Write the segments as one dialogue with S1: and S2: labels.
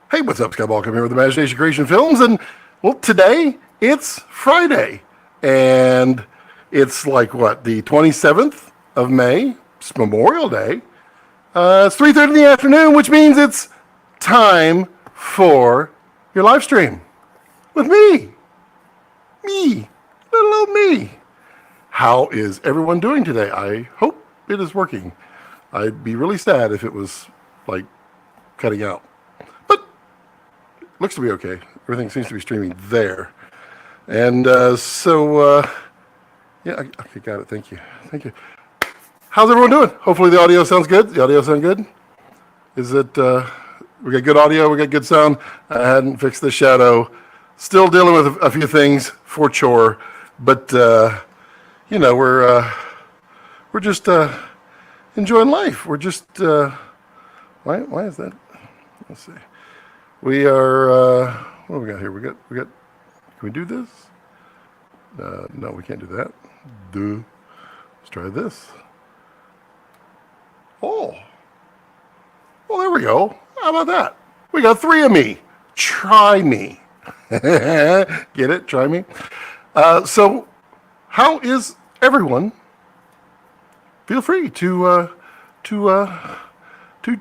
S1: Hey, what's up, Skyball? Come here with Imagination Creation Films, and well, today it's Friday, and it's like what, the 27th of May? It's Memorial Day. It's 3:30 in the afternoon, which means it's time for your live stream with me, little old me. How is everyone doing today? I hope it is working. I'd be really sad if it was like cutting out. Looks to be okay. Everything seems to be streaming there. And yeah, okay, got it. Thank you. How's everyone doing? Hopefully the audio sounds good. The audio sound good? Is it, we got good audio, we got good sound. I hadn't fixed the shadow. Still dealing with a few things for sure, but you know, we're just enjoying life. We're just, why is that? Let's see. We are, what do we got here? We got, can we do this? No, we can't do that. Let's try this. Oh, well, there we go. How about that? We got three of me. Try me. Get it? Try me. So how is everyone? Feel free to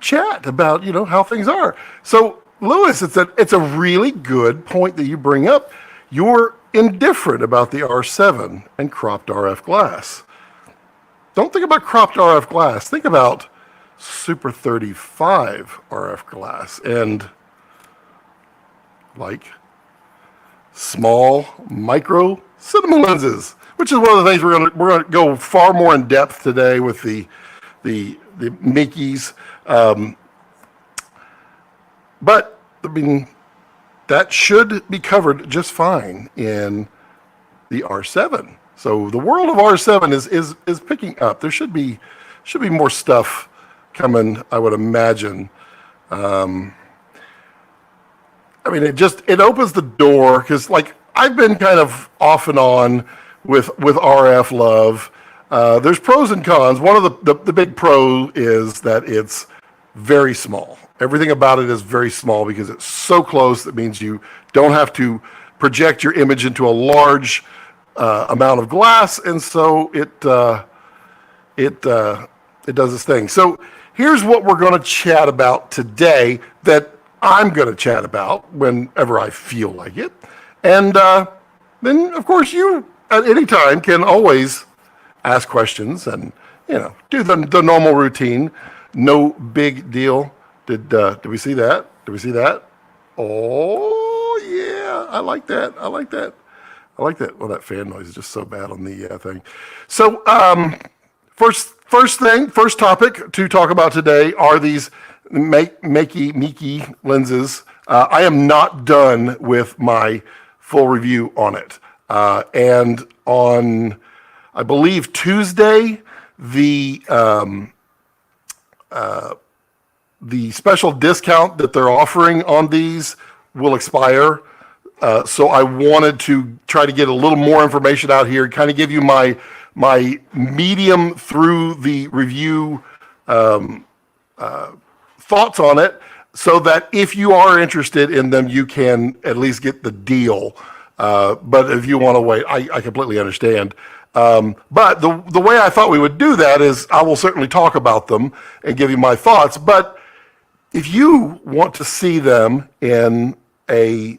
S1: chat about, you know, how things are. So, Lewis, it's a really good point that you bring up. You're indifferent about the R7 and cropped RF glass. Don't think about cropped RF glass. Think about Super 35 RF glass and like small micro cinema lenses, which is one of the things we're gonna go far more in depth today with the Meikes. But I mean, that should be covered just fine in the R7. So the world of R7 is picking up. There should be more stuff coming, I would imagine. I mean, it opens the door because, like, I've been kind of off and on with RF love. There's pros and cons. One of the big pro is that it's very small. Everything about it is very small because it's so close. That means you don't have to project your image into a large amount of glass, and so it does its thing. So here's what we're going to chat about today that I'm going to chat about whenever I feel like it. And then, of course, you at any time can always ask questions and, you know, do the normal routine. No big deal. Did we see that? Did we see that? Oh, yeah. I like that. Well, that fan noise is just so bad on the thing. So first topic to talk about today are these Meike lenses. I am not done with my full review on it. And on, I believe, Tuesday, the special discount that they're offering on these will expire. So I wanted to try to get a little more information out here, kind of give you my medium through the review thoughts on it, so that if you are interested in them, you can at least get the deal. But if you want to wait, I completely understand. But the way I thought we would do that is I will certainly talk about them and give you my thoughts. But if you want to see them in a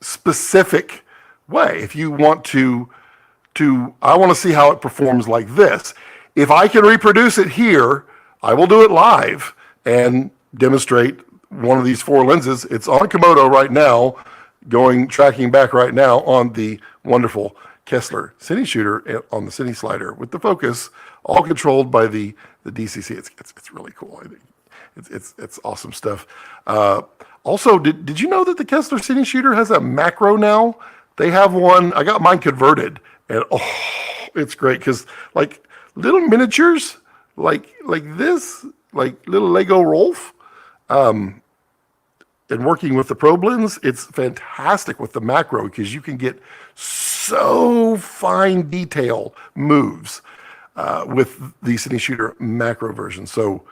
S1: specific way, if you want to I want to see how it performs like this. If I can reproduce it here, I will do it live and demonstrate one of these four lenses. It's on Komodo right now, tracking back right now on the wonderful Kessler Cine Shooter on the Cine Slider with the focus, all controlled by the DCC. It's really cool. I think it's awesome stuff. Also, did you know that the Kessler Cine Shooter has a macro now? They have one. I got mine converted, and it's great because like little miniatures, like this, like little Lego Rolf. And working with the probe lens, it's fantastic with the macro because you can get so fine detail moves with the Cine Shooter macro version. So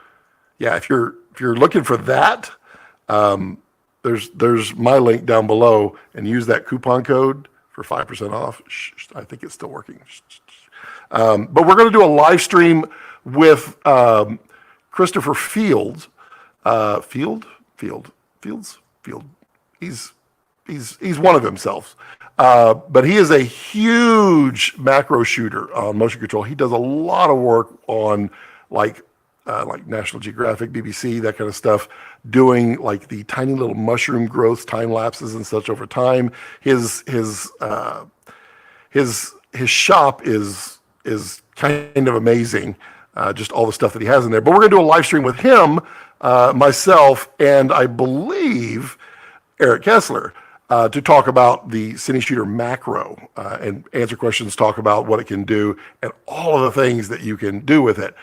S1: yeah, if you're looking for that, there's my link down below, and use that coupon code for 5% off. I think it's still working. But we're going to do a live stream with Christopher Fields. Field. He's one of himself. But he is a huge macro shooter on motion control. He does a lot of work on like National Geographic, BBC, that kind of stuff, doing like the tiny little mushroom growth time lapses and such over time. His shop is kind of amazing, just all the stuff that he has in there. But we're going to do a live stream with him, myself, and I believe Eric Kessler, to talk about the Cine Shooter macro and answer questions, talk about what it can do and all of the things that you can do with it.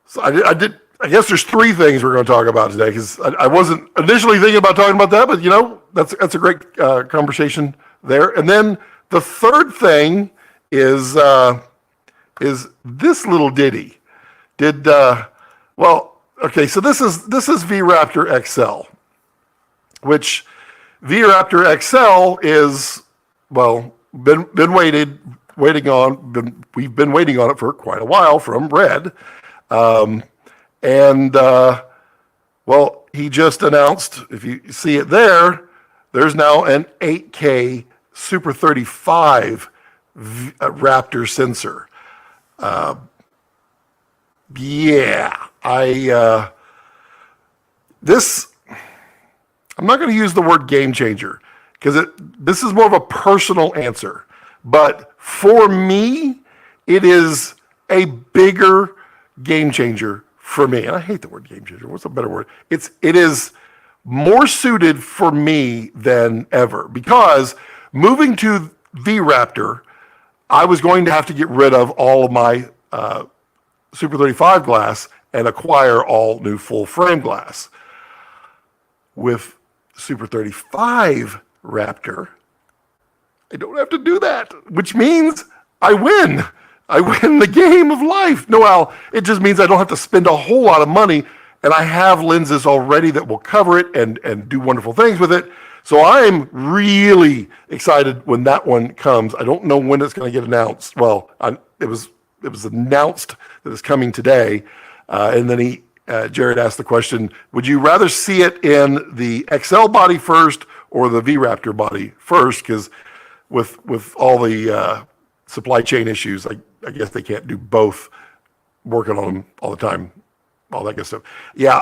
S1: So I guess there's three things we're going to talk about today, because I wasn't initially thinking about talking about that, but that's a great conversation there. And then the third thing is this little ditty. So this is V-Raptor XL, which V-Raptor XL is, we've been waiting on it for quite a while from Red. He just announced, if you see it there's now an 8K Super 35 Raptor sensor. I'm not going to use the word game changer, because this is more of a personal answer. But for me, it is a bigger game changer for me. And I hate the word game changer. What's a better word? It is more suited for me than ever, because moving to V-Raptor, I was going to have to get rid of all of my Super 35 glass and acquire all new full frame glass. With Super 35 Raptor, I don't have to do that, which means I win. I win the game of life. No, it just means I don't have to spend a whole lot of money, and I have lenses already that will cover it and do wonderful things with it. So I'm really excited when that one comes. I don't know when it's going to get announced. Well, it was announced that it's coming today, and then Jared asked the question, would you rather see it in the XL body first or the V-Raptor body first? Because with all the supply chain issues, I guess they can't do both, working on them all the time, all that good stuff. Yeah,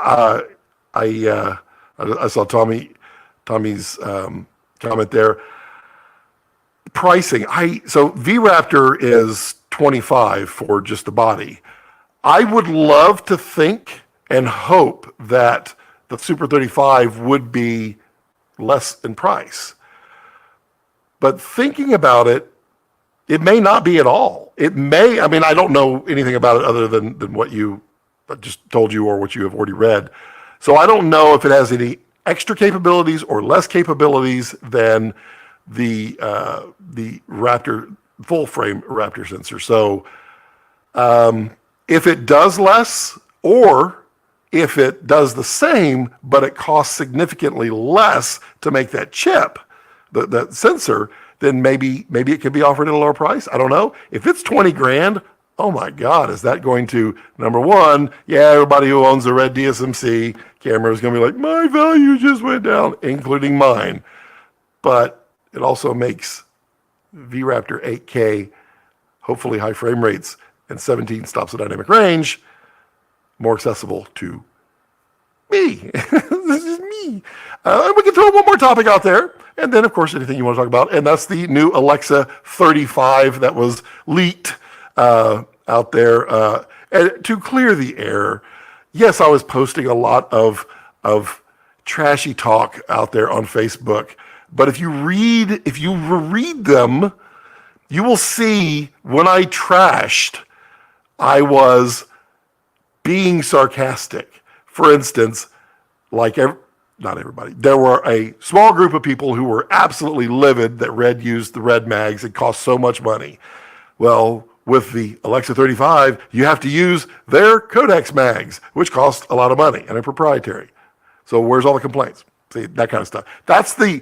S1: I saw Tommy's comment there. Pricing, so V-Raptor is $25 for just the body. I would love to think and hope that the Super 35 would be less in price. But thinking about it, it may not be at all. It may, I don't know anything about it other than what I just told you or what you have already read. So I don't know if it has any extra capabilities or less capabilities than the Raptor, full frame Raptor sensor. So if it does less, or if it does the same, but it costs significantly less to make that chip, that sensor, then maybe it can be offered at a lower price. I don't know. If it's 20 grand, oh my God, is that going to, number one, everybody who owns a red DSMC camera is going to be like, my value just went down, including mine. But it also makes V-Raptor 8K, hopefully high frame rates, and 17 stops of dynamic range more accessible to me. This is me. We can throw one more topic out there, and then, of course, anything you want to talk about, and that's the new Alexa 35 that was leaked out there. And to clear the air, yes, I was posting a lot of trashy talk out there on Facebook, but if you read them, you will see when I trashed, I was being sarcastic. For instance, not everybody, there were a small group of people who were absolutely livid that Red used the Red mags. It cost so much money. Well, with the Alexa 35, you have to use their Codex mags, which cost a lot of money and are proprietary. So where's all the complaints? See, that kind of stuff. That's the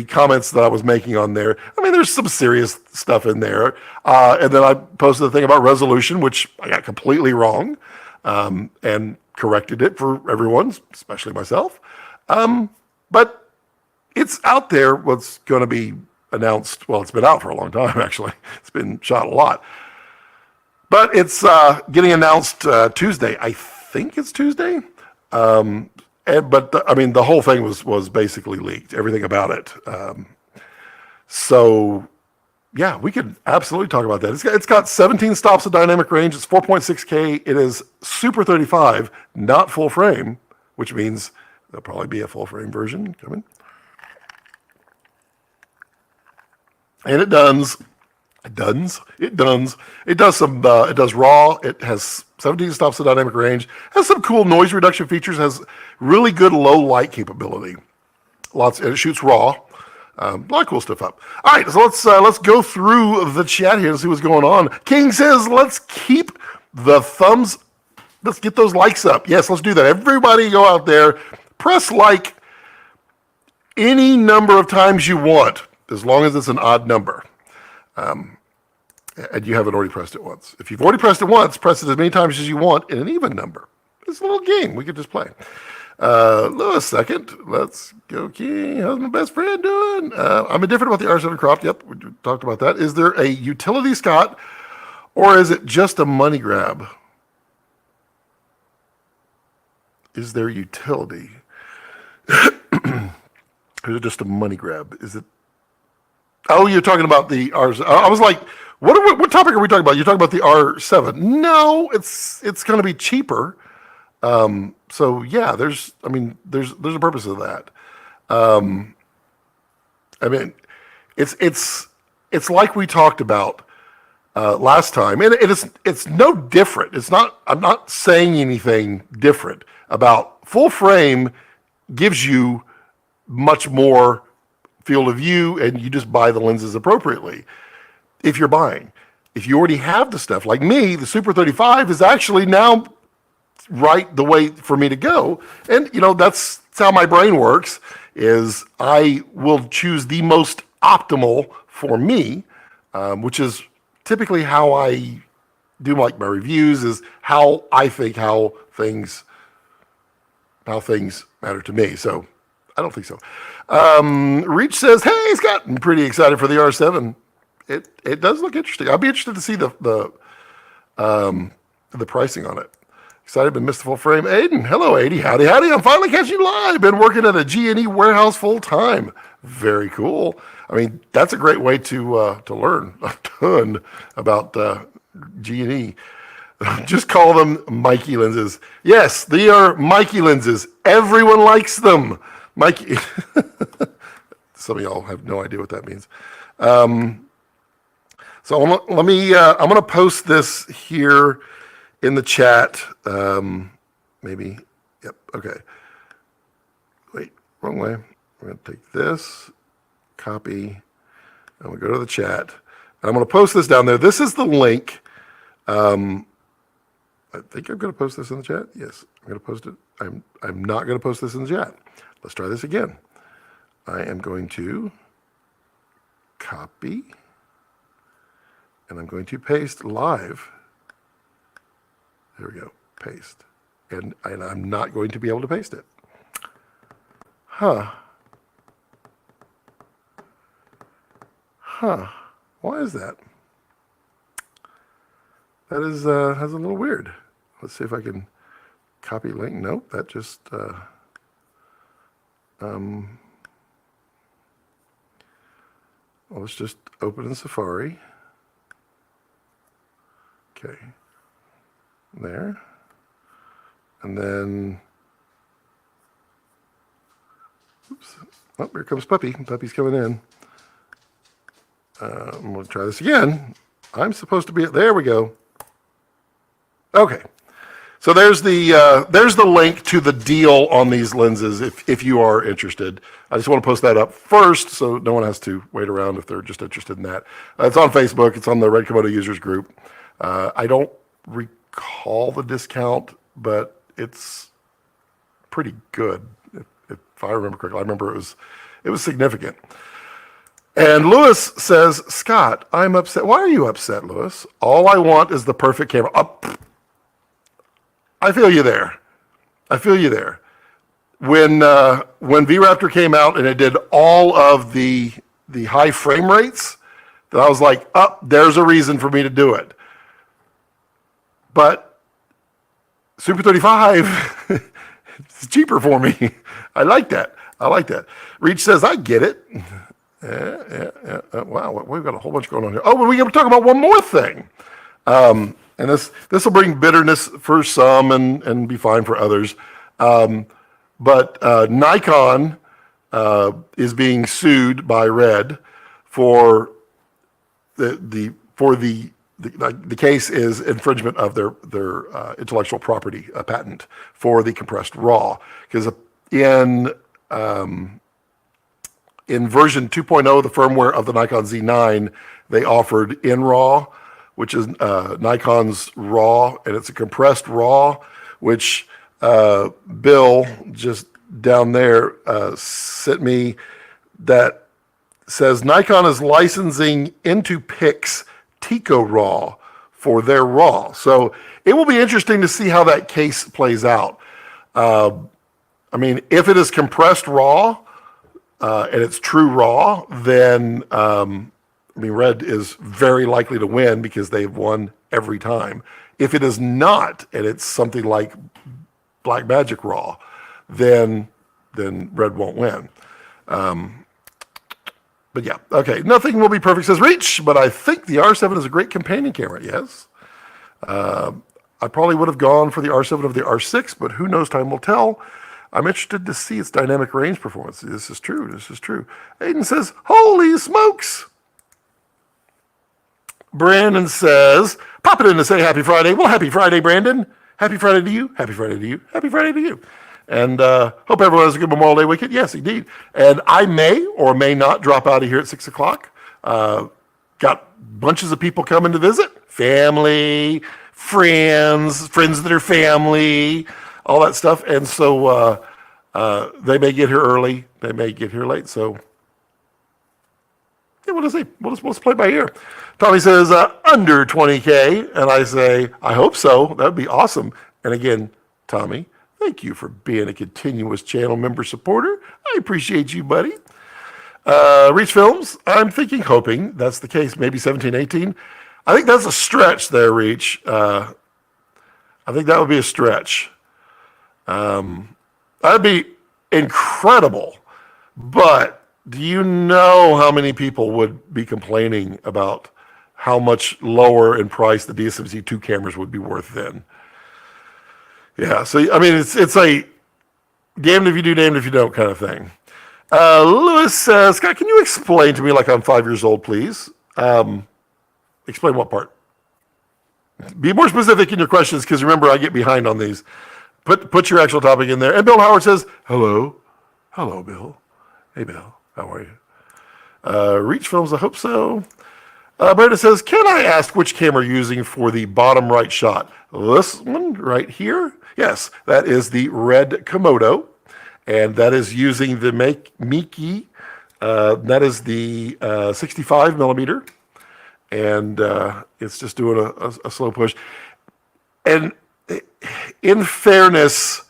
S1: comments that I was making on there. I mean, there's some serious stuff in there. And then I posted the thing about resolution, which I got completely wrong, and corrected it for everyone, especially myself. But it's out there. What's going to be announced? Well, it's been out for a long time, actually. It's been shot a lot. But it's getting announced Tuesday. I think it's Tuesday. But the whole thing was basically leaked, everything about it. So, yeah, we could absolutely talk about that. It's got 17 stops of dynamic range. It's 4.6K. It is Super 35, not full frame, which means there'll probably be a full frame version coming. And it does raw. It has 17 stops of dynamic range, has some cool noise reduction features, has really good low light capability. And it shoots raw. A lot of cool stuff up. All right, so let's go through the chat here and see what's going on. King says, let's get those likes up. Yes, let's do that. Everybody go out there, press like any number of times you want, as long as it's an odd number. And you haven't already pressed it once. If you've already pressed it once, press it as many times as you want in an even number. It's a little game we could just play. Lewis, second. Let's go, King. How's my best friend doing? I'm indifferent about the R7 crop. Yep, we talked about that. Is there a utility, Scott, or is it just a money grab? Is there utility? Or is it just a money grab? Is it? Oh, you're talking about the R7. I was like, what topic are we talking about? You're talking about the R7. No, it's going to be cheaper. So yeah, there's a purpose of that. It's like we talked about last time, and it's no different. I'm not saying anything different about full frame. Gives you much more field of view, and you just buy the lenses appropriately. If you're buying, if you already have the stuff, like me, the Super 35 is actually now right the way for me to go. And, that's how my brain works, is I will choose the most optimal for me, which is typically how I do my reviews, is how I think how things matter to me. So I don't think so. Reach says, hey, Scott, I'm pretty excited for the R7. It does look interesting. I'll be interested to see the pricing on it. Excited to miss the full frame. Aiden, hello, Aiden. Howdy. I'm finally catching you live. Been working at a G&E warehouse full time. Very cool. I mean, that's a great way to learn a ton about G&E. Just call them Meike lenses. Yes, they are Meike lenses. Everyone likes them. Meike. Some of y'all have no idea what that means. So I'm going to post this here in the chat. Maybe. Yep. Okay. Wait, wrong way. We're going to take this, copy, and we go to the chat. And I'm going to post this down there. This is the link. I think I'm going to post this in the chat. Yes, I'm going to post it. I'm not going to post this in the chat. Let's try this again. I am going to copy, and I'm going to paste live. There we go, paste. And I'm not going to be able to paste it. Huh. Why is that? That is has a little weird. Let's see if I can copy link. Nope, that just well, let's just open in Safari. Okay. There. And then oops. Oh, here comes Puppy. Puppy's coming in. I'm going to try this again. I'm supposed to be, there we go. Okay. So there's the link to the deal on these lenses if you are interested. I just want to post that up first so no one has to wait around if they're just interested in that. It's on Facebook. It's on the Red Komodo users group. I don't recall the discount, but it's pretty good. If if I remember correctly. I remember it was significant. And Lewis says, Scott, I'm upset. Why are you upset, Lewis? All I want is the perfect camera. I feel you there. I feel you there. When V-Raptor came out and it did all of the high frame rates, that I was like, there's a reason for me to do it. But Super 35, it's cheaper for me. I like that. Reach says, I get it. Yeah. Wow, we've got a whole bunch going on here. Oh, we got to talk about one more thing. And this will bring bitterness for some and be fine for others. But Nikon is being sued by Red for the case is infringement of their intellectual property patent for the compressed RAW, because in version 2.0, the firmware of the Nikon Z9, they offered in RAW, which is Nikon's RAW, and it's a compressed RAW, which Bill just down there sent me that says Nikon is licensing into Pix Tico RAW for their RAW. So it will be interesting to see how that case plays out. I mean, if it is compressed RAW and it's true RAW, then Red is very likely to win because they've won every time. If it is not, and it's something like Blackmagic RAW, then Red won't win. But yeah, okay. Nothing will be perfect, says Reach, but I think the R7 is a great companion camera, yes. I probably would have gone for the R7 of the R6, but who knows, time will tell. I'm interested to see its dynamic range performance. This is true. Aiden says, holy smokes. Brandon says, pop it in to say happy Friday. Well, happy Friday, Brandon. Happy Friday to you. Happy Friday to you. Happy Friday to you. And hope everyone has a good Memorial Day weekend. Yes, indeed. And I may or may not drop out of here at 6 o'clock. Got bunches of people coming to visit. Family, friends that are family, all that stuff. And so they may get here early. They may get here late. So yeah, we'll just see. We'll just play by ear. Tommy says, under 20K. And I say, I hope so. That would be awesome. And again, Tommy, thank you for being a continuous channel member supporter. I appreciate you, buddy. Reach Films, I'm hoping that's the case. Maybe 17, 18. I think that's a stretch there, Reach. I think that would be a stretch. That'd be incredible. But do you know how many people would be complaining about how much lower in price the DSMC2 cameras would be worth then? Yeah, so I mean, it's a damned if you do, damned if you don't kind of thing. Lewis says, Scott, can you explain to me like I'm 5 years old, please? Explain what part? Be more specific in your questions, because remember, I get behind on these. Put your actual topic in there. And Bill Howard says, hello. Hello, Bill. Hey, Bill. How are you? Reach Films, I hope so. Brenda says, can I ask which camera you're using for the bottom right shot? This one right here? Yes, that is the Red Komodo, and that is using the Meike. That is the 65 millimeter, and it's just doing a slow push. And in fairness,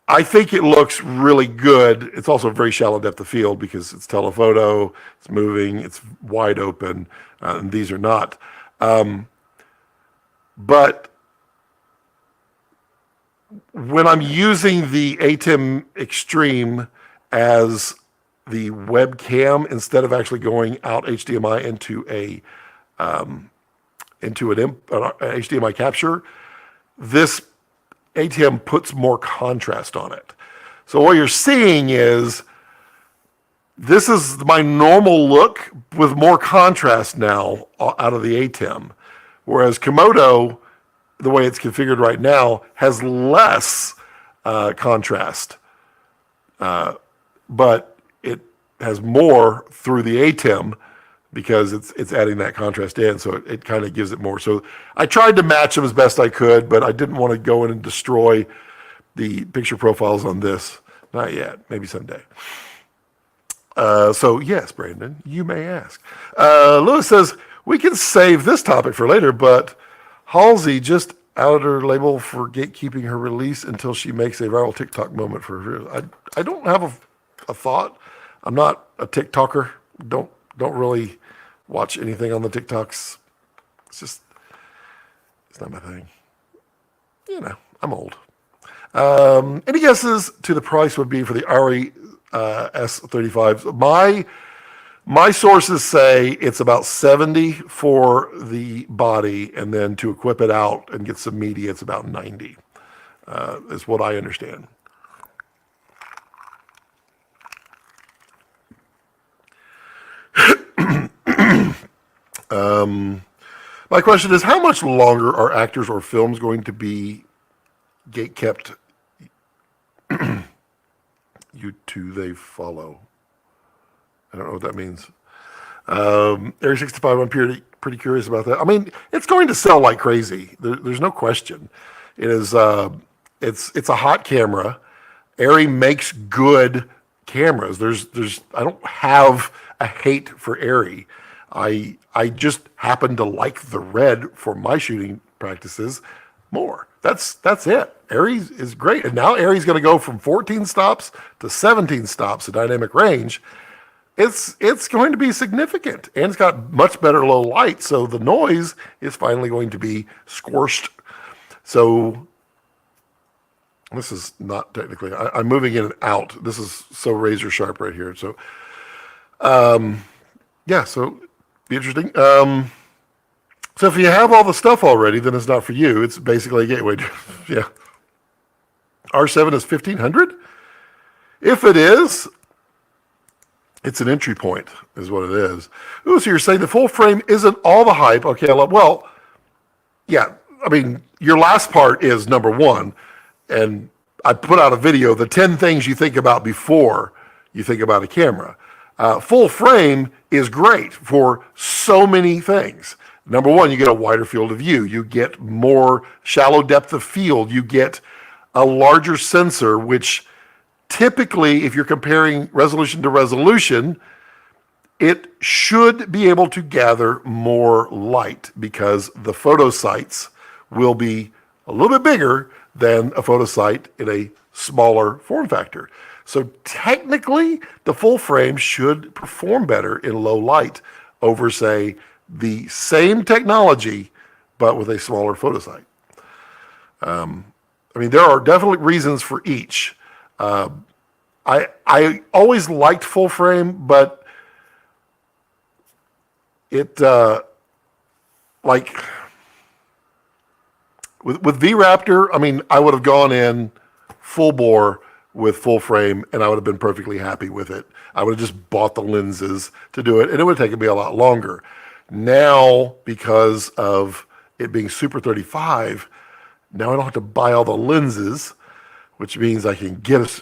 S1: I think it looks really good. It's also very shallow depth of field because it's telephoto, it's moving, it's wide open, and these are not. But when I'm using the ATEM Extreme as the webcam instead of actually going out HDMI into an HDMI capture, this ATEM puts more contrast on it. So what you're seeing is this is my normal look with more contrast now out of the ATEM, whereas Komodo, the way it's configured right now, has less contrast, but it has more through the ATEM because it's adding that contrast in, so it kind of gives it more. So I tried to match them as best I could, but I didn't want to go in and destroy the picture profiles on this Not yet. Maybe someday. So yes, Brandon, you may ask. Lewis says, we can save this topic for later, but Halsey just outed her label for gatekeeping her release until she makes a viral TikTok moment for her. I don't have a thought. I'm not a TikToker. Don't really watch anything on the TikToks. It's not my thing. You know, I'm old. Any guesses to the price would be for the ARRI S35s? My sources say it's about 70 for the body, and then to equip it out and get some media, it's about 90. Is what I understand. My question is, how much longer are actors or films going to be gatekept? You two, they follow. I don't know what that means. Area 65, I'm pretty curious about that. I mean, it's going to sell like crazy. There's no question. It is. It's a hot camera. ARRI makes good cameras. I don't have a hate for ARRI. I just happen to like the red for my shooting practices more. That's it. ARRI is great. And now ARRI's going to go from 14 stops to 17 stops of dynamic range. It's going to be significant, and it's got much better low light, so the noise is finally going to be squashed. So this is not technically, I'm moving in and out. This is so razor sharp right here. So, yeah, so be interesting. So if you have all the stuff already, then it's not for you. It's basically a gateway. Yeah. R7 is 1500. If it is, it's an entry point, is what it is. Ooh, so you're saying the full frame isn't all the hype. Okay, well, yeah. I mean, your last part is number one, and I put out a video, the 10 things you think about before you think about a camera. Full frame is great for so many things. Number one, you get a wider field of view. You get more shallow depth of field. You get a larger sensor, which typically, if you're comparing resolution to resolution, it should be able to gather more light because the photo sites will be a little bit bigger than a photo site in a smaller form factor. So technically, the full frame should perform better in low light over, say, the same technology, but with a smaller photo site. I mean, there are definitely reasons for each. I always liked full frame, but it like with V-Raptor, I mean, I would have gone in full bore with full frame, and I would have been perfectly happy with it. I would have just bought the lenses to do it, and it would have taken me a lot longer. Now, because of it being Super 35, now I don't have to buy all the lenses, which means I can get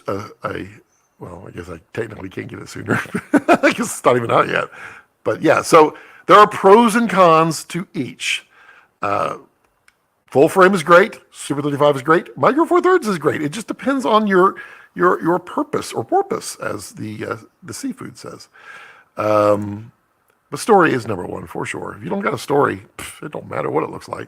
S1: well, I guess I technically can't get it sooner. I guess it's not even out yet. But yeah, so there are pros and cons to each. Full frame is great. Super 35 is great. Micro Four Thirds is great. It just depends on your purpose or porpoise, as the seafood says. But story is number one for sure. If you don't got a story, it don't matter what it looks like.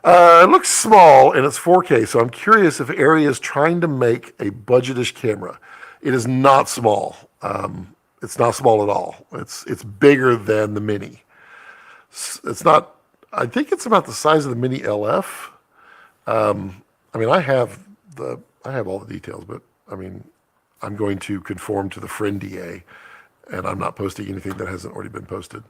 S1: It looks small and it's 4K, so I'm curious if ARRI is trying to make a budgetish camera. It is not small. It's not small at all. It's bigger than the Mini. It's not. I think it's about the size of the Mini LF. I mean, I have all the details, but I mean, I'm going to conform to the friend DA, and I'm not posting anything that hasn't already been posted.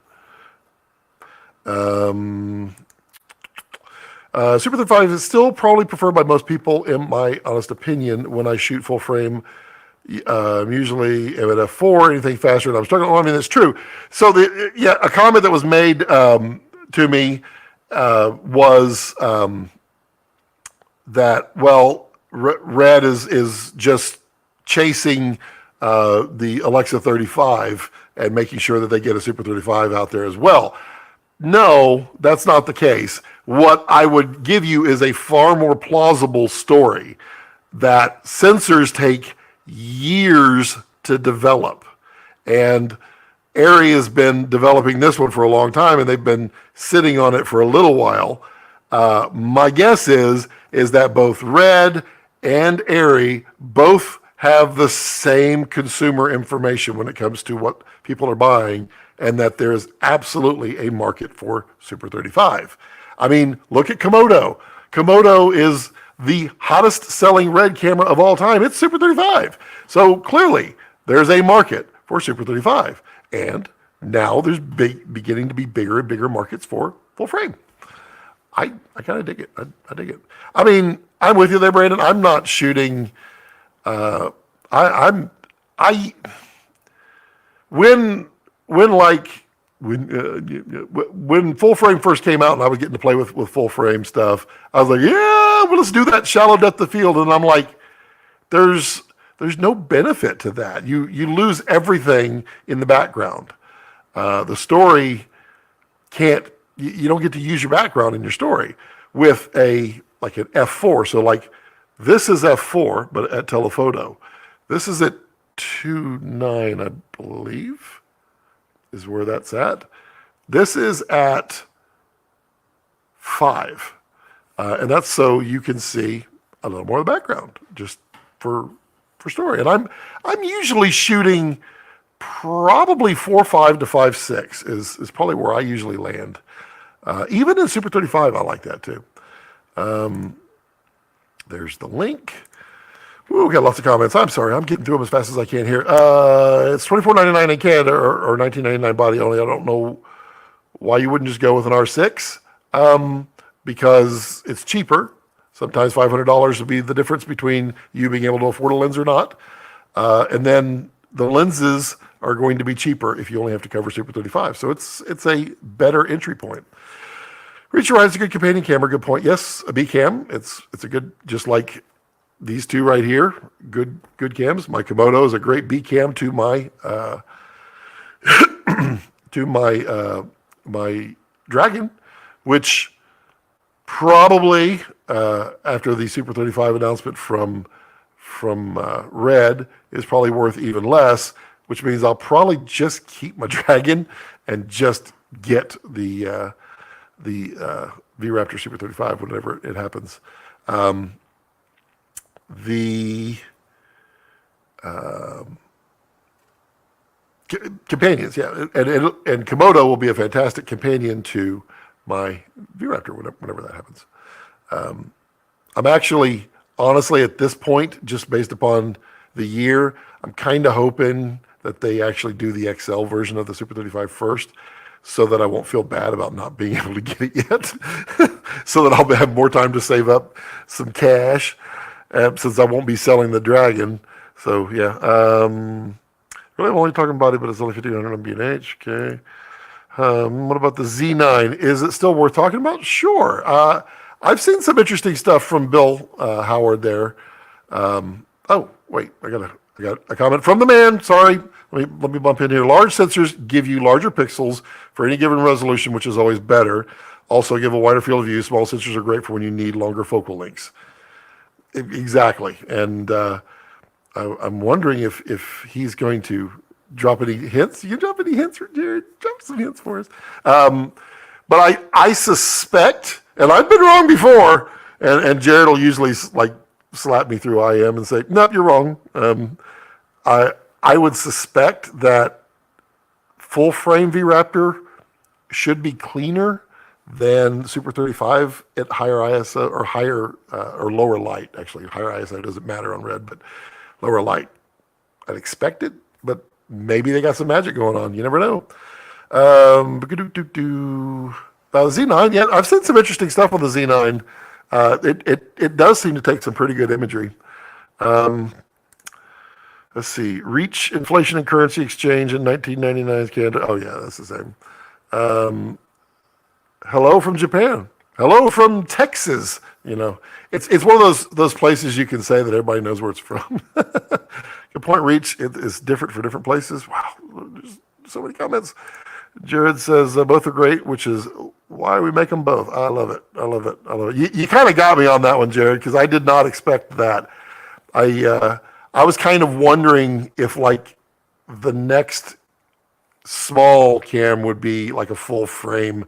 S1: Super 35 is still probably preferred by most people, in my honest opinion. When I shoot full frame, usually at f4, anything faster, and I'm struggling. Well, I mean, it's true. So a comment that was made to me was that, well, Red is just chasing the Alexa 35 and making sure that they get a Super 35 out there as well. No, that's not the case. What I would give you is a far more plausible story that sensors take years to develop. And Arri has been developing this one for a long time, and they've been sitting on it for a little while. My guess is that both Red and Arri both have the same consumer information when it comes to what people are buying, and that there's absolutely a market for Super 35. I mean, look at Komodo. Komodo is the hottest selling Red camera of all time. It's Super 35. So clearly, there's a market for Super 35. And now there's beginning to be bigger and bigger markets for full frame. I kind of dig it. I dig it. I mean, I'm with you there, Brandon. I'm not shooting. When full frame first came out and I was getting to play with full frame stuff, I was like, yeah, well, let's do that shallow depth of field. And I'm like, there's no benefit to that. You lose everything in the background. The story you don't get to use your background in your story with an f4. So like this is f4, but at telephoto. This is at 2.9, I believe, is where that's at. This is at 5. And that's so you can see a little more of the background, just for story. And I'm usually shooting probably 4.5 to 5.6 is probably where I usually land. Even in Super 35, I like that too. There's the link. Ooh, we got lots of comments. I'm sorry, I'm getting through them as fast as I can here. It's $24.99 in Canada or $19.99 body only. I don't know why you wouldn't just go with an R6, because it's cheaper. Sometimes $500 would be the difference between you being able to afford a lens or not. And then the lenses are going to be cheaper if you only have to cover Super 35. So it's a better entry point. Reach Your Eye is a good companion camera. Good point. Yes, a B cam. It's a good, just like these two right here. Good cams. My Komodo is a great B cam to my my Dragon, which probably after the Super 35 announcement from Red is probably worth even less, which means I'll probably just keep my Dragon and just get the V-Raptor Super 35 whenever it happens. Companions, yeah, and Komodo will be a fantastic companion to my V-Raptor whenever that happens. I'm actually, honestly, at this point, just based upon the year, I'm kind of hoping that they actually do the XL version of the Super 35 first, so that I won't feel bad about not being able to get it yet, so that I'll have more time to save up some cash, since I won't be selling the Dragon. So yeah, really I'm only talking body, but it's only 1,500 on B&H. Okay. What about the Z9? Is it still worth talking about? Sure. I've seen some interesting stuff from Bill Howard there. Oh wait, I got a comment from the man. Sorry. Let me bump in here. Large sensors give you larger pixels for any given resolution, which is always better. Also give a wider field of view. Small sensors are great for when you need longer focal lengths. Exactly. And I'm wondering if he's going to drop any hints. You can drop any hints for Jared? Drop some hints for us. But I suspect, and I've been wrong before, and Jared will usually slap me through IM and say, nope, you're wrong. I would suspect that full frame V-Raptor should be cleaner than Super 35 at higher ISO or higher or lower light. Actually, higher ISO doesn't matter on Red, but lower light. I'd expect it, but maybe they got some magic going on. You never know. The Z9, yeah, I've seen some interesting stuff on the Z9. It does seem to take some pretty good imagery. Let's see. Reach inflation and currency exchange in 1999 Canada. Oh yeah, that's the same. Hello from Japan. Hello from Texas. You know, it's one of those places you can say that everybody knows where it's from. Good point. Reach is different for different places. Wow, there's so many comments. Jared says both are great, which is why we make them both. I love it. I love it. I love it. You kind of got me on that one, Jared, because I did not expect that. I was kind of wondering if like the next small cam would be like a full frame,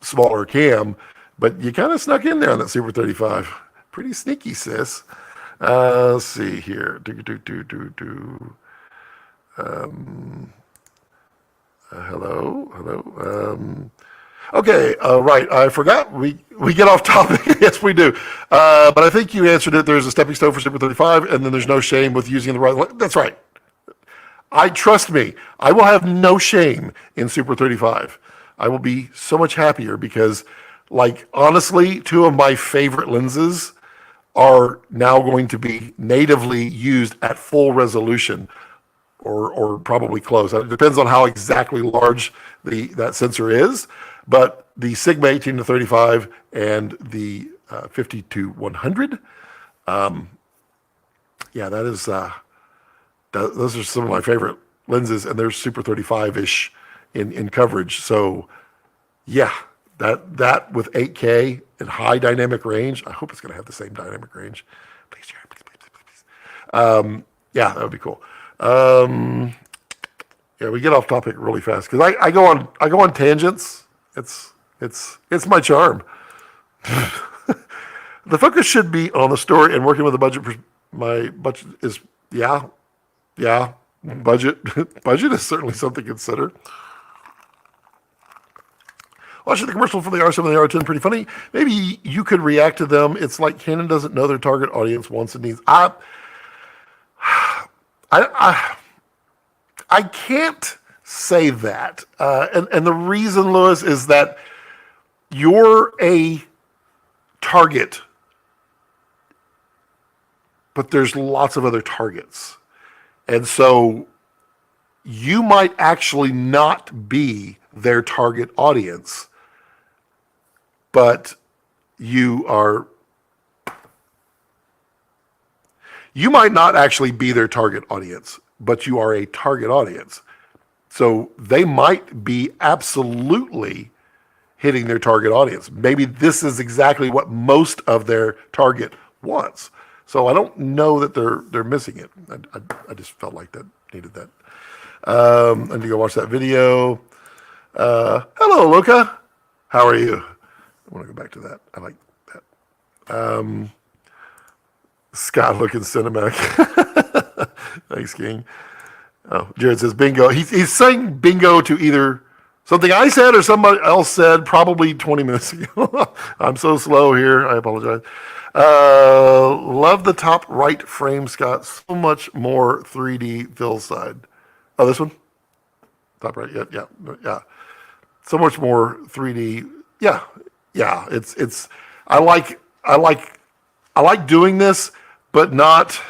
S1: smaller cam, but you kind of snuck in there on that Super 35. Pretty sneaky, sis. Let's see here. Hello. Okay, right. I forgot. We get off topic. Yes, we do. But I think you answered it. There's a stepping stone for Super 35, and then there's no shame with using the right. That's right. Trust me. I will have no shame in Super 35. I will be so much happier because, like, honestly, two of my favorite lenses are now going to be natively used at full resolution, or probably close. It depends on how exactly large that sensor is. But the Sigma 18 to 35 and the 50 to 100, yeah, those are some of my favorite lenses, and they're Super 35-ish in coverage. So, yeah, that with 8K and high dynamic range, I hope it's going to have the same dynamic range. Please, Jared, please. Yeah, that would be cool. Yeah, we get off topic really fast because I go on tangents. It's my charm. The focus should be on the story and working with the budget. My budget is yeah. Budget is certainly something to consider. Watching the commercial for the R7 and the R10 pretty funny. Maybe you could react to them. It's like Canon doesn't know their target audience wants and needs. I can't say that. And the reason, Lewis, is that you're a target, but there's lots of other targets. And so you might actually not be their target audience, but you might not actually be their target audience, but you are a target audience. So they might be absolutely hitting their target audience. Maybe this is exactly what most of their target wants. So I don't know that they're missing it. I just felt like that needed that. I need to go watch that video. Hello, Luca. How are you? I want to go back to that. I like that. Scott looking cinematic. Thanks, King. Oh, Jared says bingo. He's saying bingo to either something I said or somebody else said probably 20 minutes ago. I'm so slow here. I apologize. Love the top right frame, Scott. So much more 3D fill side. Oh, this one? Top right. Yeah. So much more 3D. Yeah. It's. I like doing this, but not.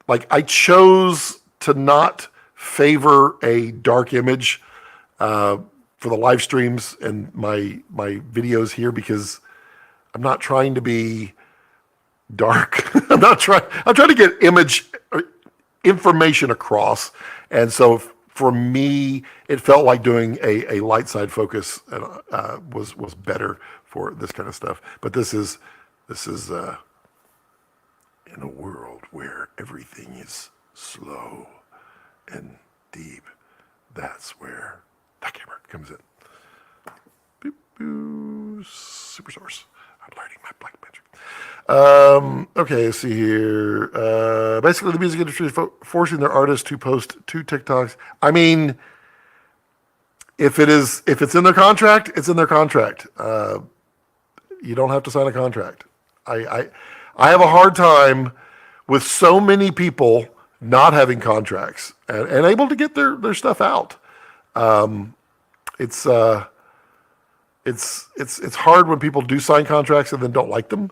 S1: Like, I chose to not favor a dark image for the live streams and my videos here because I'm not trying to be dark. I'm trying to get information across. And so for me, it felt like doing a light side focus was better for this kind of stuff. But this is in a world where everything is slow and deep, that's where that camera comes in. Boop, boop, super source. I'm learning my black magic. Okay, let's see here. Basically, the music industry is forcing their artists to post 2 TikToks. I mean, if it's in their contract, it's in their contract. You don't have to sign a contract. I have a hard time with so many people not having contracts and able to get their stuff out. It's hard when people do sign contracts and then don't like them.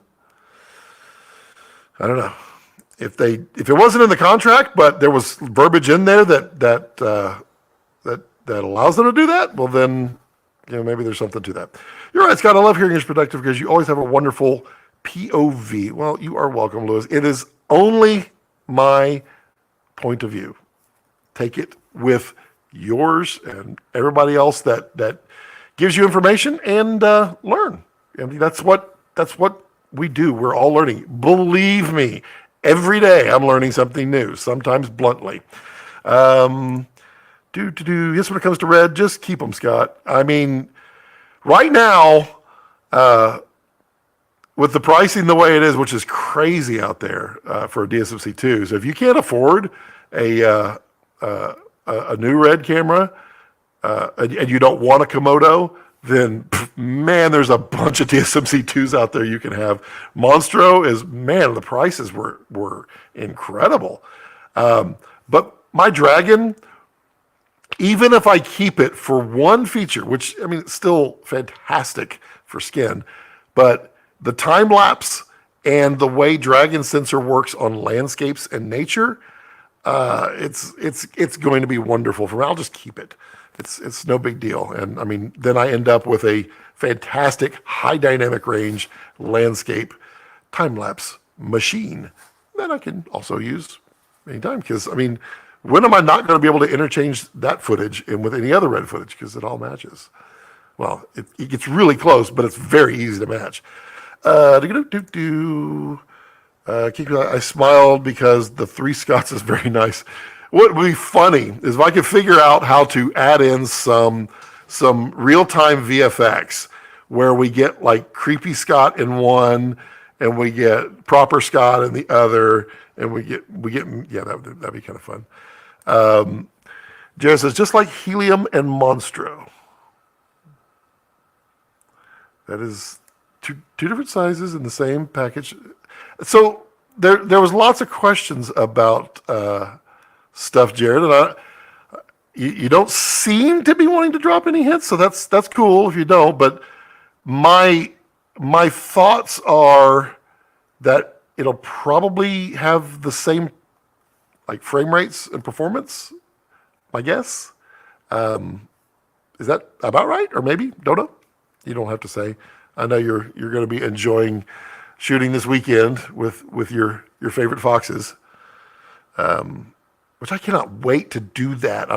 S1: I don't know if it wasn't in the contract, but there was verbiage in there that allows them to do that. Well, then maybe there's something to that. You're right, Scott. I love hearing your perspective because you always have a wonderful POV. Well, you are welcome, Lewis. It is only my point of view. Take it with yours and everybody else that gives you information and learn. I mean, that's what we do. We're all learning. Believe me, Every day I'm learning something new, sometimes bluntly. Yes, when it comes to red, just keep them, Scott. I mean, right now, with the pricing the way it is, which is crazy out there for a DSMC2. So if you can't afford a new red camera and you don't want a Komodo, then man, there's a bunch of DSMC2s out there you can have. Monstro is, man, the prices were incredible. But my Dragon, even if I keep it for one feature, which, I mean, it's still fantastic for skin, but the time lapse and the way Dragon sensor works on landscapes and nature, it's going to be wonderful for me. I'll just keep it. It's no big deal. And I mean, then I end up with a fantastic high dynamic range landscape time lapse machine that I can also use anytime. Because I mean, when am I not going to be able to interchange that footage in with any other red footage? Because it all matches. Well, it gets really close, but it's very easy to match. I smiled because the Three Scots is very nice. What would be funny is if I could figure out how to add in some real-time VFX where we get like creepy Scott in one and we get proper Scott in the other, and we get yeah, that'd be kind of fun. Jared says, just like helium and Monstro. That is two different sizes in the same package. So there was lots of questions about stuff, Jared, and you don't seem to be wanting to drop any hints, so that's cool if you don't. But my thoughts are that it'll probably have the same like frame rates and performance, I guess. Is that about right? Or maybe? Don't know. You don't have to say. I know you're going to be enjoying shooting this weekend with your favorite foxes, which I cannot wait to do that.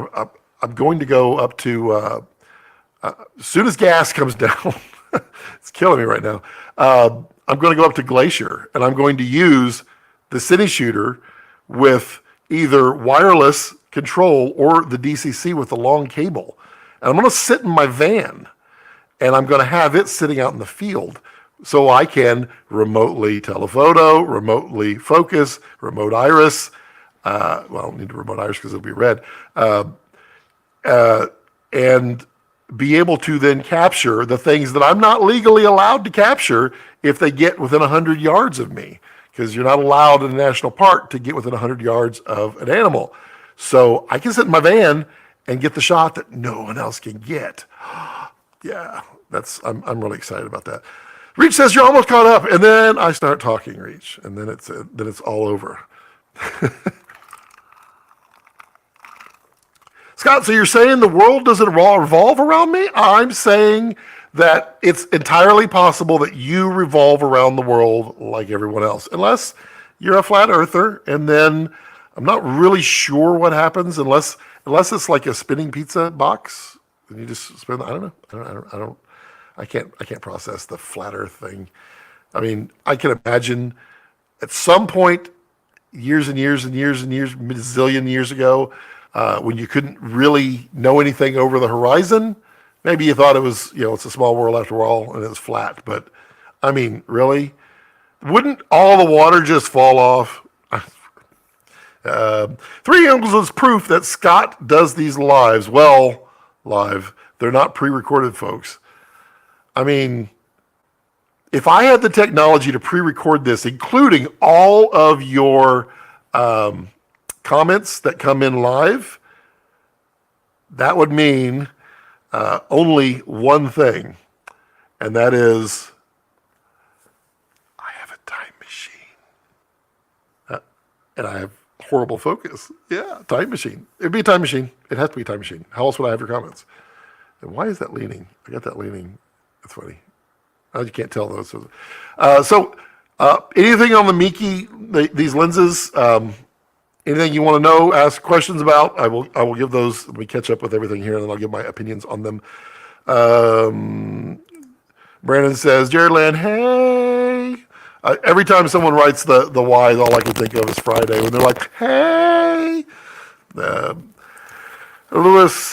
S1: I'm going to go up to as soon as gas comes down. It's killing me right now. I'm going to go up to Glacier, and I'm going to use the Cine Shooter with either wireless control or the DCC with the long cable. And I'm going to sit in my van, and I'm going to have it sitting out in the field so I can remotely telephoto, remotely focus, remote iris. Well, I don't need to remote iris because it'll be red. And be able to then capture the things that I'm not legally allowed to capture if they get within 100 yards of me, because you're not allowed in a national park to get within 100 yards of an animal. So I can sit in my van and get the shot that no one else can get. Yeah, I'm really excited about that. Reach says you're almost caught up, and then I start talking, Reach, and then it's all over. Scott, so you're saying the world doesn't revolve around me? I'm saying that it's entirely possible that you revolve around the world like everyone else, unless you're a flat earther, and then I'm not really sure what happens unless it's like a spinning pizza box and you just spin. I don't know. I can't process the flat earth thing. I mean, I can imagine at some point years and years and years and years, zillion years ago, when you couldn't really know anything over the horizon, maybe you thought it was, it's a small world after all, and it was flat. But, I mean, really? Wouldn't all the water just fall off? Three Angles is proof that Scott does these lives. Well, live. They're not pre-recorded, folks. I mean, if I had the technology to pre-record this, including all of your comments that come in live, that would mean only one thing, and that is I have a time machine. And I have horrible focus. Yeah, time machine. It'd be a time machine. It has to be a time machine. How else would I have your comments? And why is that leaning? I got that leaning. That's funny. You can't tell those. So anything on the Meike, these lenses, anything you want to know, ask questions about, I will give those. Let me catch up with everything here, and then I'll give my opinions on them. Brandon says, Jared Land, hey. Every time someone writes the why, all I can think of is Friday when they're like, hey. Lewis,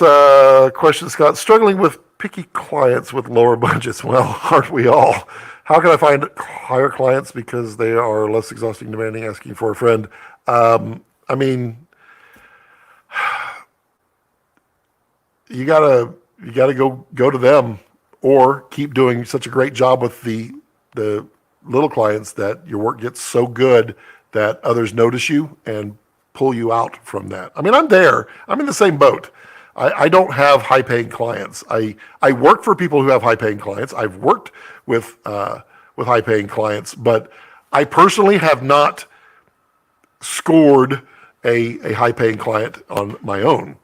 S1: question, Scott, struggling with picky clients with lower budgets. Well, aren't we all? How can I find higher clients because they are less exhausting, demanding, asking for a friend? I mean, you gotta go to them, or keep doing such a great job with the little clients that your work gets so good that others notice you and pull you out from that. I mean, I'm there. I'm in the same boat. I don't have high-paying clients. I work for people who have high-paying clients. I've worked with high-paying clients, but I personally have not scored a high-paying client on my own.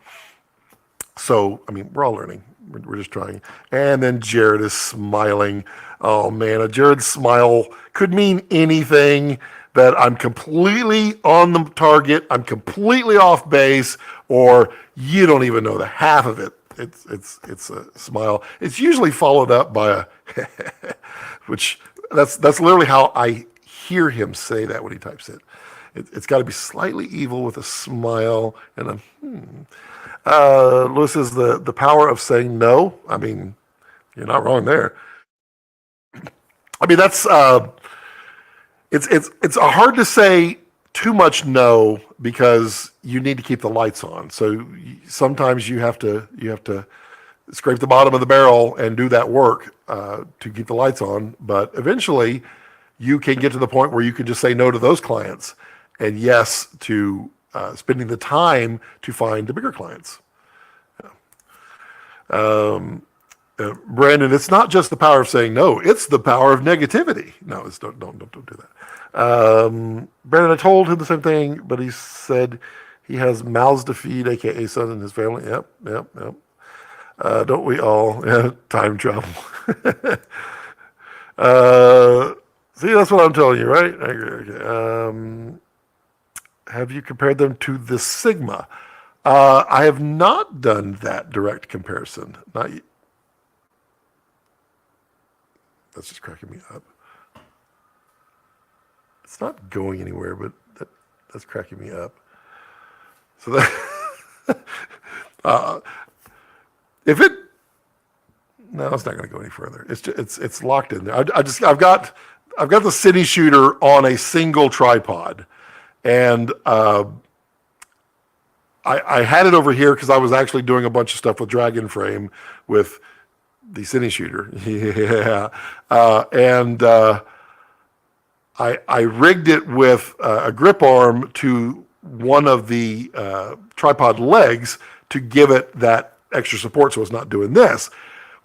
S1: So, I mean, we're all learning. We're just trying. And then Jared is smiling. Oh, man, a Jared smile could mean anything, that I'm completely on the target, I'm completely off base, or you don't even know the half of it. It's a smile. It's usually followed up by a which that's literally how I hear him say that when he types it. It's got to be slightly evil with a smile and a Lewis is the power of saying no. I mean, you're not wrong there. I mean, that's it's hard to say too much no, because you need to keep the lights on. So sometimes you have to scrape the bottom of the barrel and do that work to keep the lights on. But eventually, you can get to the point where you can just say no to those clients and yes to spending the time to find the bigger clients. Brandon, it's not just the power of saying no; it's the power of negativity. No, don't do that. Brandon, I told him the same thing, but he said he has mouths to feed, aka son and his family. Yep. Don't we all? Yeah, time travel. See, that's what I'm telling you, right? Okay. Have you compared them to the Sigma? I have not done that direct comparison. Not yet. That's just cracking me up. It's not going anywhere, but that's cracking me up. So that if it, no, it's not going to go any further. It's locked in there. I've got the cine shooter on a single tripod, and I had it over here because I was actually doing a bunch of stuff with Dragon Frame with the cine shooter. Yeah, and I rigged it with a grip arm to one of the tripod legs to give it that extra support so it's not doing this.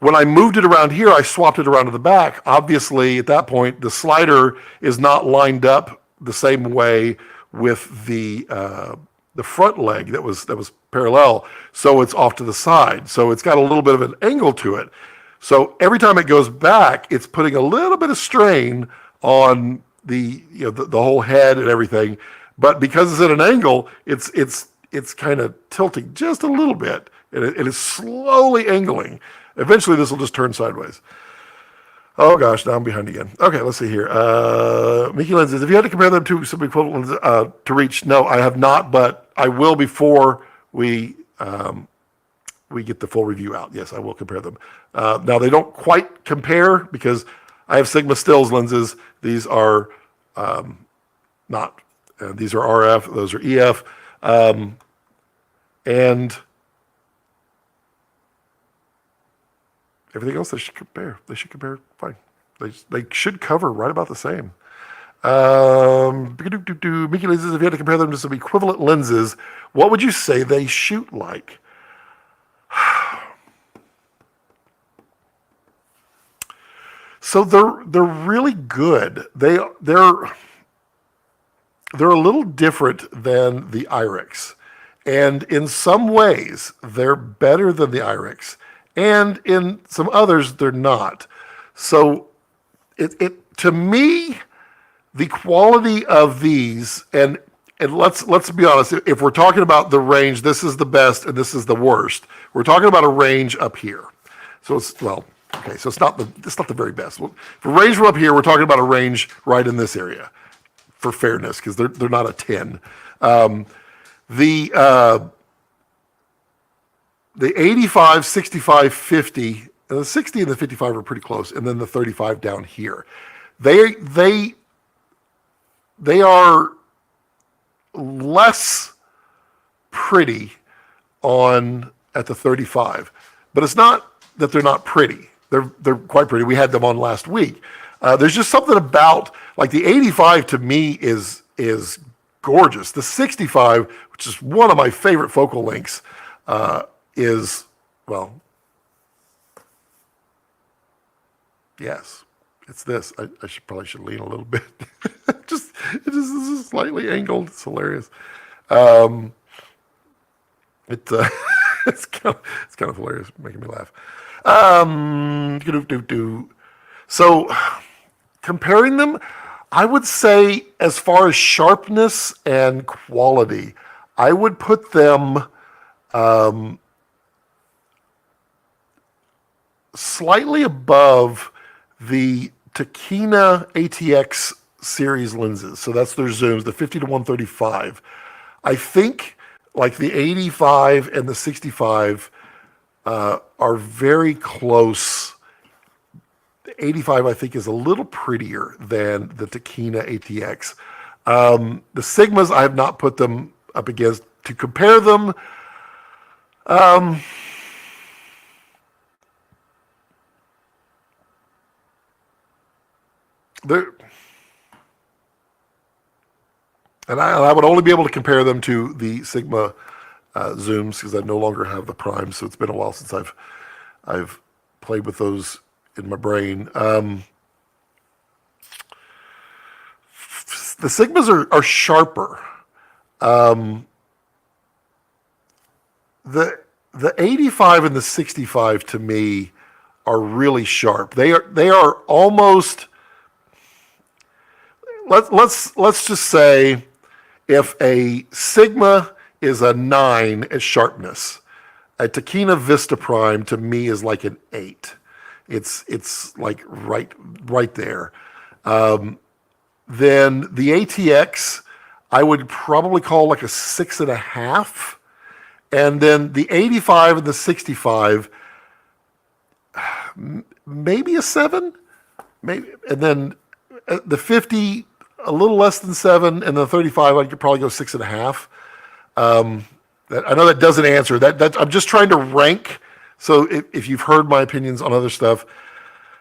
S1: When I moved it around here, I swapped it around to the back. Obviously, at that point, the slider is not lined up the same way with the front leg that was parallel, so it's off to the side. So it's got a little bit of an angle to it. So every time it goes back, it's putting a little bit of strain on the whole head and everything. But because it's at an angle, it's kind of tilting just a little bit, and it is slowly angling. Eventually, this will just turn sideways. Oh gosh, now I'm behind again. Okay, let's see here. Meike Lenses, if you had to compare them to some equivalent lenses to reach, no, I have not, but I will before we get the full review out. Yes, I will compare them. Now, they don't quite compare because I have Sigma stills lenses. These are not. These are RF. Those are EF. And everything else they should compare. They should compare fine. They should cover right about the same. Meike Lenses, if you had to compare them to some equivalent lenses, what would you say they shoot like? So they're really good. They're a little different than the IRIX, and in some ways they're better than the IRIX, and in some others they're not. So it to me, the quality of these, and let's be honest, if we're talking about the range, this is the best and this is the worst. We're talking about a range up here. So it's, well, Okay, so it's not the very best. Well, for range from up here, we're talking about a range right in this area, for fairness, because they're not a 10. The 85, 65, 50, and the 60 and the 55 are pretty close, and then the 35 down here. They are less pretty at the 35, but it's not that they're not pretty. They're quite pretty. We had them on last week. There's just something about, like, the 85 to me is gorgeous. The 65, which is one of my favorite focal lengths, is, well, yes, it's this. I probably should lean a little bit. It just is slightly angled. It's hilarious. It's kind of hilarious, making me laugh. So comparing them, I would say, as far as sharpness and quality, I would put them slightly above the Tokina ATX series lenses. So that's their zooms, the 50 to 135. I think, like, the 85 and the 65 are very close. The 85, I think, is a little prettier than the Tokina ATX. The Sigmas, I have not put them up against to compare them. I would only be able to compare them to the Sigma zooms, because I no longer have the prime, so it's been a while since I've played with those in my brain. The Sigmas are sharper. The 85 and the 65 to me are really sharp. They are almost. Let's just say, if a Sigma is a 9 at sharpness, a Tokina Vista Prime to me is like an 8. It's like right there. Then the ATX, I would probably call like a 6.5. And then the 85 and the 65, maybe a 7, maybe. And then the 50, a little less than 7, and the 35, I could probably go 6.5. I know that doesn't answer that. I'm just trying to rank. So if you've heard my opinions on other stuff,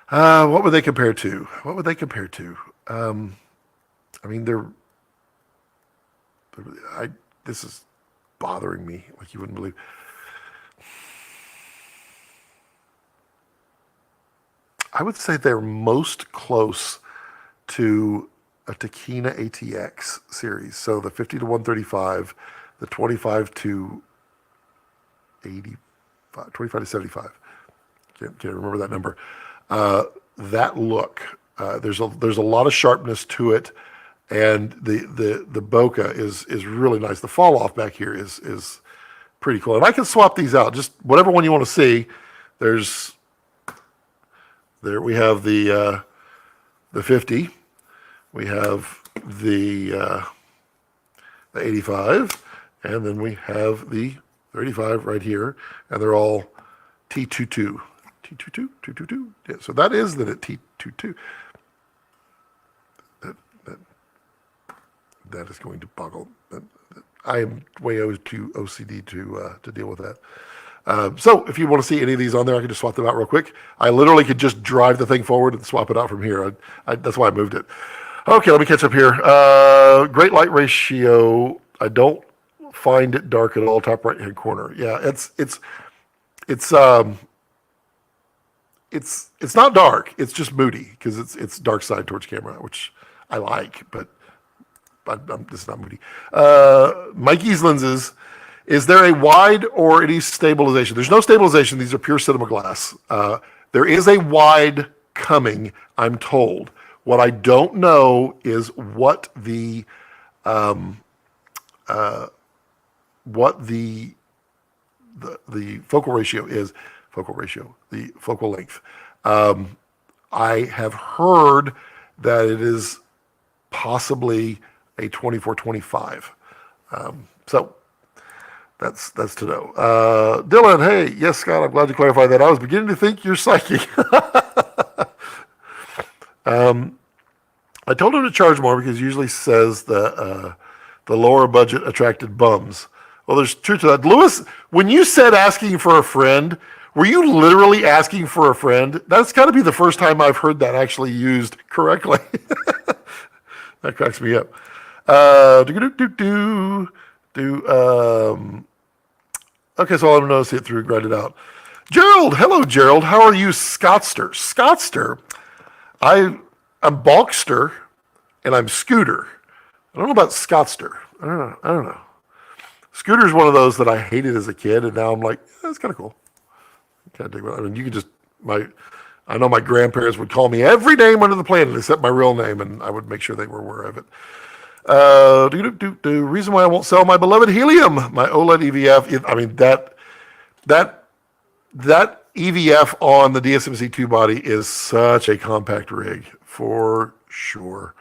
S1: what would they compare to? I mean, this is bothering me like you wouldn't believe. I would say they're most close to a Tokina ATX series. So the 50 to 135, the 25 to 85, 25 to 75. Can't remember that number. That look, there's a lot of sharpness to it, and the bokeh is really nice. The fall off back here is pretty cool. And I can swap these out, just whatever one you want to see. There we have the 50. We have the 85, and then we have the 35 right here, and they're all T22. Yeah, so that is at T22. That is going to boggle. I am way too OCD to deal with that. So if you want to see any of these on there, I can just swap them out real quick. I literally could just drive the thing forward and swap it out from here. That's why I moved it. Okay, let me catch up here. Great light ratio. I don't find it dark at all. Top right hand corner. Yeah, it's not dark. It's just moody because it's dark side towards camera, which I like, but this is not moody. Meike's lenses. Is there a wide or any stabilization? There's no stabilization. These are pure cinema glass. There is a wide coming, I'm told. What I don't know is what the focal ratio is. The focal length. I have heard that it is possibly a 24-25. So that's to know. Dylan, hey, yes, Scott, I'm glad you clarified that. I was beginning to think you're psychic. I told him to charge more because he usually says that the lower budget attracted bums. Well, there's truth to that. Lewis, when you said asking for a friend, were you literally asking for a friend? That's got to be the first time I've heard that actually used correctly. That cracks me up. Okay, so I'm going to see it through, grind it out. Gerald, hello, Gerald. How are you, Scottster? Scottster, I'm Balkster, and I'm Scooter. I don't know about Scottster. I don't know. Scooter is one of those that I hated as a kid, and now I'm like, that's kind of cool. Can't think about it. I mean, you could just I know my grandparents would call me every name under the planet except my real name, and I would make sure they were aware of it. The reason why I won't sell my beloved Helium, my OLED EVF, I mean that EVF on the DSMC2 body is such a compact rig for sure.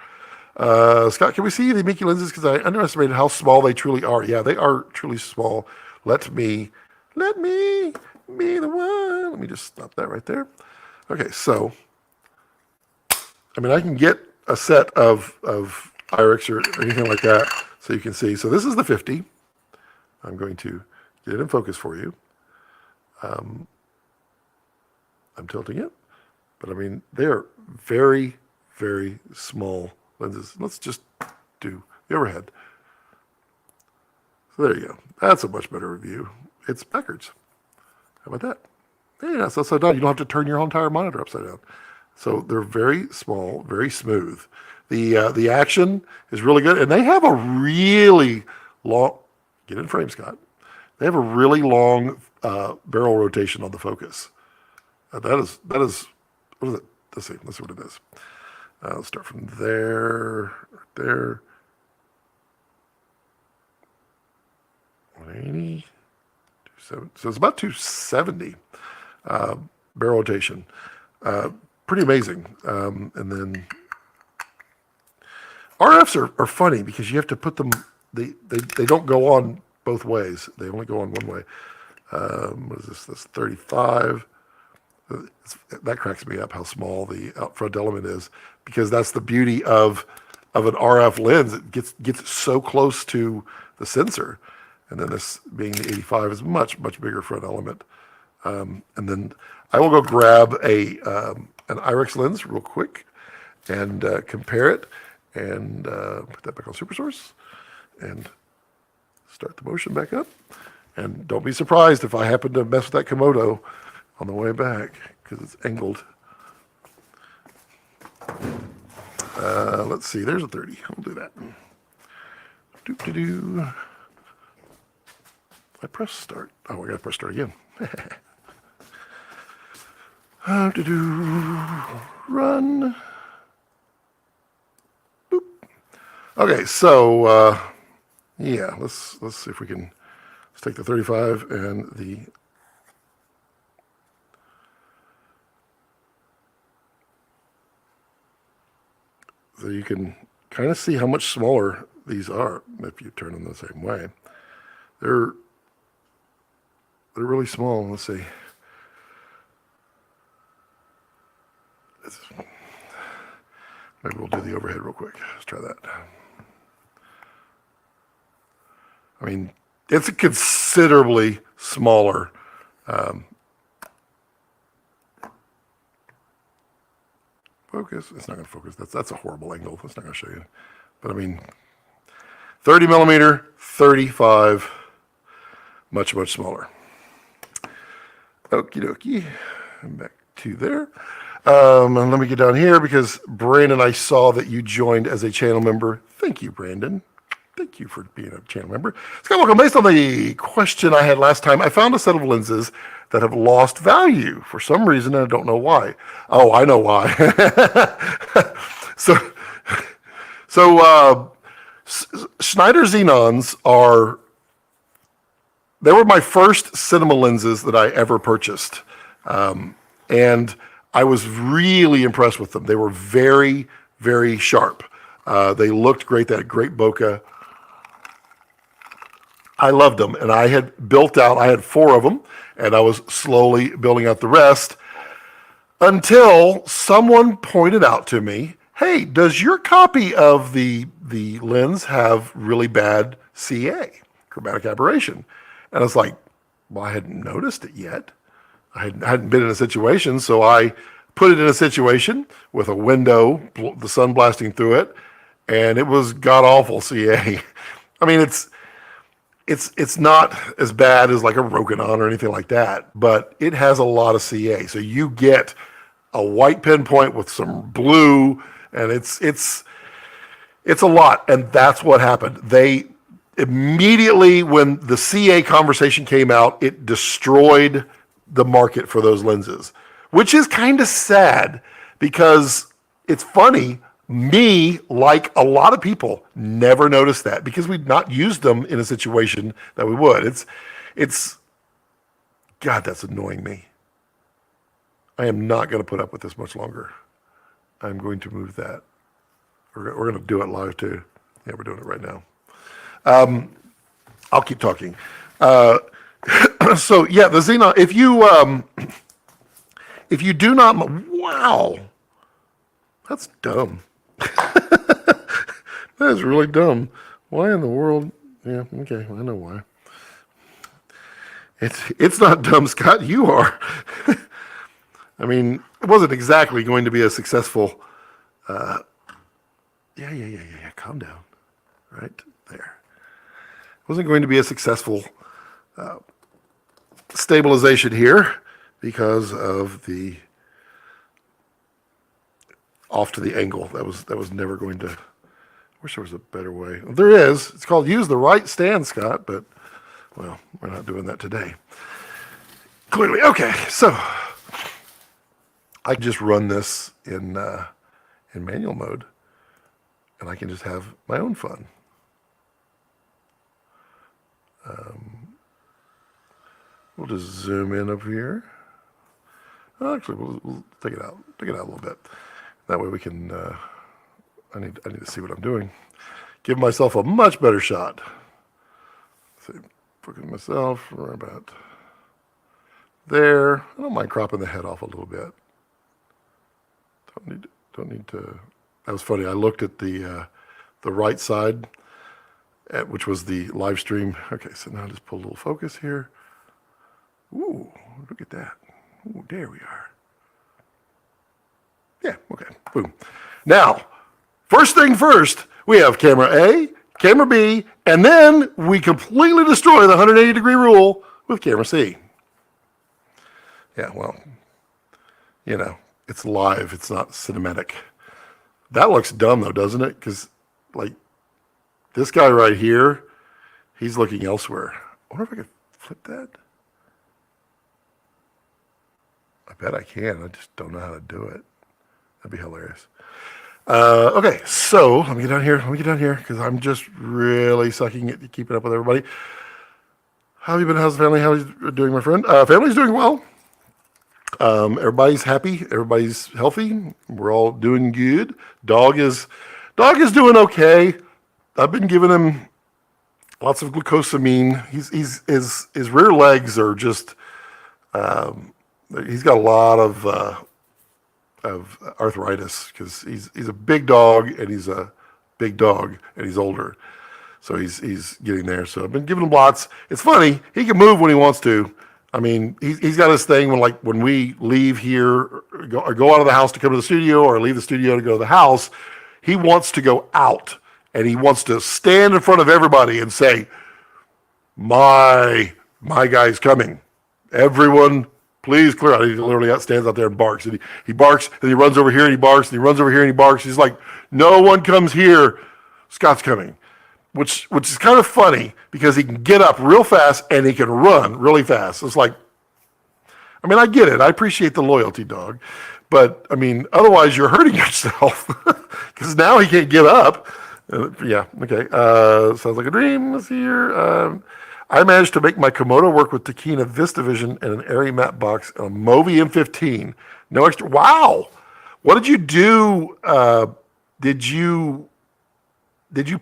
S1: Scott, can we see the Meike lenses? Because I underestimated how small they truly are. Yeah, they are truly small. Let me be the one. Let me just stop that right there. Okay, so, I mean, I can get a set of IRIX or anything like that so you can see. So this is the 50. I'm going to get it in focus for you. I'm tilting it. But I mean, they are very, very small lenses. Let's just do the overhead. So there you go. That's a much better review. It's backwards. How about that? Yeah, it's upside down. You don't have to turn your whole entire monitor upside down. So they're very small, very smooth. The action is really good, and they have a really long. Get in frame, Scott. They have a really long barrel rotation on the focus. That is. What is it? Let's see what it is. Let's start from there, right there. 180. So it's about 270 barrel rotation. Pretty amazing. And then RFs are funny because you have to put them, they don't go on both ways. They only go on one way. What is this? That's 35. That cracks me up how small the out front element is, because that's the beauty of an RF lens. It gets so close to the sensor. And then this being the 85 is much bigger front element. And then I will go grab an IRIX lens real quick and compare it and put that back on Super Source and start the motion back up. And don't be surprised if I happen to mess with that Komodo on the way back because it's angled. Let's see, there's a 30. We'll do that. I press start. Oh, I gotta press start again. Run. Boop. Okay, so yeah, let's see if we can. Let's take the 35 and the. So you can kind of see how much smaller these are if you turn them the same way. They're really small. Let's see. Maybe we'll do the overhead real quick. Let's try that. I mean, it's a considerably smaller. Focus. It's not going to focus. That's a horrible angle. That's not going to show you. But I mean, 30 millimeter, 35, much smaller. Okie dokie. I'm back to there. And let me get down here because Brandon, I saw that you joined as a channel member. Thank you, Brandon. Thank you for being a channel member. Scott, welcome. Based on the question I had last time, I found a set of lenses that have lost value for some reason, and I don't know why. Oh, I know why. So Schneider Xenons they were my first cinema lenses that I ever purchased. And I was really impressed with them. They were very, very sharp. They looked great. They had great bokeh. I loved them, and I had I had 4 of them, and I was slowly building out the rest until someone pointed out to me, hey, does your copy of the lens have really bad CA, chromatic aberration? And I was like, well, I hadn't noticed it yet. I hadn't been in a situation, so I put it in a situation with a window, the sun blasting through it, and it was god-awful CA. I mean, it's not as bad as like a Rokinon or anything like that, but it has a lot of CA. So you get a white pinpoint with some blue, and it's a lot. And that's what happened. They immediately, when the CA conversation came out, it destroyed the market for those lenses, which is kind of sad because it's funny. Me, like a lot of people, never noticed that because we'd not used them in a situation that we would. It's God, that's annoying me. I am not going to put up with this much longer. I'm going to move that. We're going to do it live too. Yeah, we're doing it right now. I'll keep talking. So yeah, the Xenon. If you do not, wow, that's dumb. That is really dumb. Why in the world? Yeah, okay, I know why. It's not dumb, Scott. You are. I mean, it wasn't exactly going to be a successful. Yeah. Calm down. Right there. It wasn't going to be a successful stabilization here because of the off to the angle. That was never going to. I wish there was a better way. Well, there is. It's called use the right stand, Scott, but, well, we're not doing that today. Clearly. Okay, so I can just run this in manual mode, and I can just have my own fun. We'll just zoom in up here. Well, actually, we'll take it out. Take it out a little bit. That way we can. I need to see what I'm doing. Give myself a much better shot. Let's see, focus myself right about there. I don't mind cropping the head off a little bit. Don't need to. That was funny. I looked at the right side, which was the live stream. Okay, so now just pull a little focus here. Ooh, look at that. Ooh, there we are. Yeah, okay, boom. Now, first thing first, we have camera A, camera B, and then we completely destroy the 180-degree rule with camera C. Yeah, well, you know, it's live, it's not cinematic. That looks dumb though, doesn't it? Because, like, this guy right here, he's looking elsewhere. I wonder if I could flip that. I bet I can, I just don't know how to do it. That'd be hilarious. Okay, so let me get down here because I'm just really sucking at keeping up with everybody. How have you been? How's the family? How are you doing, my friend? Family's doing well. Everybody's happy. Everybody's healthy. We're all doing good. Dog is doing okay. I've been giving him lots of glucosamine. His rear legs are just. He's got a lot of arthritis because he's a big dog and he's older, so he's getting there. So I've been giving him lots. It's funny, he can move when he wants to. I mean, he's got his thing when we leave here, or go out of the house to come to the studio, or leave the studio to go to the house. He wants to go out and he wants to stand in front of everybody and say, "My guy's coming. Everyone, please clear out." He literally stands out there and barks. And he barks, and he runs over here and he barks, and he runs over here and he barks. He's like, "No one comes here. Scott's coming." Which is kind of funny because he can get up real fast and he can run really fast. It's like, I mean, I get it. I appreciate the loyalty, dog. But, I mean, otherwise you're hurting yourself because now he can't get up. Yeah, okay. Sounds like a dream. Let's see here. I managed to make my Komodo work with Tokina VistaVision and an Arri matte box and a Movi M15. No extra. Wow. What did you do? Did you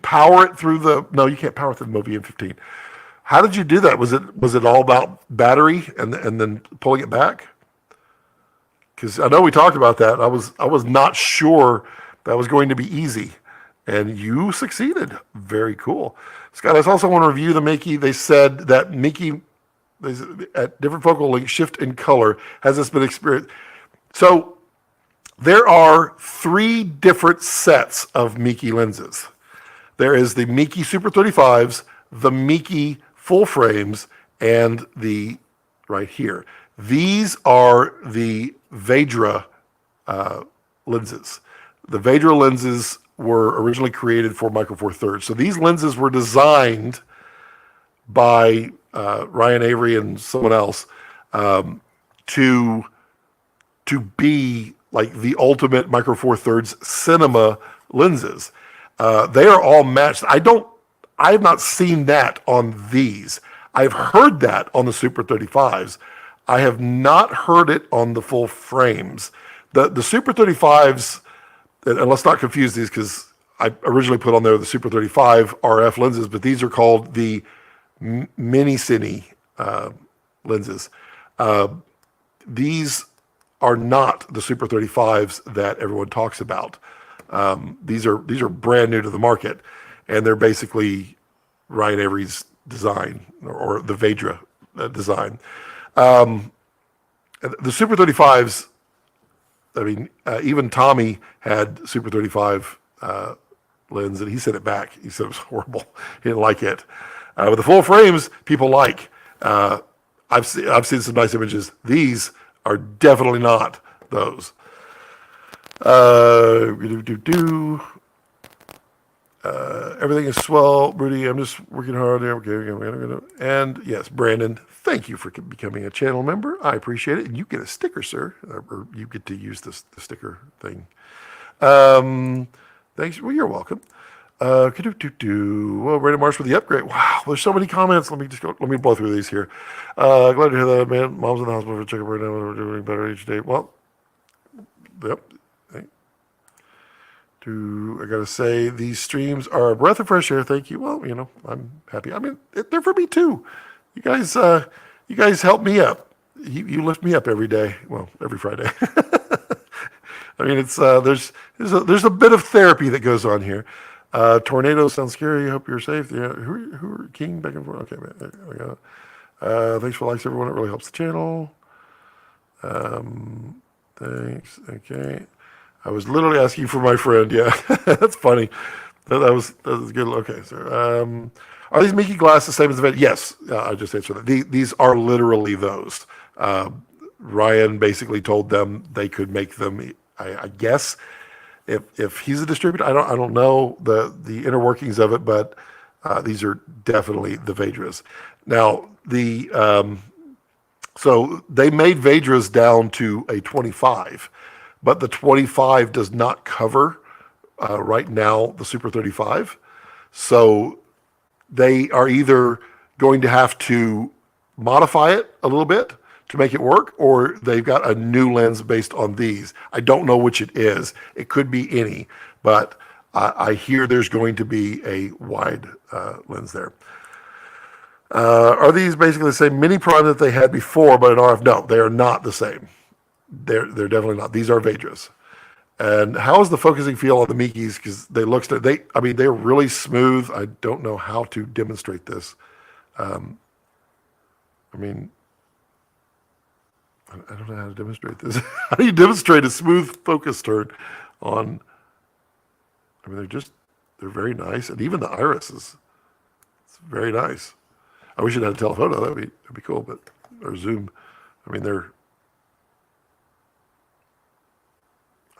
S1: power it through the? No, you can't power it through the Movi M15. How did you do that? Was it all about battery and then pulling it back? Because I know we talked about that. I was not sure that was going to be easy, and you succeeded. Very cool, Scott. I also want to review the Meike. They said that Meike at different focal length shift in color. Has this been experienced? So there are 3 different sets of Meike lenses. There is the Meike Super 35s, the Meike full frames, and the right here. These are the Vedra lenses. The Vedra lenses were originally created for Micro Four Thirds. So these lenses were designed by Ryan Avery and someone else to be like the ultimate Micro Four Thirds cinema lenses. They are all matched. I have not seen that on these. I've heard that on the Super 35s. I have not heard it on the full frames. The Super 35s, and let's not confuse these because I originally put on there the Super 35 RF lenses, but these are called the Mini Cine lenses. These are not the Super 35s that everyone talks about. These are brand new to the market, and they're basically Ryan Avery's design or the Vedra design. The Super 35s, I mean, even Tommy had Super 35 lens, and he sent it back. He said it was horrible. He didn't like it. With the full frames, people like. I've seen some nice images. These are definitely not those. Everything is swell, Rudy. I'm just working hard there. Okay. And yes, Brandon, thank you for becoming a channel member. I appreciate it. And you get a sticker, sir, or you get to use the sticker thing. Thanks. Well, you're welcome. Well, Brandon Marsh with the upgrade. Wow, there's so many comments. Let me blow through these here. Glad to hear that, man. Mom's in the hospital for checkup right now. We're doing better each day. Well, yep. I gotta say, these streams are a breath of fresh air. Thank you. Well, I'm happy. I mean, they're for me too. You guys help me up. You lift me up every day. Well, every Friday. I mean, it's there's a bit of therapy that goes on here. Tornado sounds scary. Hope you're safe. Yeah. Who are King back and forth? Okay, man. There we go. Thanks for likes, everyone. It really helps the channel. Thanks. Okay. I was literally asking for my friend. Yeah, that's funny. That was good. Okay, sir. Are these Meike glass the same as the Vedra? Yes, I just answered that. These are literally those. Ryan basically told them they could make them. I guess if he's a distributor, I don't know the inner workings of it, but these are definitely the Vedras. Now so they made Vedras down to a 25. But the 25 does not cover right now the Super 35. So they are either going to have to modify it a little bit to make it work, or they've got a new lens based on these. I don't know which it is. It could be any, but I hear there's going to be a wide lens there. Are these basically the same mini prime that they had before, but in RF? No, they are not the same. They're definitely not. These are Vedras. And how is the focusing feel on the Meikes? Because they're really smooth. I don't know how to demonstrate this. I don't know how to demonstrate this. How do you demonstrate a smooth focus turn on? They're very nice, and even the iris it's very nice. I wish it had a telephoto. That'd be cool, or zoom.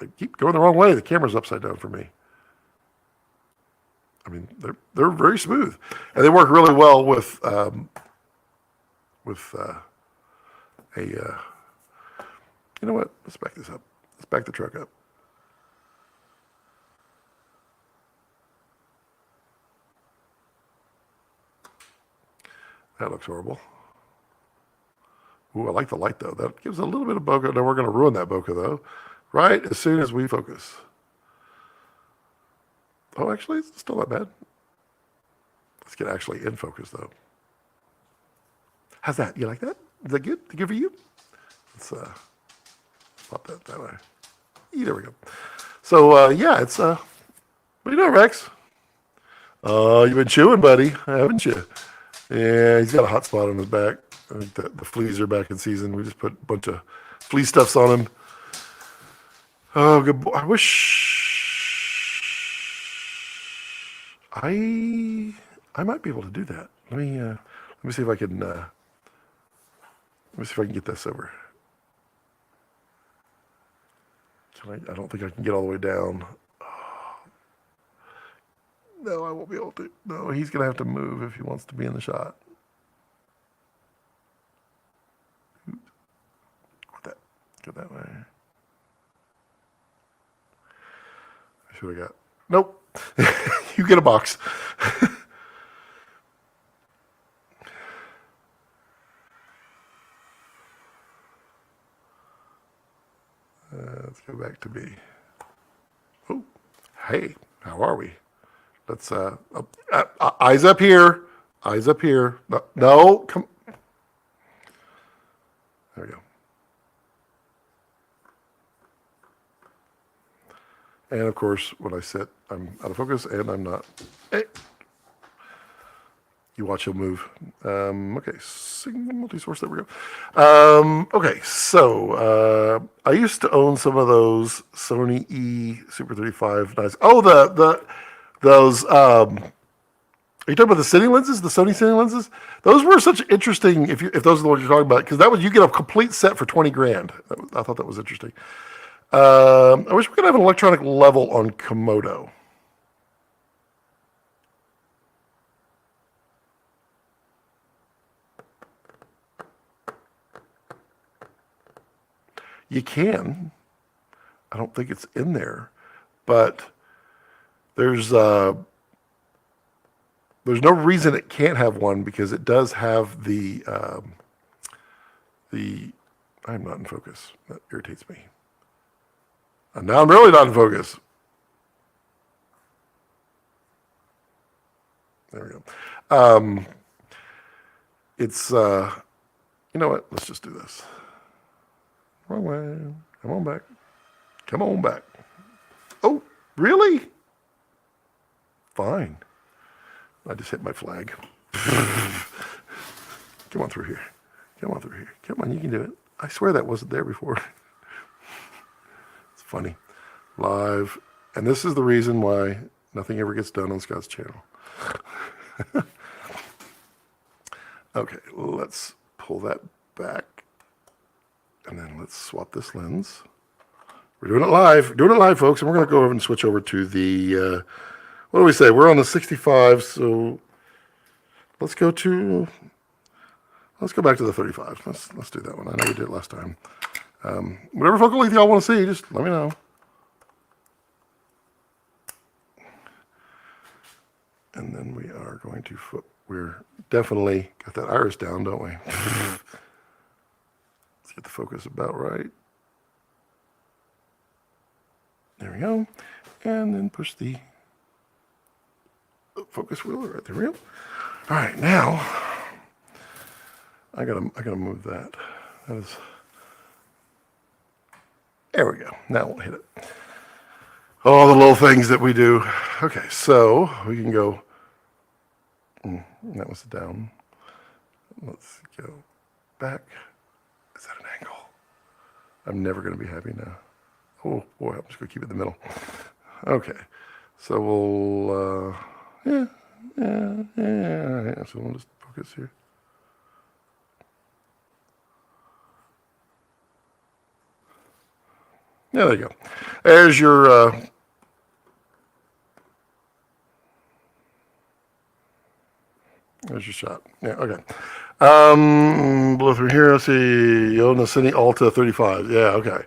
S1: I keep going the wrong way. The camera's upside down for me. They're very smooth, and they work really well with you know what? Let's back this up. Let's back the truck up. That looks horrible. Ooh, I like the light though. That gives a little bit of bokeh. No, we're going to ruin that bokeh though, right as soon as we focus. Oh, actually, it's still not bad. Let's get actually in focus though. How's that? You like that? Is that good? Good for you? Let's swap that way. There we go. So yeah, it's what are you doing, Rex? You've been chewing, buddy, haven't you? Yeah, he's got a hot spot on his back. I think the fleas are back in season. We just put a bunch of flea stuffs on him. Oh, good boy. I wish I might be able to do that. Let me see if I can. Let me see if I can get this over. I don't think I can get all the way down. Oh. No, I won't be able to. No, he's going to have to move if he wants to be in the shot. Go that way. I should have got. Nope. You get a box. Let's go back to B. Oh, hey, how are we? Let's eyes up here. Eyes up here. No, come. There we go. And of course, when I sit, I'm out of focus and I'm not. Hey. You watch, he'll move. Okay, multi-source, there we go. Okay, so I used to own some of those Sony E Super 35 nice. Oh, those. Are you talking about the cine lenses, the Sony cine lenses? Those were such interesting. If those are the ones you're talking about, because that was you get a complete set for 20 grand. I thought that was interesting. I wish we could have an electronic level on Komodo. You can. I don't think it's in there, but there's no reason it can't have one because it does have the. I'm not in focus. That irritates me. And now I'm really not in focus. There we go. It's you know what? Let's just do this. Wrong way. Come on back. Come on back. Oh, really? Fine. I just hit my flag. Come on through here. Come on through here. Come on, you can do it. I swear that wasn't there before. It's funny. Live. And this is the reason why nothing ever gets done on Scott's channel. Okay, let's pull that back. And then let's swap this lens. We're doing it live. Doing it live, folks. And we're going to go over and switch over to the, what do we say? We're on the 65, so let's go back to the 35. Let's do that one. I know we did it last time. Whatever focal length y'all want to see, just let me know. And then we are going to, we're definitely got that iris down, don't we? Let's get the focus about right. There we go. And then push the focus wheel right there. All right, now I gotta move that. That is. There we go. Now we'll hit it. All the little things that we do. Okay, so we can go. That was down. Let's go back. Is that an angle? I'm never going to be happy now. Oh boy, I'm just going to keep it in the middle. Okay, so we'll, yeah. So we'll just focus here. Yeah, there you go. There's your, there's your shot. Yeah, okay. Blow through here. Let's see. Yona Cine Alta 35. Yeah, okay.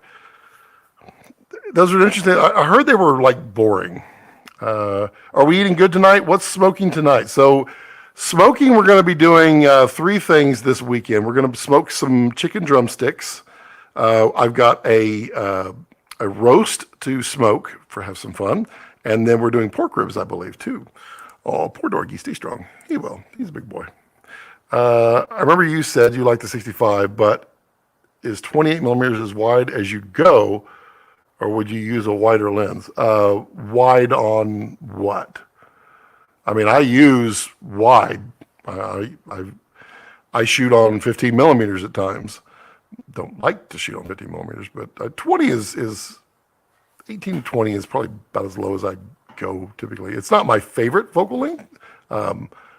S1: Those are interesting. I heard they were like boring. Are we eating good tonight? What's smoking tonight? So Smoking, we're going to be doing 3 things this weekend. We're going to smoke some chicken drumsticks. I've got a roast to smoke for have some fun. And then we're doing pork ribs, I believe, too. Oh, poor doggy, stay strong. He will. He's a big boy. I remember you said you like the 65, but is 28 millimeters as wide as you go, or would you use a wider lens? Wide on what? I mean, I use wide. I shoot on 15 millimeters at times. Don't like to shoot on 15 millimeters, but 20 is 18 to 20 is probably about as low as I go typically. It's not my favorite focal length. I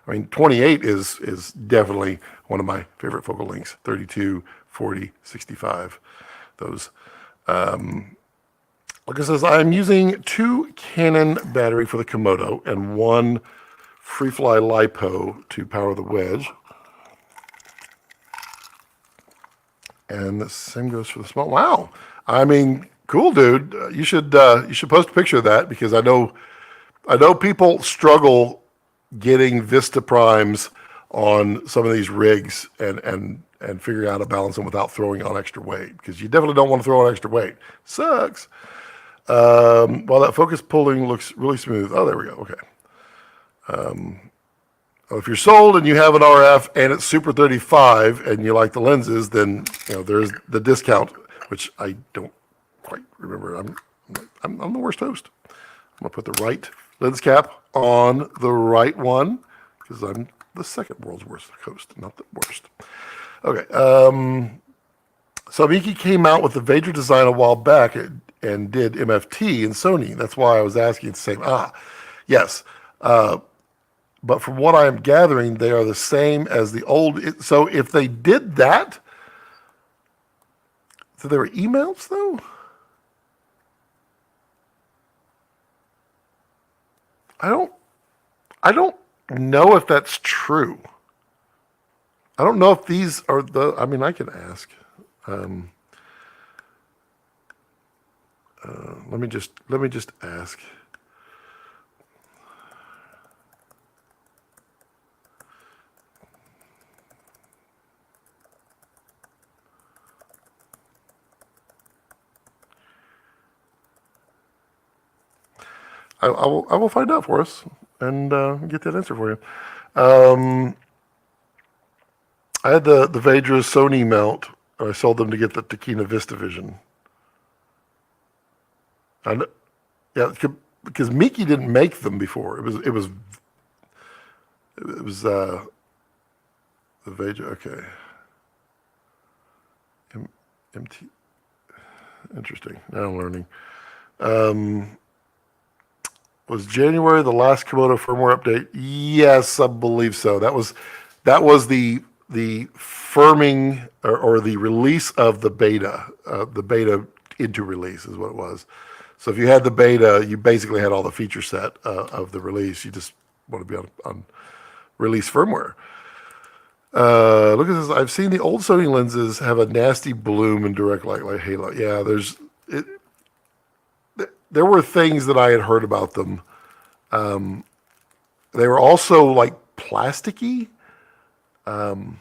S1: mean, 28 is definitely one of my favorite focal lengths. 32, 40, 65. Those. Like it says, I'm using 2 Canon battery for the Komodo and 1 Freefly LiPo to power the wedge. And the same goes for the small. Wow. I mean, cool, dude. You should post a picture of that, because I know people struggle getting Vista primes on some of these rigs and figuring out how to balance them without throwing on extra weight, because you definitely don't want to throw on extra weight. Sucks. While that focus pulling looks really smooth. Oh, there we go. Okay. If you're sold and you have an RF and it's Super 35 and you like the lenses, then there's the discount, which I don't quite remember. I'm the worst host. I'm gonna put the right lens cap on the right one, because I'm the second world's worst host, not the worst. Okay. So Meike came out with the Vader design a while back and did MFT and Sony. That's why I was asking the same. Yes. But from what I am gathering, they are the same as the old. So if they did that, so there were emails though? I don't know if that's true. I don't know if these are I mean, I can ask. Let me just ask. I will find out for us and get that answer for you. I had the Vedra Sony mount. I sold them to get the Takina VistaVision. Yeah, because Meike didn't make them before. It was the Vedra. Okay. MT. Interesting. Now I'm learning. Was January the last Komodo firmware update? Yes, I believe so. That was the firming or the release of the beta. The beta into release is what it was. So if you had the beta, you basically had all the feature set of the release. You just want to be on release firmware. Look at this. I've seen the old Sony lenses have a nasty bloom in direct light like halo. Yeah, there were things that I had heard about them. They were also like plasticky. I'm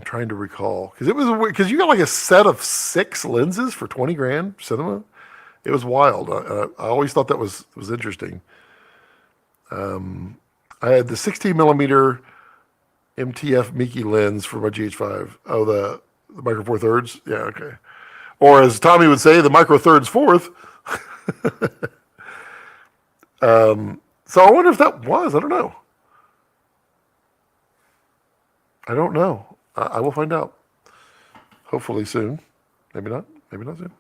S1: trying to recall, because you got like a set of 6 lenses for 20 grand cinema. It was wild. I always thought that was interesting. I had the 16 millimeter MTF Meike lens for my GH5. Oh, the micro four thirds. Yeah, okay. Or as Tommy would say, the micro thirds fourth. So I wonder if that was. I don't know. I will find out. Hopefully soon. Maybe not. Maybe not soon.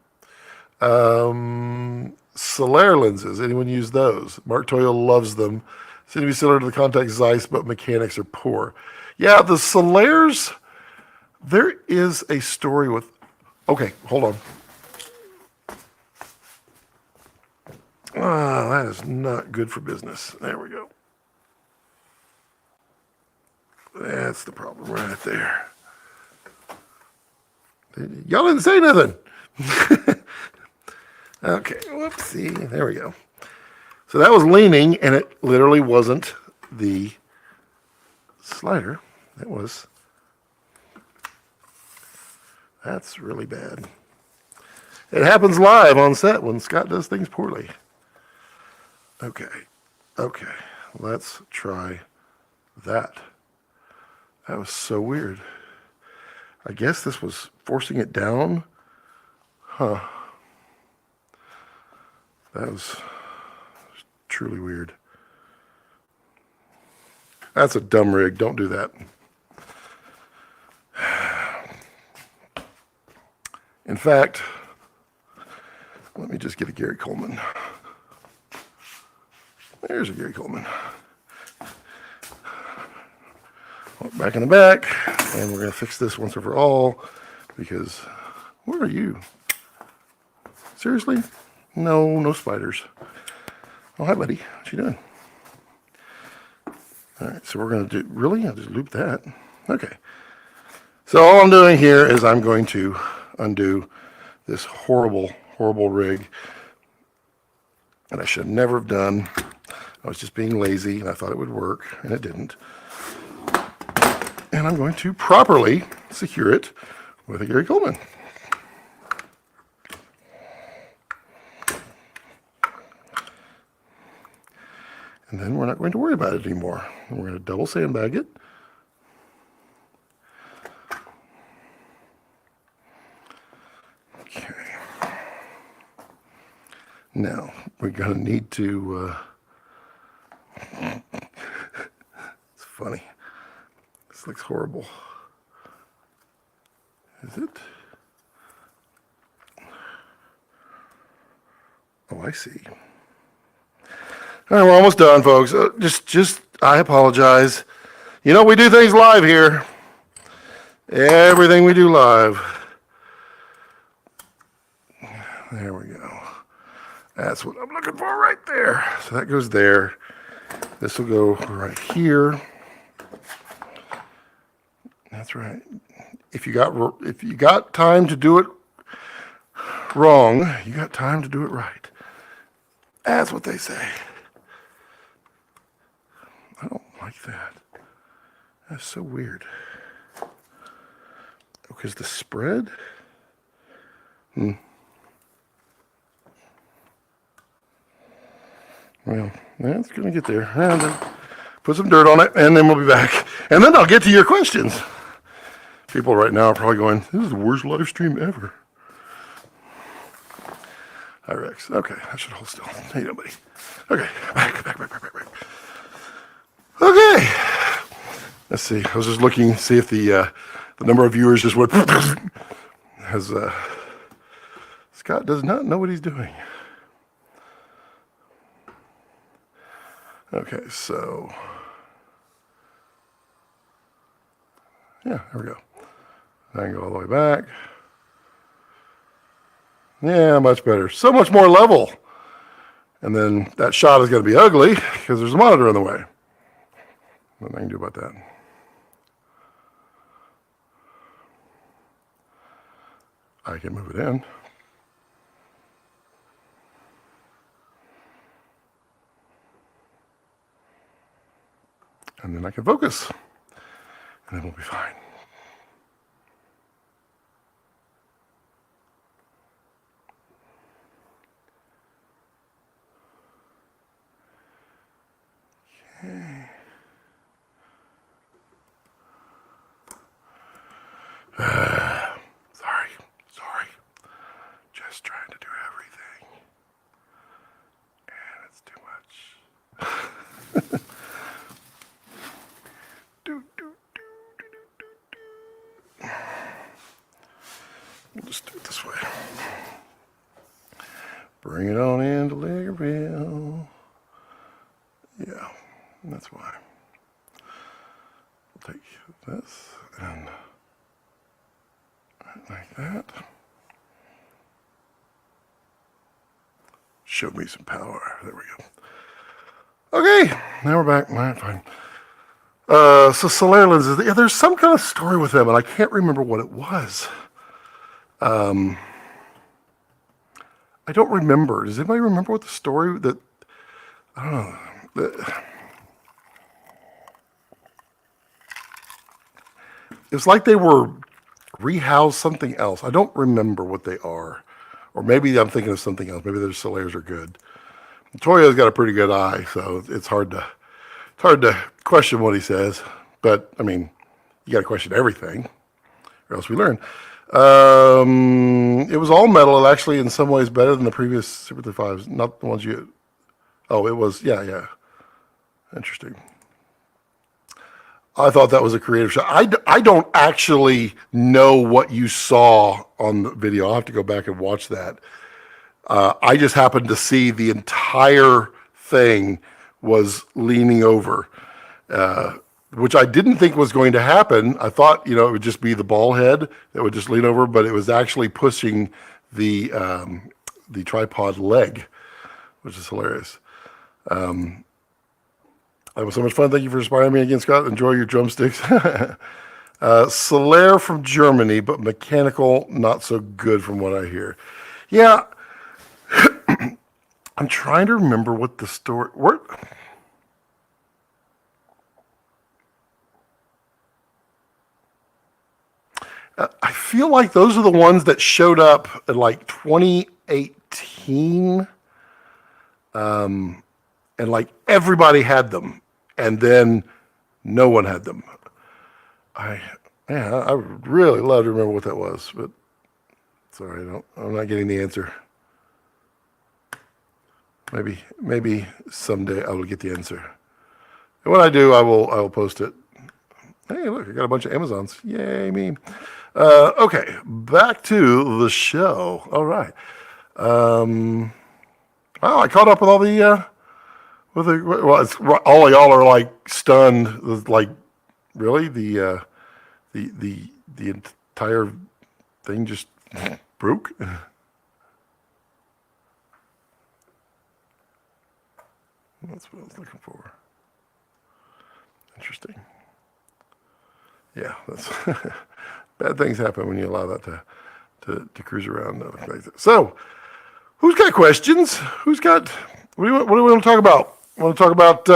S1: Solaire lenses. Anyone use those? Mark Toyo loves them. Seem to be similar to the Contact Zeiss, but mechanics are poor. Yeah, the Solaire's. There is a story with. Okay, hold on. That is not good for business. There we go. That's the problem right there. Y'all didn't say nothing. Okay, whoopsie. There we go. So that was leaning, and it literally wasn't the slider. That's really bad. It happens live on set when Scott does things poorly. Okay, let's try that. That was so weird. I guess this was forcing it down. Huh. That was truly weird. That's a dumb rig. Don't do that. In fact, let me just get a Gary Coleman. There's a Gary Coleman. Back in the back, and we're going to fix this once and for all, because where are you? Seriously? No spiders. Oh, hi, buddy. What you doing? All right, so we're going to do, really? I'll just loop that. Okay. So all I'm doing here is I'm going to undo this horrible rig that I should never have done. I was just being lazy, and I thought it would work, and it didn't. And I'm going to properly secure it with a Gary Coleman. And then we're not going to worry about it anymore. And we're going to double sandbag it. Okay. Now, we're going to need to, it's funny. This looks horrible. Is it? Oh, I see. All right, we're almost done, folks. I apologize. You know, we do things live here. Everything we do live. There we go. That's what I'm looking for right there. So that goes there. This will go right here. That's right. If you got time to do it wrong, you got time to do it right. That's what they say. I don't like that. That's so weird. Because the spread? Well, that's going to get there. And then put some dirt on it, and then we'll be back. And then I'll get to your questions. People right now are probably going, this is the worst live stream ever. Hi, Rex. Okay, I should hold still. Hey, nobody. Okay, back. Okay. Let's see. I was just looking, see if the number of viewers just went, as Scott does not know what he's doing. Okay, so, yeah, there we go. I can go all the way back. Yeah, much better. So much more level. And then that shot is going to be ugly because there's a monitor in the way. Nothing I can do about that. I can move it in. And then I can focus. And then we'll be fine. Okay. Sorry. Just trying to do everything. And it's too much. We'll just do it this way. Bring it on into Lavalier. Yeah, that's why. We'll take this and like that. Show me some power. There we go. Okay, now we're back. All right, fine. So Solaire Lenses, yeah, there's some kind of story with them, and I can't remember what it was. I don't remember. Does anybody remember what the story that, I don't know. it's like they were rehoused something else. I don't remember what they are. Or maybe I'm thinking of something else. Maybe their Solaires are good. Toyo's got a pretty good eye, so it's hard to question what he says. But I mean, you got to question everything, or else we learn. It was all metal. It actually, in some ways, better than the previous Super 35s. Not the ones you. Oh, it was. Yeah. Interesting. I thought that was a creative shot. I don't actually know what you saw on the video. I'll have to go back and watch that. I just happened to see the entire thing was leaning over, which I didn't think was going to happen. I thought, it would just be the ball head that would just lean over, but it was actually pushing the tripod leg, which is hilarious. That was so much fun. Thank you for inspiring me again, Scott. Enjoy your drumsticks. Solaire from Germany, but mechanical, not so good from what I hear. Yeah. I'm trying to remember what the story... I feel like those are the ones that showed up in like 2018. And like everybody had them, and then no one had them. I would really love to remember what that was, but sorry, I'm not getting the answer. Maybe someday I will get the answer. And when I do, I will post it. Hey, look, I got a bunch of Amazons. Yay, me. Okay, back to the show. All right. Wow, I caught up with all the... all of y'all are like stunned. Like, really, the entire thing just broke. That's what I was looking for. Interesting. Yeah, that's bad things happen when you allow that to cruise around. So, who's got questions? What do we want to talk about? I want to talk about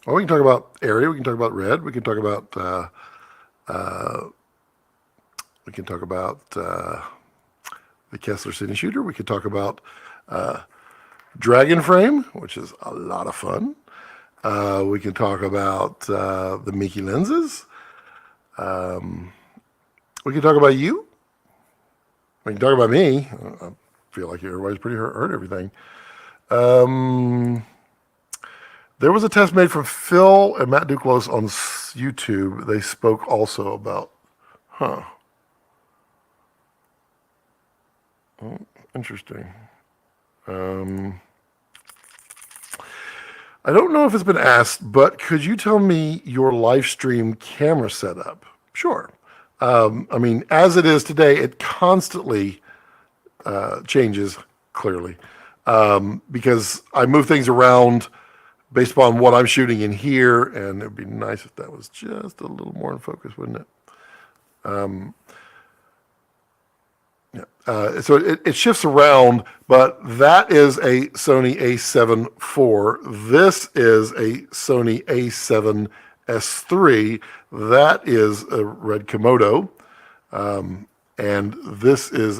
S1: we can talk about area, we can talk about red, we can talk about the Kessler Cine Shooter, we could talk about Dragon Frame, which is a lot of fun. We can talk about the Meike lenses. We can talk about you. We can talk about me. I feel like everybody's pretty heard everything. There was a test made from Phil and Matt Duclos on YouTube. They spoke also about, interesting. I don't know if it's been asked, but could you tell me your live stream camera setup? Sure. I mean, as it is today, it constantly changes, clearly, because I move things around based upon what I'm shooting in here, and it'd be nice if that was just a little more in focus, wouldn't it? So it shifts around, but that is a Sony a7 IV. This is a Sony a7 S3. That is a red Komodo. And this is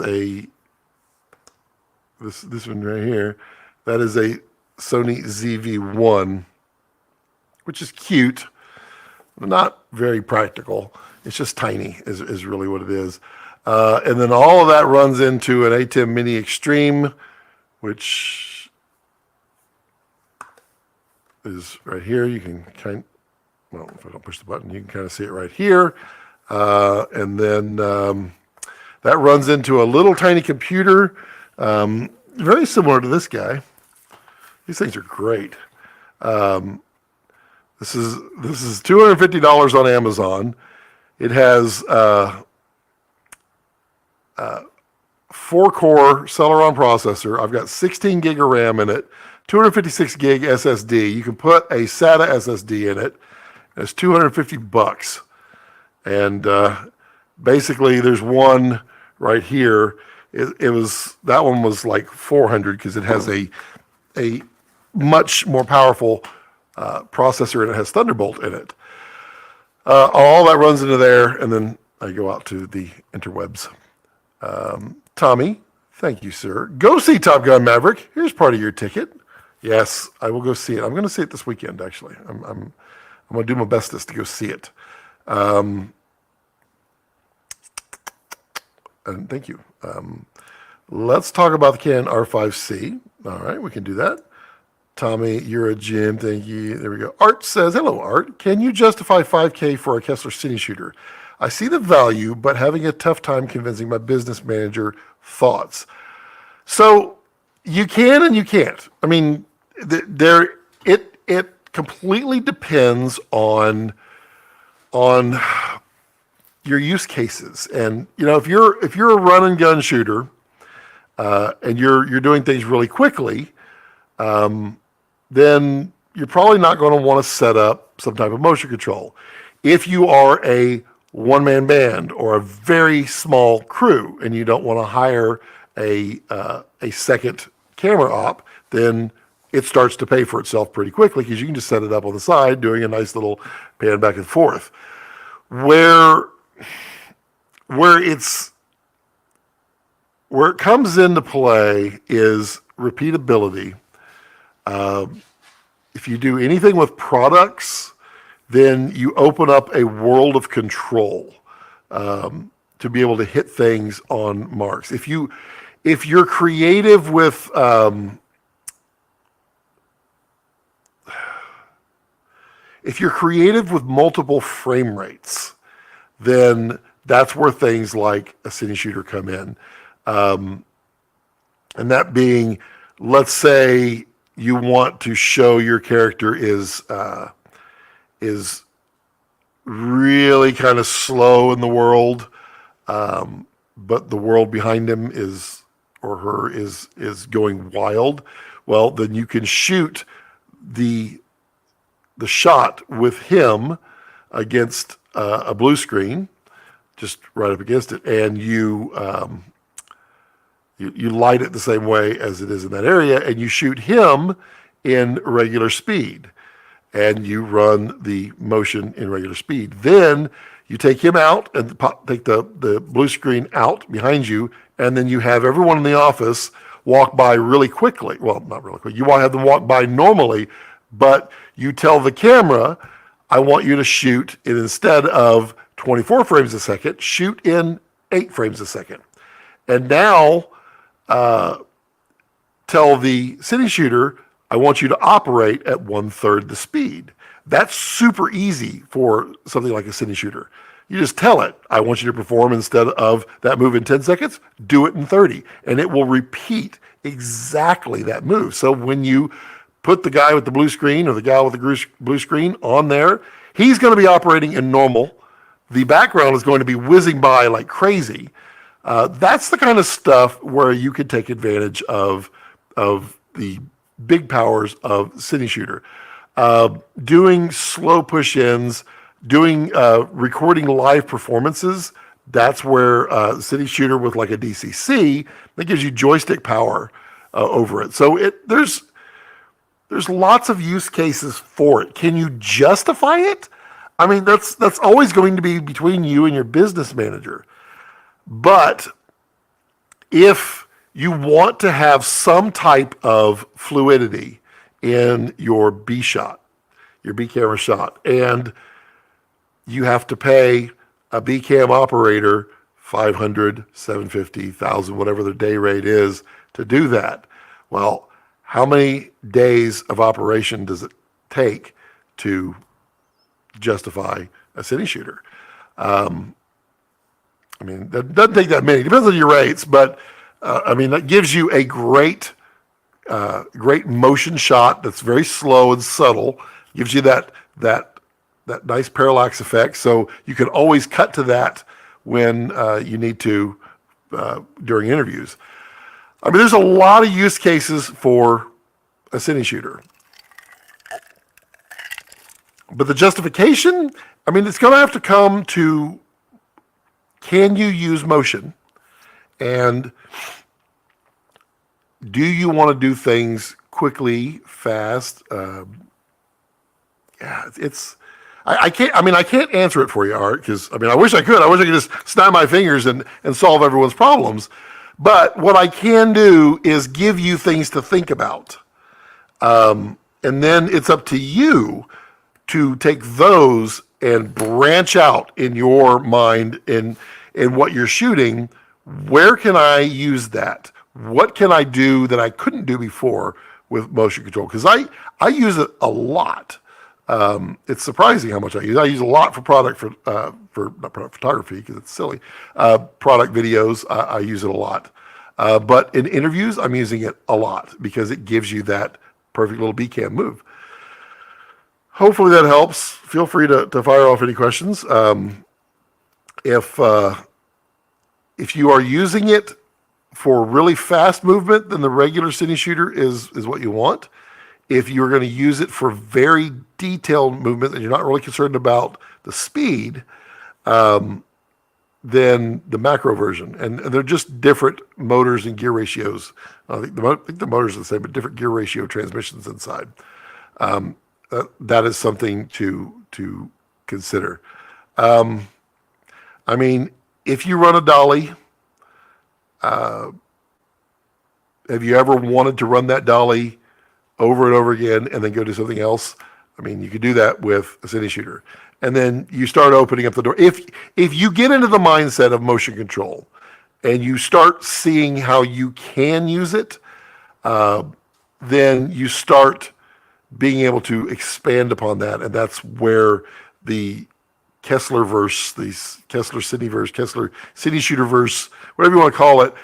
S1: this one right here. That is a Sony ZV-1, which is cute, but not very practical. It's just tiny is really what it is. And then all of that runs into an ATEM Mini Extreme, which is right here. You can if I don't push the button, you can kind of see it right here. And then that runs into a little tiny computer, very similar to this guy. These things are great. This is $250 on Amazon. It has 4-core Celeron processor. I've got 16 gig of RAM in it, 256 gig SSD. You can put a SATA SSD in it. It's $250. And basically, there's one right here. That one was like $400 because it has a much more powerful processor, and it has Thunderbolt in it. All that runs into there, and then I go out to the interwebs. Tommy, thank you, sir. Go see Top Gun Maverick. Here's part of your ticket. Yes, I will go see it. I'm going to see it this weekend, actually. I'm going to do my bestest to go see it. And thank you. Let's talk about the Canon R5C. All right, we can do that. Tommy, you're a gem. Thank you. There we go. Art says, hello, Art. Can you justify $5K for a Kessler Cine Shooter? I see the value, but having a tough time convincing my business manager. Thoughts? So you can and you can't. I mean, it completely depends on your use cases. And if you're a run and gun shooter and you're doing things really quickly, then you're probably not going to want to set up some type of motion control. If you are a one-man band or a very small crew and you don't want to hire a second camera op, then it starts to pay for itself pretty quickly because you can just set it up on the side doing a nice little pan back and forth. Where it comes into play is repeatability. If you do anything with products, then you open up a world of control to be able to hit things on marks. If you're creative with multiple frame rates, then that's where things like a cine shooter come in. And that being, let's say you want to show your character is really kind of slow in the world, but the world behind him is going wild. Well, then you can shoot the shot with him against a blue screen, just right up against it, and you light it the same way as it is in that area, and you shoot him in regular speed, and you run the motion in regular speed. Then you take him out and take the blue screen out behind you, and then you have everyone in the office walk by really quickly. Well, not really quick. You want to have them walk by normally, but you tell the camera, I want you to shoot it instead of 24 frames a second, shoot in 8 frames a second. And now tell the cine shooter, I want you to operate at 1/3 the speed. That's super easy for something like a cine shooter. You just tell it, I want you to perform instead of that move in 10 seconds, do it in 30. And it will repeat exactly that move. So when you put the guy with the blue screen or the guy with the blue screen on there, he's going to be operating in normal. The background is going to be whizzing by like crazy. That's the kind of stuff where you could take advantage of the big powers of cine shooter. Doing slow push-ins, doing recording live performances, that's where cine shooter with like a DCC, that gives you joystick power over it. So there's lots of use cases for it. Can you justify it? I mean, that's always going to be between you and your business manager. But if you want to have some type of fluidity in your B shot, your B camera shot, and you have to pay a B cam operator $500, $750, $1,000, whatever the day rate is to do that. Well, how many days of operation does it take to justify a cine shooter? I mean, that doesn't take that many. It depends on your rates, but I mean, that gives you a great motion shot that's very slow and subtle. Gives you that nice parallax effect, so you can always cut to that when you need to during interviews. I mean, there's a lot of use cases for a cine shooter. But the justification, I mean, it's going to have to come to, can you use motion? And do you want to do things quickly, fast? yeah, I can't. I mean, I can't answer it for you, Art, because I mean, I wish I could. I wish I could just snap my fingers and solve everyone's problems. But what I can do is give you things to think about, and then it's up to you to take those and branch out in your mind in what you're shooting. Where can I use that? What can I do that I couldn't do before with motion control? Because I use it a lot. It's surprising how much I use. I use a lot for not product photography because it's silly. Product videos, I use it a lot. But in interviews, I'm using it a lot because it gives you that perfect little B-cam move. Hopefully that helps. Feel free to fire off any questions. If you are using it for really fast movement, then the regular cine shooter is what you want. If you're going to use it for very detailed movement and you're not really concerned about the speed, then the macro version. And they're just different motors and gear ratios. I think the motors are the same, but different gear ratio transmissions inside. That is something to consider. I mean, if you run a dolly, have you ever wanted to run that dolly over and over again and then go do something else? I mean, you could do that with a cine shooter. And then you start opening up the door. If you get into the mindset of motion control and you start seeing how you can use it, then you start being able to expand upon that. And that's where the Kessler verse, the Kessler Cineverse, Kessler Cine Shooter verse, whatever you want to call it,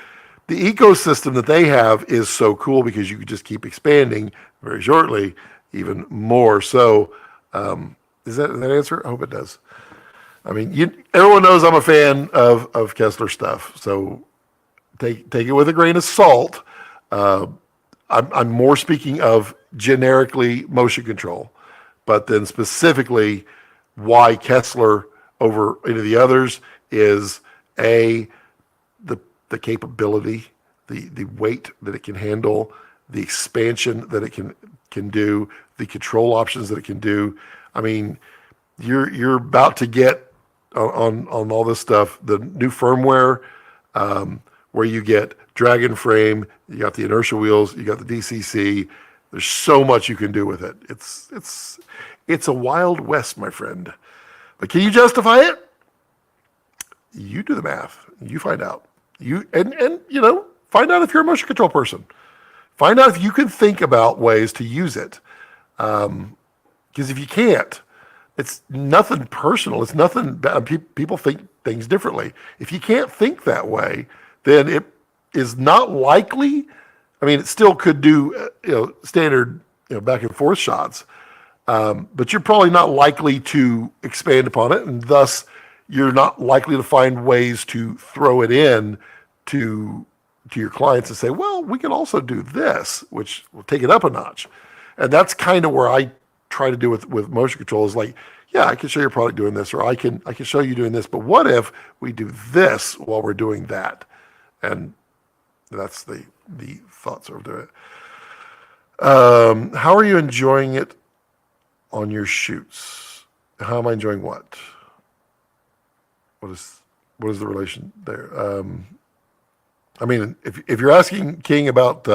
S1: the ecosystem that they have is so cool because you can just keep expanding very shortly, even more. So, does that answer? I hope it does. I mean, everyone knows I'm a fan of Kessler stuff, so take it with a grain of salt. I'm more speaking of generically motion control, but then specifically why Kessler over any of the others is the capability, the weight that it can handle, the expansion that it can do, the control options that it can do. I mean, you're about to get on all this stuff, the new firmware, where you get Dragon frame, you got the inertial wheels, you got the DCC. There's so much you can do with it. It's a wild west, my friend. But can you justify it? You do the math. You find out. Find out if you're a motion control person. Find out if you can think about ways to use it. Because if you can't, it's nothing personal. It's nothing bad. People think things differently. If you can't think that way, then it is not likely. I mean, it still could do standard back and forth shots, but you're probably not likely to expand upon it, and thus you're not likely to find ways to throw it in to your clients and say, well, we can also do this, which will take it up a notch. And that's kind of where I try to do with motion control is like, yeah, I can show your product doing this, or I can show you doing this, but what if we do this while we're doing that? And that's the thoughts over it. How are you enjoying it on your shoots? How am I enjoying what? What is the relation there? I mean, if you're asking King about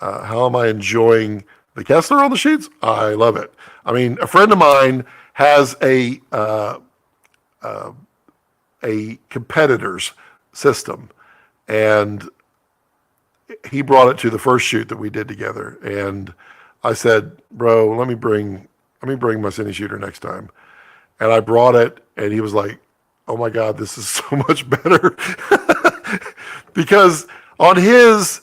S1: how am I enjoying the Kessler on the shoots, I love it. I mean, a friend of mine has a competitor's system, and he brought it to the first shoot that we did together. And I said, bro, let me bring my cine shooter next time. And I brought it, and he was like, oh my God, this is so much better. Because on his,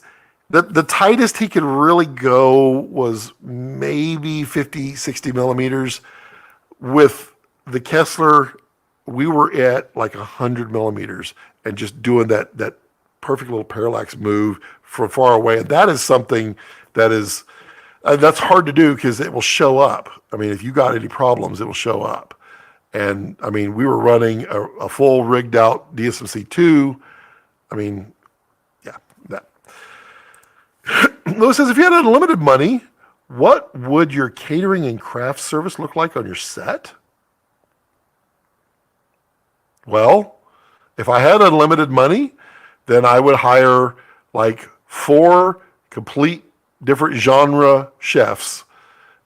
S1: the tightest he could really go was maybe 50, 60 millimeters. With the Kessler, we were at like 100 millimeters and just doing that perfect little parallax move from far away. And that is something that is, that's hard to do because it will show up. I mean, if you got any problems, it will show up. And I mean, we were running a full rigged out DSMC2. I mean, yeah, that. Lewis says, if you had unlimited money, what would your catering and craft service look like on your set? Well, if I had unlimited money, then I would hire like 4 complete different genre chefs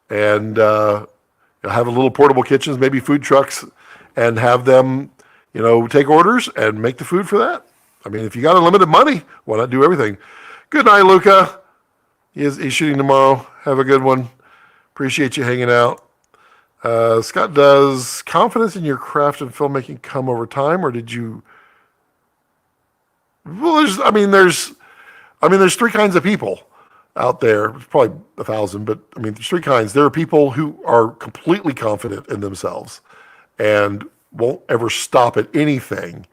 S1: and have a little portable kitchens, maybe food trucks, and have them, take orders and make the food for that. I mean, if you got unlimited money, why not do everything? Good night, Luca. He's shooting tomorrow. Have a good one. Appreciate you hanging out. Scott, does confidence in your craft and filmmaking come over time, or did you? Well, there's 3 kinds of people out there. It's probably 1,000, but there's 3 kinds. There are people who are completely confident in themselves and won't ever stop at anything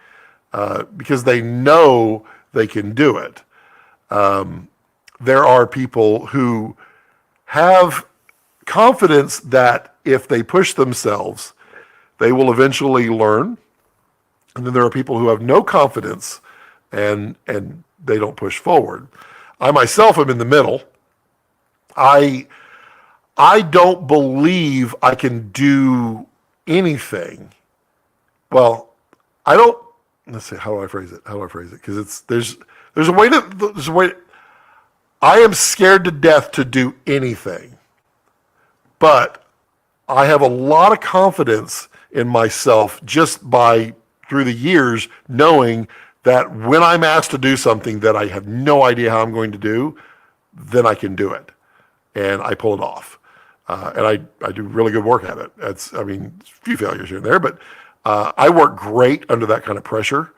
S1: because they know they can do it. There are people who have confidence that if they push themselves, they will eventually learn. And then there are people who have no confidence and they don't push forward. I myself am in the middle. I don't believe I can do anything. Well, let's see, how do I phrase it? Because there's a way. I am scared to death to do anything, but I have a lot of confidence in myself just through the years, knowing that when I'm asked to do something that I have no idea how I'm going to do, then I can do it, and I pull it off, and I do really good work at it. A few failures here and there, but I work great under that kind of pressure,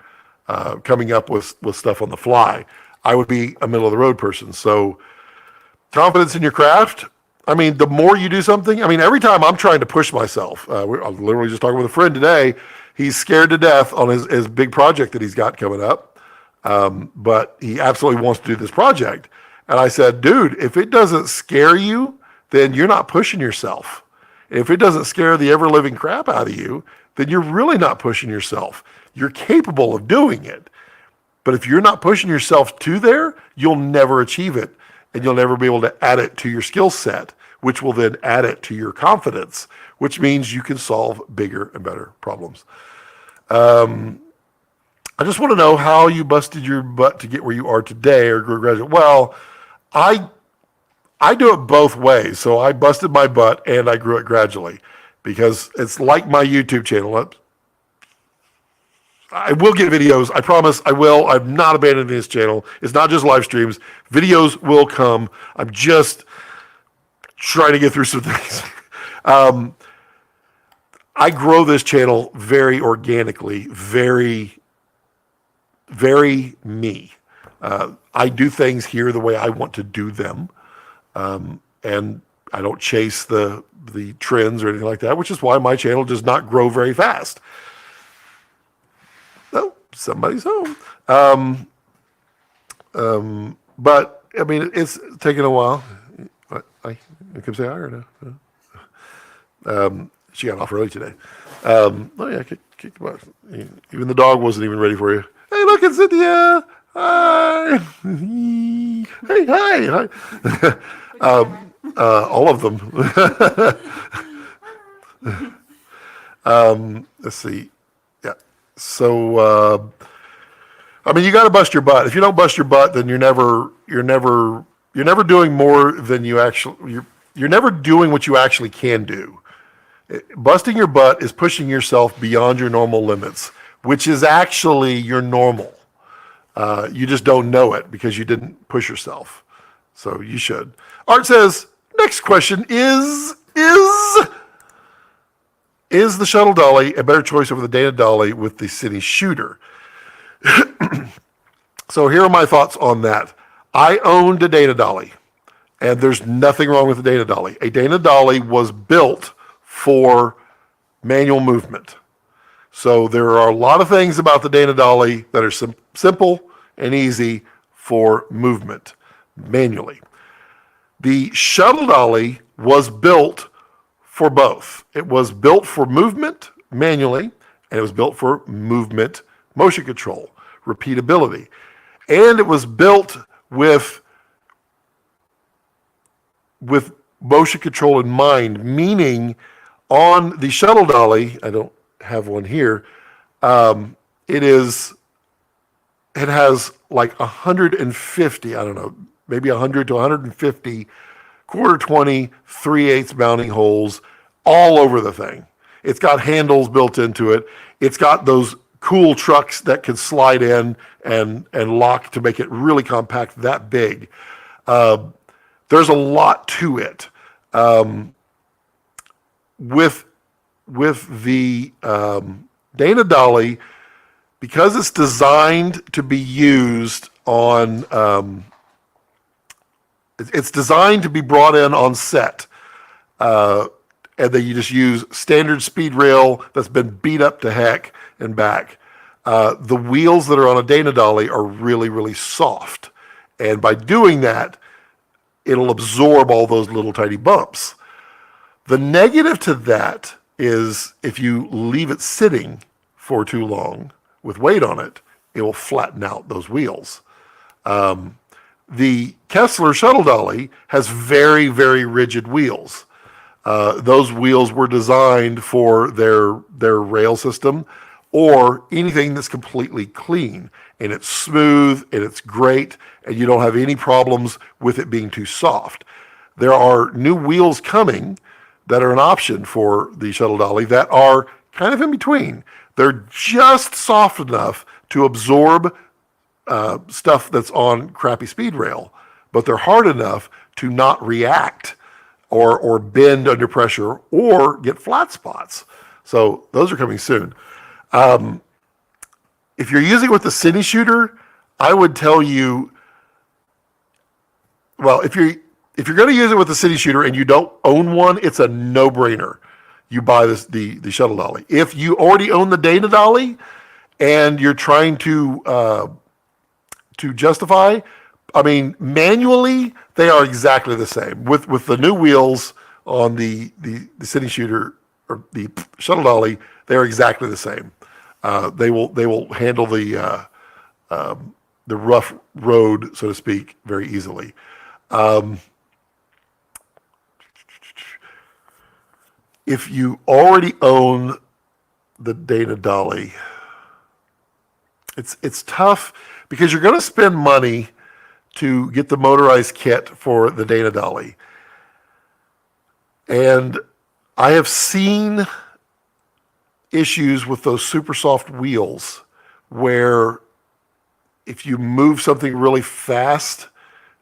S1: coming up with stuff on the fly. I would be a middle of the road person. So confidence in your craft. The more you do something, every time I'm trying to push myself, I'm literally just talking with a friend today. He's scared to death on his big project that he's got coming up. But he absolutely wants to do this project. And I said, dude, if it doesn't scare you, then you're not pushing yourself. If it doesn't scare the ever living crap out of you, then you're really not pushing yourself. You're capable of doing it. But if you're not pushing yourself to there, you'll never achieve it. And you'll never be able to add it to your skill set, which will then add it to your confidence, which means you can solve bigger and better problems. I just want to know how you busted your butt to get where you are today or graduate. Well, I do it both ways. So I busted my butt and I grew it gradually because it's like my YouTube channel. I will get videos. I promise I will. I'm not abandoning this channel. It's not just live streams. Videos will come. I'm just trying to get through some things. I grow this channel very organically, very, very me. I do things here the way I want to do them. And I don't chase the trends or anything like that, which is why my channel does not grow very fast. Oh, somebody's home. But it's taken a while. I can say hi or no? She got off early today. Kicked the butt. Even the dog wasn't even ready for you. Hey, look, it's Cynthia. Hi. Hey, hi. All of them. Let's see. Yeah. So, you got to bust your butt. If you don't bust your butt, then you're never doing more than you're never doing what you actually can do. Busting your butt is pushing yourself beyond your normal limits, which is actually your normal. You just don't know it because you didn't push yourself. So you should. Art says, next question is the shuttle dolly a better choice over the Dana dolly with the cine shooter? So here are my thoughts on that. I owned a Dana dolly, and there's nothing wrong with a Dana dolly. A Dana dolly was built for manual movement. So there are a lot of things about the Dana dolly that are simple and easy for movement manually. The shuttle dolly was built for both. It was built for movement manually, and it was built for movement motion control, repeatability. And it was built with motion control in mind, meaning on the shuttle dolly, I don't have one here, it has like 150, I don't know, maybe 100 to 150 quarter 20, 3/8 mounting holes all over the thing. It's got handles built into it. It's got those cool trucks that can slide in and lock to make it really compact, that big. There's a lot to it. With the Dana Dolly, because it's designed to be used on, it's designed to be brought in on set, and then you just use standard speed rail that's been beat up to heck and back. The wheels that are on a Dana Dolly are really, really soft. And by doing that, it'll absorb all those little tiny bumps. The negative to that is if you leave it sitting for too long with weight on it, it will flatten out those wheels. The Kessler shuttle dolly has very, very rigid wheels. Those wheels were designed for their rail system or anything that's completely clean, and it's smooth and it's great, and you don't have any problems with it being too soft. There are new wheels coming that are an option for the shuttle dolly that are kind of in between. They're just soft enough to absorb stuff that's on crappy speed rail, but they're hard enough to not react or bend under pressure or get flat spots. So those are coming soon. If you're using it with the Cine Shooter, I would tell you, well, if you're going to use it with the Cine Shooter and you don't own one, it's a no-brainer. You buy the shuttle dolly. If you already own the Dana Dolly and you're trying to justify, I mean, manually they are exactly the same. With the new wheels on the Cine Shooter or the shuttle dolly, they are exactly the same. They will handle the rough road, so to speak, very easily. If you already own the Dana Dolly, it's tough because you're going to spend money to get the motorized kit for the Dana Dolly. And I have seen issues with those super soft wheels where if you move something really fast,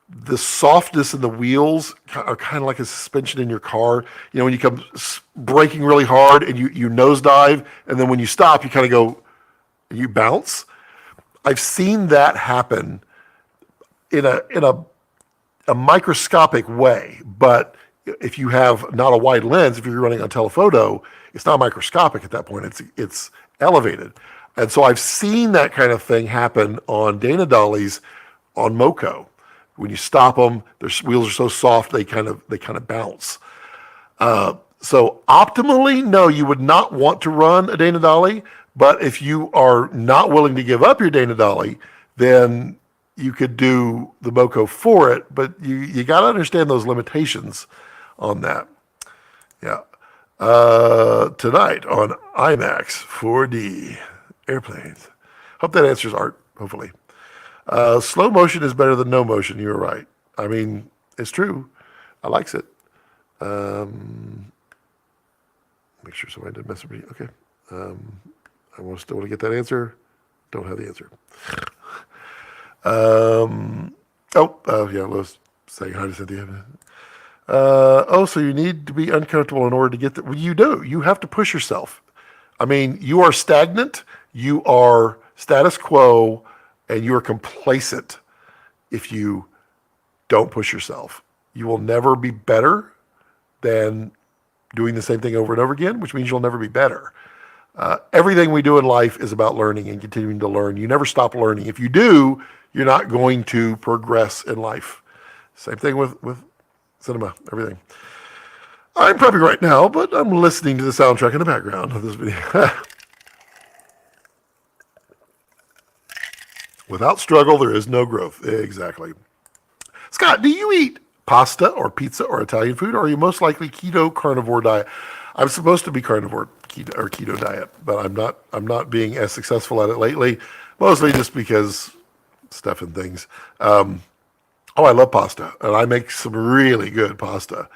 S1: the softness in the wheels are kind of like a suspension in your car. You know, when you come braking really hard and you nosedive, and then when you stop, you kind of go, you bounce. I've seen that happen in a microscopic way, but if you have not a wide lens, if you're running on telephoto, it's not microscopic at that point. It's elevated. And so I've seen that kind of thing happen on Dana Dollies on Moco. When you stop them, their wheels are so soft they kind of bounce. So optimally, no, you would not want to run a Dana Dolly. But if you are not willing to give up your Dana Dolly, then you could do the Moco for it. But you got to understand those limitations on that. Yeah. Tonight on IMAX 4D airplanes. Hope that answers Art, hopefully. Slow motion is better than no motion. You're right. I mean, it's true. I likes it. Make sure somebody didn't mess with me. Okay. I still want to get that answer. Don't have the answer. Yeah, Lois saying hi to Cynthia. So you need to be uncomfortable in order to get well, you do. You have to push yourself. I mean, you are stagnant. You are status quo. And you are complacent if you don't push yourself. You will never be better than doing the same thing over and over again, which means you'll never be better. Everything we do in life is about learning and continuing to learn. You never stop learning. If you do, you're not going to progress in life. Same thing with cinema, everything. I'm prepping right now, but I'm listening to the soundtrack in the background of this video. Without struggle, there is no growth. Exactly. Scott, do you eat pasta or pizza or Italian food, or are you most likely keto carnivore diet? I'm supposed to be carnivore keto diet, but I'm not being as successful at it lately, mostly just because stuff and things. Oh, I love pasta, and I make some really good pasta.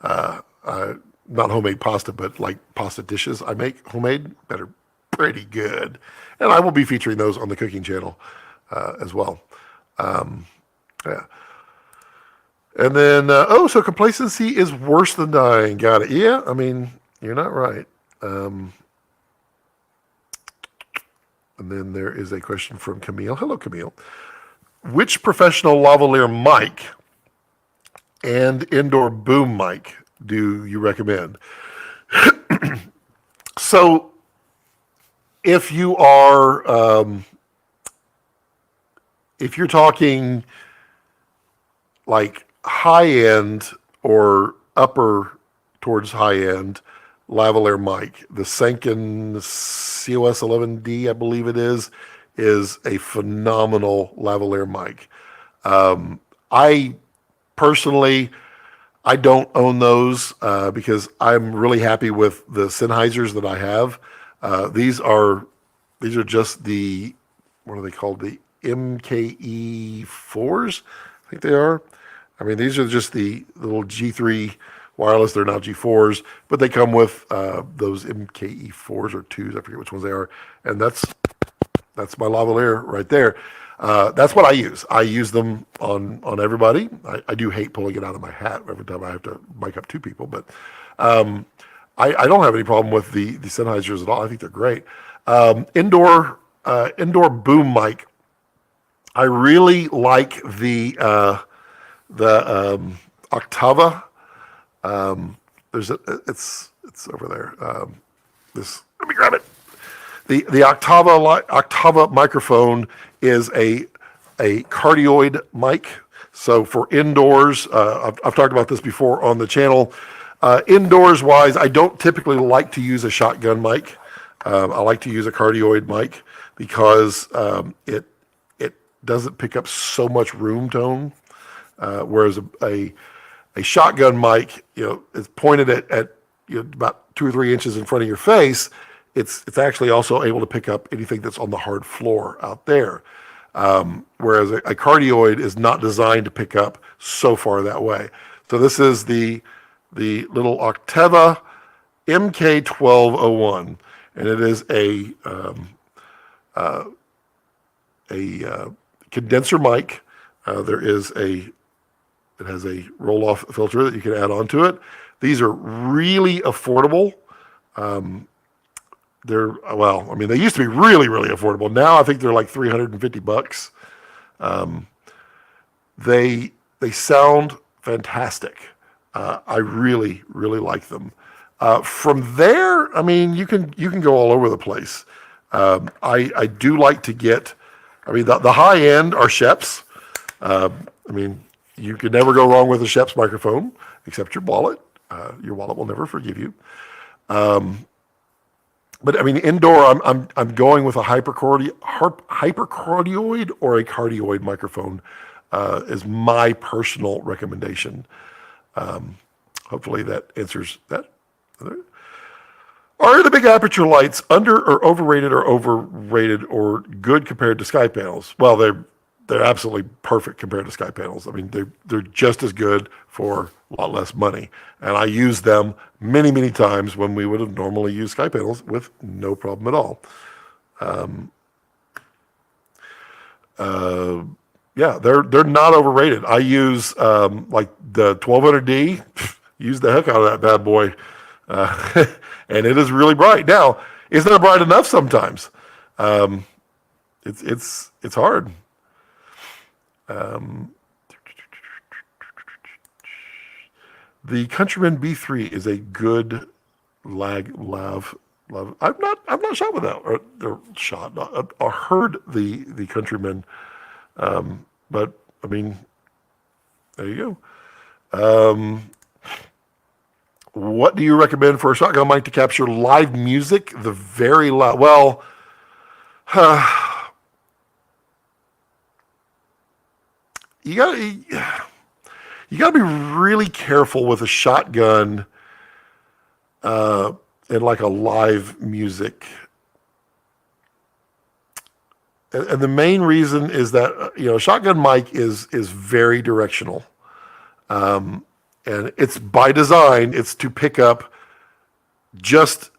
S1: Not homemade pasta, but like pasta dishes I make homemade that are pretty good. And I will be featuring those on the cooking channel as well. Yeah. And then, so complacency is worse than dying. Got it. Yeah, I mean, you're not right. And then there is a question from Camille. Hello, Camille. Which professional lavalier mic and indoor boom mic do you recommend? So, if you are, if you're talking like high end or upper towards high end lavalier mic, the Sanken COS 11D, I believe it is a phenomenal lavalier mic. I personally, I don't own those because I'm really happy with the Sennheisers that I have. These are just the, what are they called? The MKE 4s, I think they are. I mean, these are just the little G3 wireless. They're now G4s, but they come with those MKE 4s or 2s. I forget which ones they are. And that's my lavalier right there. That's what I use. I use them on everybody. I do hate pulling it out of my hat every time I have to mic up two people, but I don't have any problem with the Sennheisers at all. I think they're great. Indoor boom mic. I really like the Octava. It's over there. Let me grab it. The Octava microphone is a cardioid mic. So for indoors, I've talked about this before on the channel. Indoors wise, I don't typically like to use a shotgun mic. I like to use a cardioid mic because it doesn't pick up so much room tone, whereas a shotgun mic, is pointed at about 2 or 3 inches in front of your face. It's actually also able to pick up anything that's on the hard floor out there. Whereas a cardioid is not designed to pick up so far that way. So this is the little Octava MK1201, and it is a condenser mic. It has a roll-off filter that you can add onto it. These are really affordable. They used to be really, really affordable. Now I think they're like $350. They sound fantastic. I really, really like them. From there, I mean, you can go all over the place. I do like to get, the high end are Sheps. You can never go wrong with a Sheps microphone, except your wallet. Your wallet will never forgive you. But indoor, I'm going with a hypercardioid or a cardioid microphone is my personal recommendation. Hopefully that answers that. Are the big aperture lights under or overrated or good compared to sky panels? Well, they're absolutely perfect compared to sky panels. They're just as good for a lot less money. And I use them many, many times when we would have normally used sky panels with no problem at all. They're not overrated. I use like the 1200D, use the heck out of that bad boy. And it is really bright. Now, it's not bright enough sometimes. It's hard. The Countryman B3 is a good lav. I'm not shot with that. Or heard the Countryman, but there you go. What do you recommend for a shotgun mic to capture live music? The very loud. Well, you got to be really careful with a shotgun and like a live music. And the main reason is that a shotgun mic is very directional, and it's by design. It's to pick up just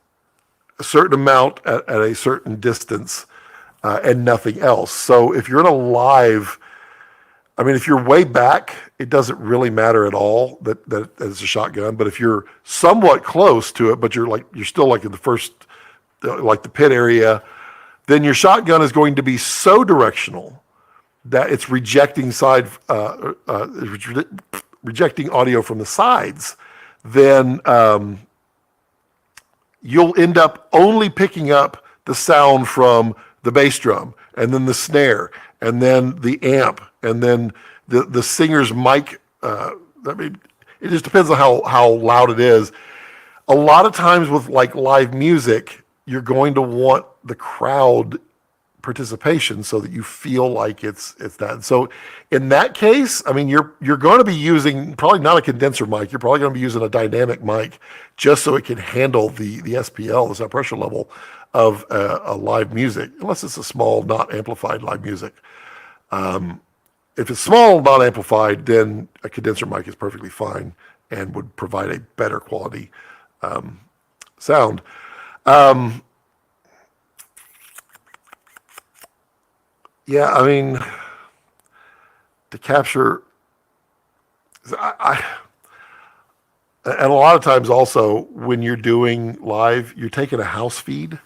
S1: a certain amount at a certain distance, and nothing else. So if you're in a live, I mean, if you're way back, it doesn't really matter at all that it's a shotgun. But if you're somewhat close to it, but you're still like in the first, like the pit area, then your shotgun is going to be so directional that it's rejecting rejecting audio from the sides. Then you'll end up only picking up the sound from the bass drum, and then the snare, and then the amp, and then the singer's mic. I mean, it just depends on how loud it is. A lot of times with like live music, you're going to want the crowd participation so that you feel like it's that. So in that case, I mean, you're going to be using probably not a condenser mic. You're probably going to be using a dynamic mic just so it can handle the SPL, the sound pressure level of a live music, unless it's a small, not amplified live music. If it's small, not amplified, then a condenser mic is perfectly fine and would provide a better quality sound. Yeah, I mean, to capture, and a lot of times also when you're doing live, you're taking a house feed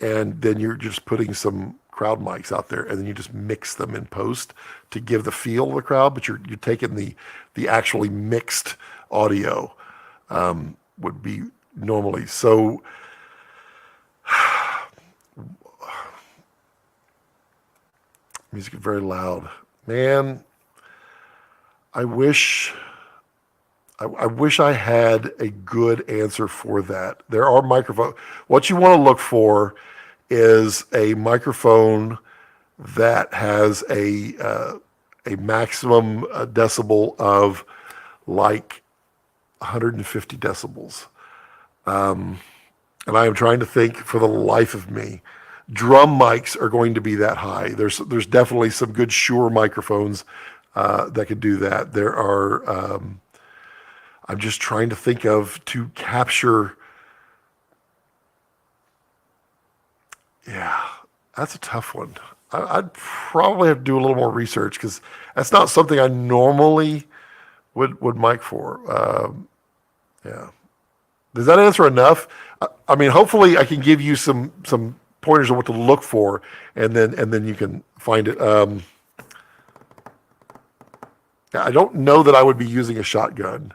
S1: and then you're just putting some crowd mics out there and then you just mix them in post to give the feel of the crowd, but you're taking the actually mixed audio would be normally. So music is very loud. Man, I wish I had a good answer for that. There are microphones. What you want to look for is a microphone that has a maximum decibel of like 150 decibels. And I am trying to think for the life of me. Drum mics are going to be that high. There's definitely some good Shure microphones that could do that. There are, I'm just trying to think of to capture. Yeah, that's a tough one. I'd probably have to do a little more research because that's not something I normally would mic for. Yeah. Does that answer enough? I mean, hopefully I can give you some pointers on what to look for, and then you can find it. I don't know that I would be using a shotgun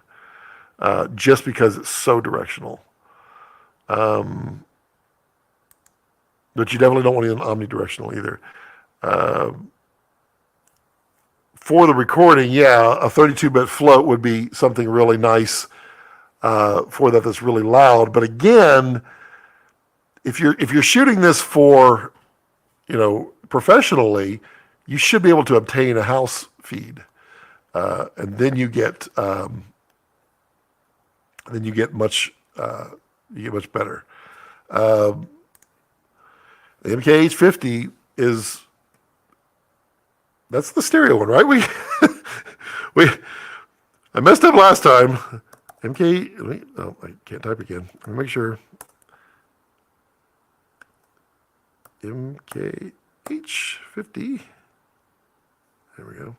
S1: just because it's so directional. But you definitely don't want to use an omnidirectional either. For the recording, yeah, a 32-bit float would be something really nice for that's really loud. But again, if you're shooting this for, professionally, you should be able to obtain a house feed, and then you get much better. The MKH50 that's the stereo one, right? I messed up last time. I can't type again. Let me make sure. MKH50. There we go.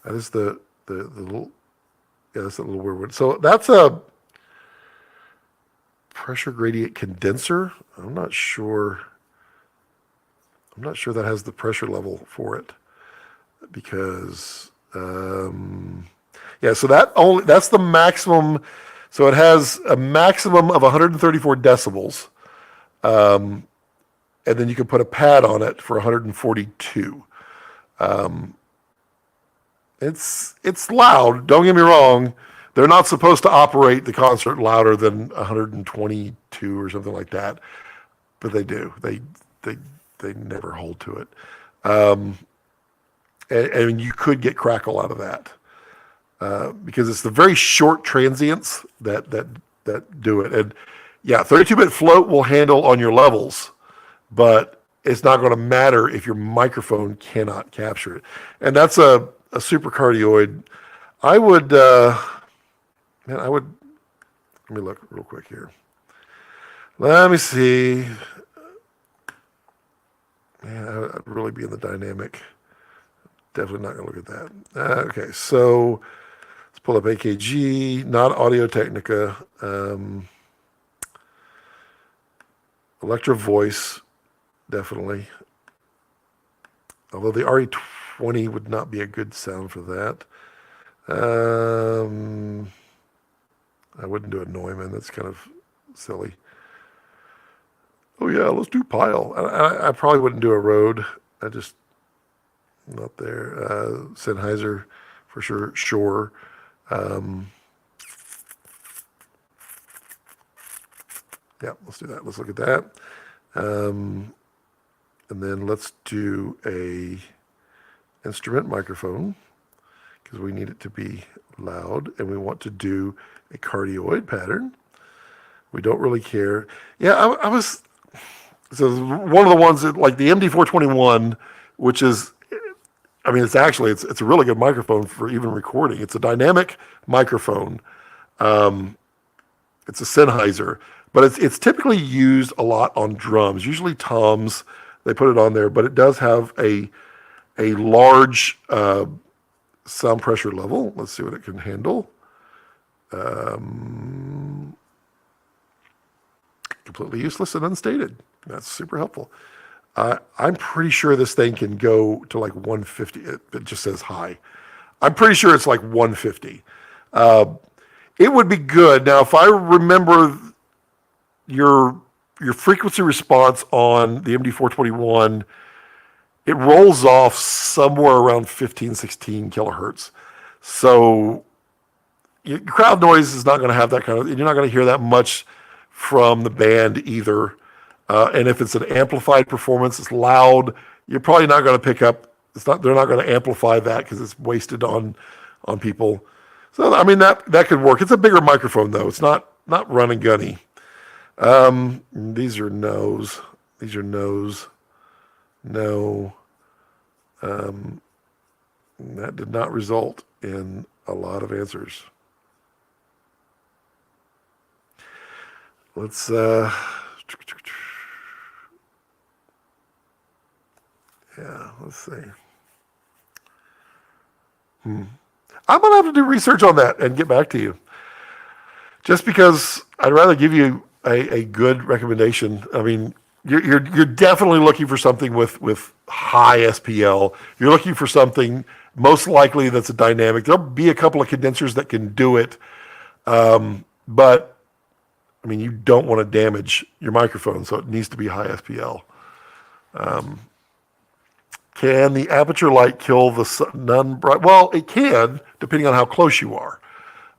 S1: That is the little, that's a little weird one. So that's a pressure gradient condenser. I'm not sure that has the pressure level for it because, so that's the maximum. So it has a maximum of 134 decibels. And then you can put a pad on it for 142. It's loud. Don't get me wrong. They're not supposed to operate the concert louder than 122 or something like that, but they do. They never hold to it. And you could get crackle out of that. because it's the very short transients that do it. And yeah, 32-bit float will handle on your levels, but it's not going to matter if your microphone cannot capture it. And that's a super cardioid. I would, let me look real quick here. Let me see. Man, I'd really be in the dynamic. Definitely not going to look at that. Okay, so let's pull up AKG, not Audio Technica. Electro Voice, definitely. Although the RE20 would not be a good sound for that. I wouldn't do a Neumann. That's kind of silly. Oh yeah, let's do Pile. I probably wouldn't do a Rode. I just not there. Sennheiser for sure. Shure. Yeah, let's do that. Let's look at that. And then let's do a instrument microphone because we need it to be loud and we want to do a cardioid pattern. We don't really care. Yeah, I was, so one of the ones that, like the MD421, which is, I mean, it's a really good microphone for even recording. It's a dynamic microphone. It's a Sennheiser, but it's typically used a lot on drums, usually toms. They put it on there, but it does have a large sound pressure level. Let's see what it can handle. Completely useless and unstated. That's super helpful. I'm pretty sure this thing can go to like 150. It just says high. I'm pretty sure it's like 150. It would be good. Now, if I remember your frequency response on the MD421, it rolls off somewhere around 15, 16 kilohertz. So your crowd noise is not going to have that kind of, you're not going to hear that much from the band either. And if it's an amplified performance, it's loud, you're probably not going to pick up, they're not going to amplify that because it's wasted on people. So, I mean, that could work. It's a bigger microphone though. It's not run and gunny. These are no's. These are no's. No. That did not result in a lot of answers. Let's, yeah, let's see. I'm going to have to do research on that and get back to you. Just because I'd rather give you a good recommendation. I mean, you're definitely looking for something with high SPL. You're looking for something most likely that's a dynamic. There'll be a couple of condensers that can do it, but I mean, you don't want to damage your microphone, so it needs to be high SPL. Can the aperture light kill the non-bright? Well, it can, depending on how close you are.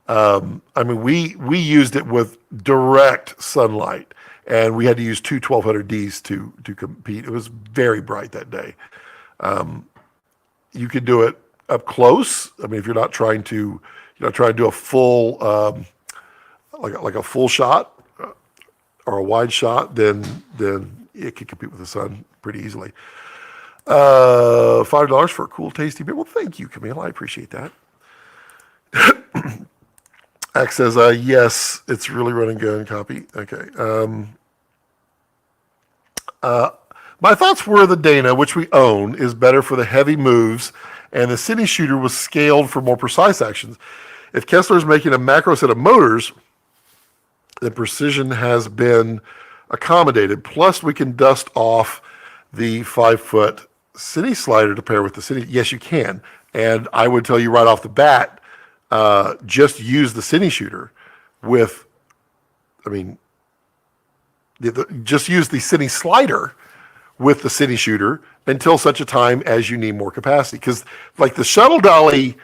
S1: I mean, we used it with direct sunlight, and we had to use two 1200Ds to compete. It was very bright that day. You could do it up close. I mean, if you're not trying to do a full, like a full shot or a wide shot, then it could compete with the sun pretty easily. $5 for a cool, tasty beer. Well, thank you, Camille. I appreciate that. Axe says, yes, it's really run and gun copy. Okay. My thoughts were the Dana, which we own, is better for the heavy moves, and the Cine Shooter was scaled for more precise actions. If Kessler is making a macro set of motors, the precision has been accommodated. Plus, we can dust off the 5-foot Cine slider to pair with the Cine. Yes, you can. And I would tell you right off the bat, just use the Cine Shooter with, I mean, just use the Cine slider with the Cine Shooter until such a time as you need more capacity. Because like the shuttle dolly,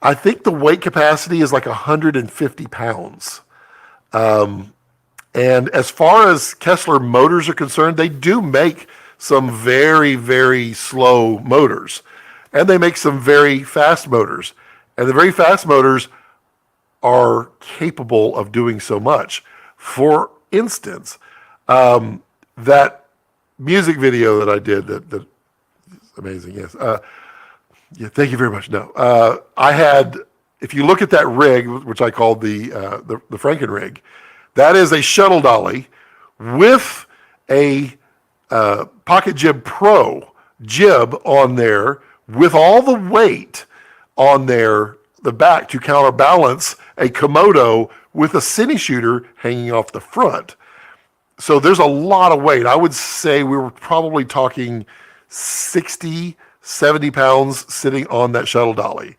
S1: I think the weight capacity is like 150 pounds. And as far as Kessler motors are concerned, they do make some very, very slow motors. And they make some very fast motors. And the very fast motors are capable of doing so much. For instance, that music video that I did, that amazing, yes. Yeah, thank you very much. No, I had, if you look at that rig, which I called the Franken rig, that is a shuttle dolly with a Pocket Jib Pro jib on there with all the weight on there, the back, to counterbalance a Komodo with a cine shooter hanging off the front. So there's a lot of weight. I would say we were probably talking 60, 70 pounds sitting on that shuttle dolly.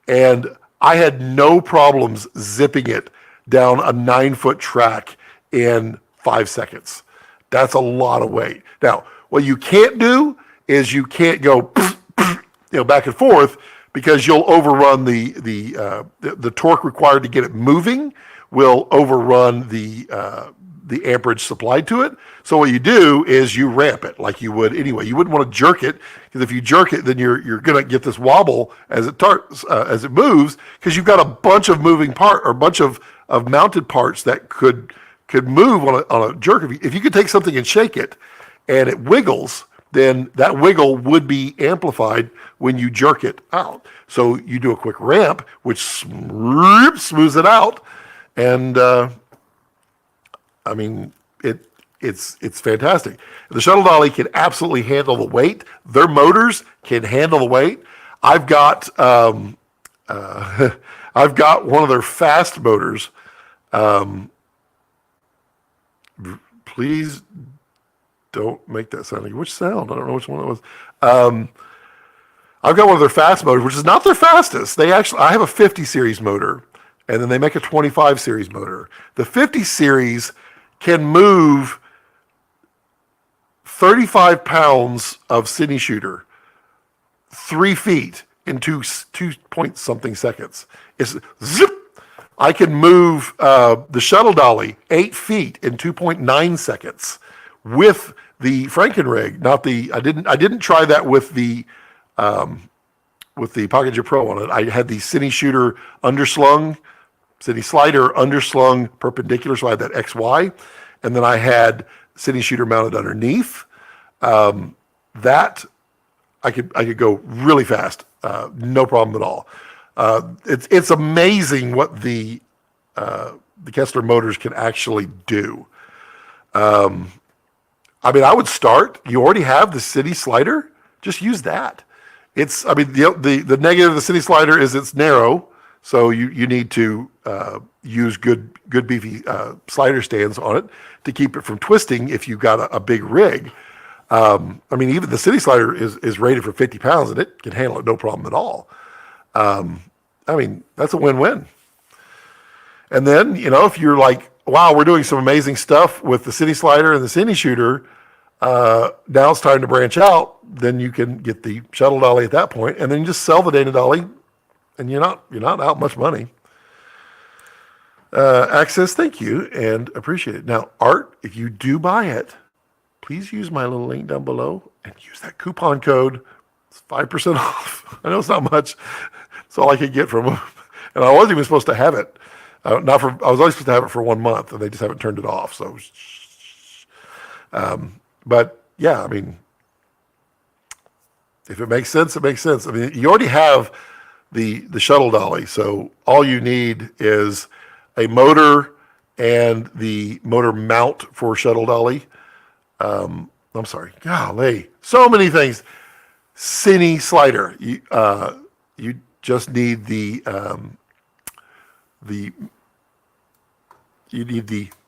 S1: And I had no problems zipping it down a 9-foot track in 5 seconds. That's a lot of weight. Now, what you can't do is you can't go back and forth, because you'll overrun the torque required to get it moving will overrun the amperage supplied to it. So what you do is you ramp it like you would anyway. You wouldn't want to jerk it, because if you jerk it, then you're going to get this wobble as it moves, because you've got a bunch of moving part, or a bunch of mounted parts that could move on a jerk. If you could take something and shake it and it wiggles, then that wiggle would be amplified when you jerk it out. So you do a quick ramp, which smooths it out. And I mean, it's fantastic. The shuttle dolly can absolutely handle the weight. Their motors can handle the weight. I've got I've got one of their fast motors. Please don't make that sound. Which sound? I don't know which one it was. I've got one of their fast motors, which is not their fastest. I have a 50 series motor, and then they make a 25 series motor. The 50 series can move 35 pounds of cine shooter 3 feet in 2 point something seconds. It's zip. I can move the shuttle dolly 8 feet in 2.9 seconds with the Franken rig. I didn't try that with the Pocket Jib Pro on it. I had the cine shooter underslung, cine slider underslung perpendicular, so I had that XY, and then I had cine shooter mounted underneath. That I could go really fast, no problem at all. It's amazing what the Kessler motors can actually do. I mean, I would start. You already have the cine slider. Just use that. The negative of the cine slider is it's narrow, so you need to use good beefy slider stands on it to keep it from twisting if you've got a big rig. I mean, even the cine slider is rated for 50 pounds, and it can handle it no problem at all. I mean, that's a win-win. And then, if you're like, wow, we're doing some amazing stuff with the cine slider and the cine shooter, now it's time to branch out, then you can get the shuttle dolly at that point, and then you just sell the Dana dolly, and you're not out much money. Access, thank you, and appreciate it. Now, Art, if you do buy it, please use my little link down below and use that coupon code. It's 5% off. I know it's not much. It's all I could get from them. And I wasn't even supposed to have it. I was only supposed to have it for 1 month, and they just haven't turned it off. So, but yeah, I mean, if it makes sense, it makes sense. I mean, you already have the shuttle dolly, so all you need is a motor and the motor mount for shuttle dolly. I'm sorry, golly, so many things. Cine slider. You just need the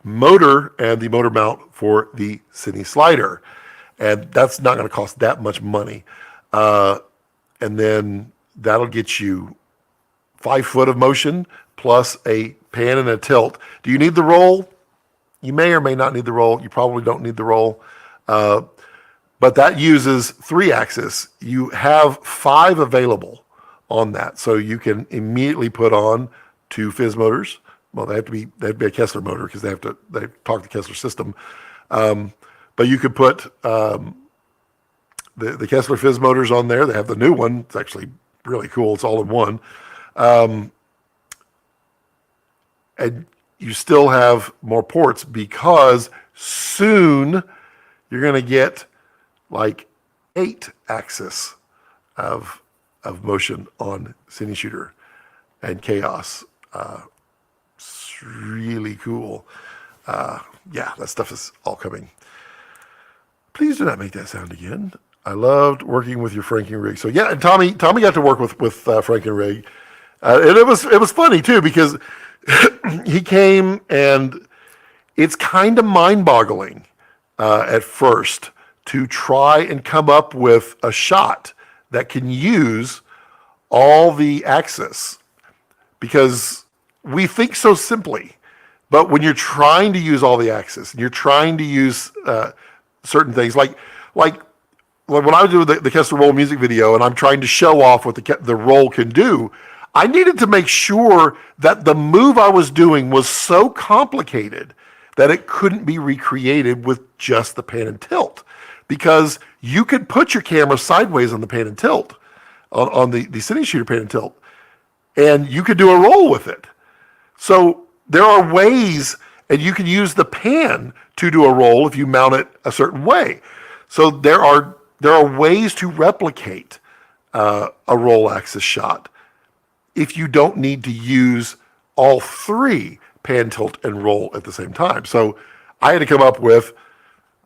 S1: motor and the motor mount for the cine slider, and that's not going to cost that much money. And then that'll get you 5 foot of motion plus a pan and a tilt. Do you need the roll? You may or may not need the roll. You probably don't need the roll. But that uses 3-axis. You have 5 available on that. So you can immediately put on 2 Fizz motors. Well, they have to be a Kessler motor because they talk the Kessler system. But you could put the Kessler Fizz motors on there. They have the new one. It's actually really cool. It's all in one. And you still have more ports because soon you're going to get like 8 axis of motion on Cine Shooter and Chaos. It's really cool. Yeah, that stuff is all coming. Please do not make that sound again. I loved working with your Franking rig. So yeah, and Tommy got to work with Franking rig, and it was funny too because he came and it's kind of mind-boggling at first to try and come up with a shot that can use all the axis, because we think so simply, but when you're trying to use all the axis and you're trying to use certain things, like when I do the Kessler Roll music video and I'm trying to show off what the roll can do, I needed to make sure that the move I was doing was so complicated that it couldn't be recreated with just the pan and tilt, because you could put your camera sideways on the pan and tilt, on the Cine Shooter pan and tilt, and you could do a roll with it. So there are ways, and you can use the pan to do a roll if you mount it a certain way. So there are ways to replicate a roll axis shot if you don't need to use all 3 pan, tilt, and roll at the same time. So I had to come up with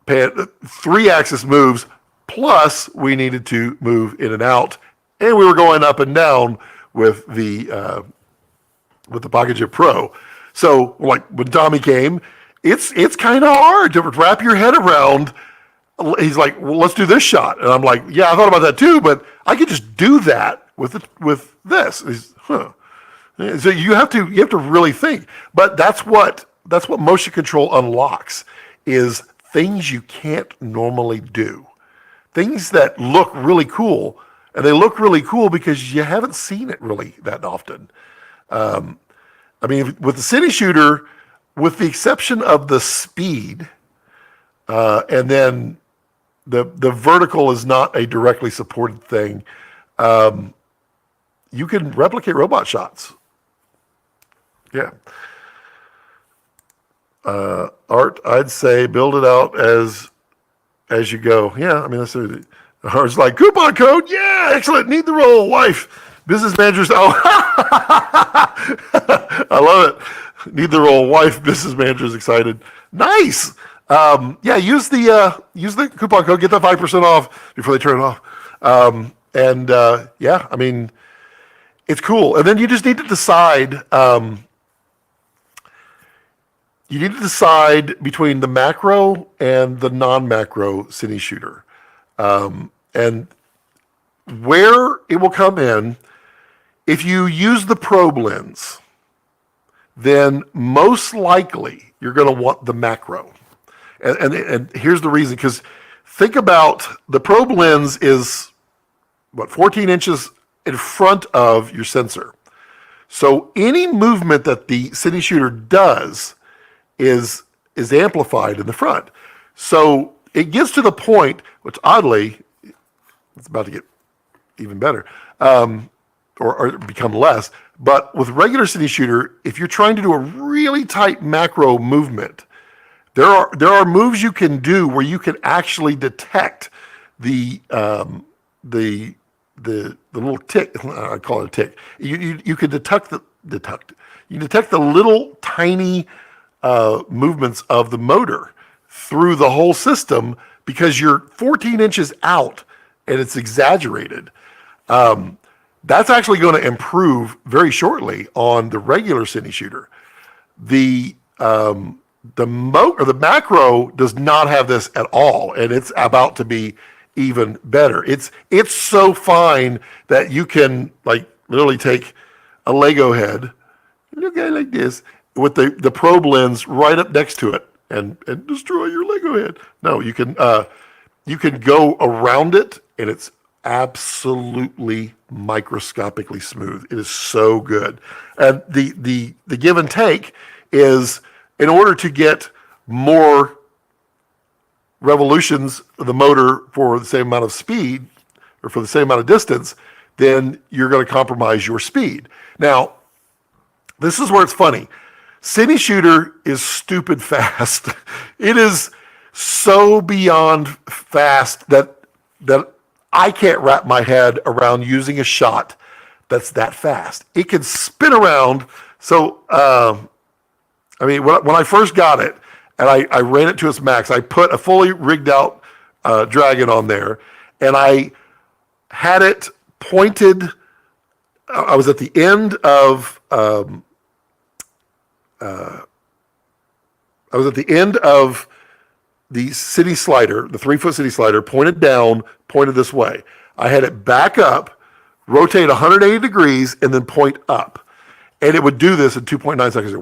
S1: 3 axis moves, plus we needed to move in and out, and we were going up and down with the Pocket Chip Pro. So like when Tommy came, it's kind of hard to wrap your head around. He's like, well, let's do this shot. And I'm like, yeah, I thought about that too, but I could just do that with this. He's, So you have to really think. But that's what motion control unlocks, is things you can't normally do. Things that look really cool, and they look really cool because you haven't seen it really that often. I mean, with the Cine Shooter, with the exception of the speed, and then the vertical is not a directly supported thing, you can replicate robot shots. Yeah. Art, I'd say build it out as you go. Yeah, I mean, that's Art's like, coupon code, yeah, excellent, need the roll, wife, business managers, oh, I love it. Need the roll, wife, business managers excited. Nice. Yeah, use the coupon code, get that 5% off before they turn it off. Yeah, I mean, it's cool. And then you just need to decide, between the macro and the non-macro Cine Shooter. And where it will come in, if you use the probe lens, then most likely you're going to want the macro. And here's the reason, because think about the probe lens is, 14 inches in front of your sensor. So any movement that the Cine Shooter does is amplified in the front. So it gets to the point, which oddly, it's about to get even better, or become less. But with regular Cine Shooter, if you're trying to do a really tight macro movement, there are moves you can do where you can actually detect the little tick. I call it a tick. You can detect the little tiny movements of the motor through the whole system, because you're 14 inches out and it's exaggerated. That's actually going to improve very shortly on the regular Cine Shooter. The macro does not have this at all, and it's about to be even better. It's so fine that you can like literally take a Lego head, look at it like this, with the probe lens right up next to it and destroy your Lego head. No, you can go around it, and it's absolutely microscopically smooth. It is so good. And the give and take is, in order to get more revolutions of the motor for the same amount of speed, or for the same amount of distance, then you're going to compromise your speed. Now, this is where it's funny. Cine Shooter is stupid fast. It is so beyond fast that I can't wrap my head around using a shot that's that fast. It can spin around. So, I mean, when I first got it and I ran it to its max, I put a fully rigged out Dragon on there, and I had it pointed. I was at the end of the city slider, the 3-foot city slider, pointed down, pointed this way. I had it back up, rotate 180 degrees, and then point up. And it would do this in 2.9 seconds.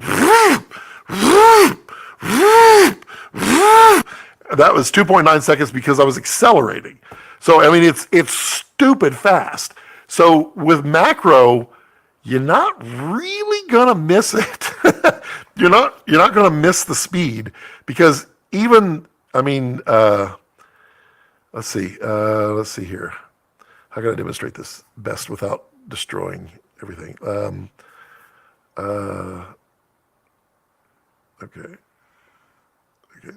S1: That was 2.9 seconds because I was accelerating. So, I mean, it's stupid fast. So with macro, you're not really gonna miss it. You're not gonna miss the speed, because even, I mean, let's see here. How can I demonstrate this best without destroying everything? Okay.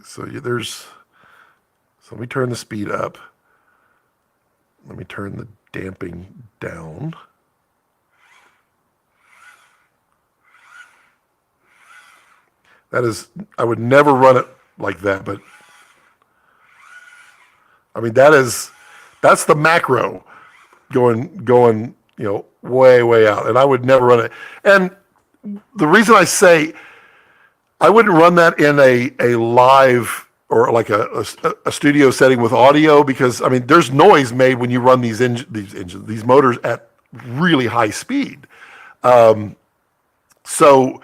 S1: So let me turn the speed up. Let me turn the damping down. That is, I would never run it like that, but I mean, that's the macro going, way out, and I would never run it. And the reason I say I wouldn't run that in a live or like a studio setting with audio, because I mean, there's noise made when you run these motors at really high speed. So,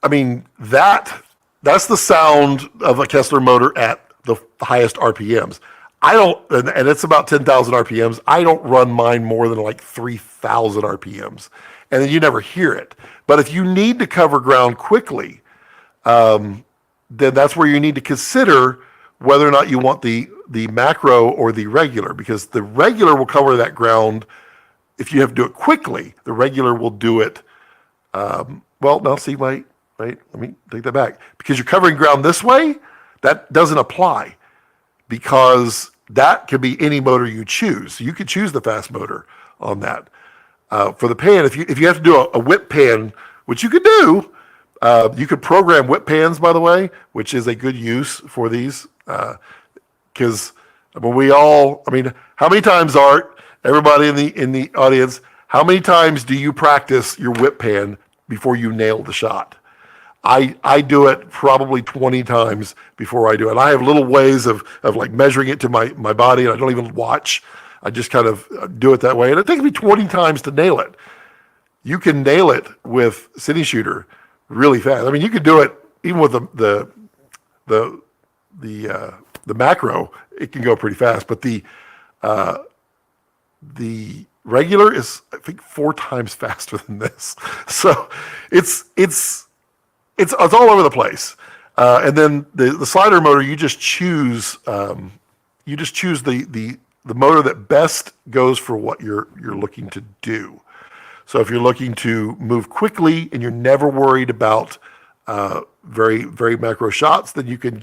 S1: I mean, that's the sound of a Kessler motor at the highest RPMs. I don't, and it's about 10,000 RPMs. I don't run mine more than like 3,000 RPMs, and then you never hear it. But if you need to cover ground quickly, then that's where you need to consider whether or not you want the macro or the regular, because the regular will cover that ground. If you have to do it quickly, the regular will do it. Well, no, see, wait, let me take that back. Because you're covering ground this way, that doesn't apply, because that could be any motor you choose. So you could choose the fast motor on that. For the pan, if you have to do a whip pan, which you could do, you could program whip pans, by the way, which is a good use for these. Because how many times, Art, everybody in the audience, how many times do you practice your whip pan before you nail the shot? I do it probably 20 times before I do it. I have little ways of like measuring it to my body, and I don't even watch. I just kind of do it that way. And it takes me 20 times to nail it. You can nail it with Cine Shooter really fast. I mean, you could do it even with the macro. It can go pretty fast, but the regular is, I think, 4 times faster than this. So it's all over the place. And then the slider motor, you just choose the motor that best goes for what you're looking to do. So if you're looking to move quickly and you're never worried about very, very macro shots, then you can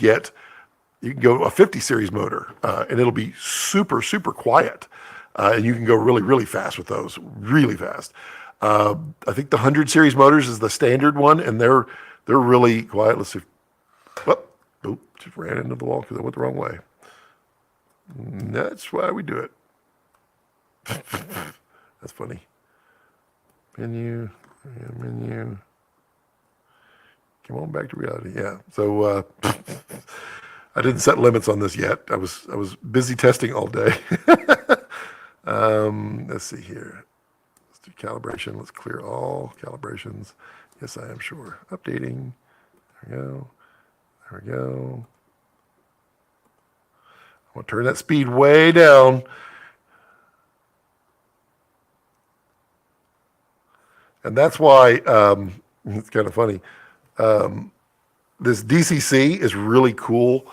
S1: go a 50 series motor, and it'll be super, super quiet. And you can go really, really fast with those, really fast. I think the 100 series motors is the standard one, and they're really quiet. Let's see. Oh, just ran into the wall because I went the wrong way. That's why we do it. That's funny. Menu. Come on back to reality. Yeah. So I didn't set limits on this yet. I was busy testing all day. Let's see here. Let's do calibration. Let's clear all calibrations. Yes, I am sure. Updating. There we go. I'm going to turn that speed way down. And that's why, it's kind of funny, this DCC is really cool,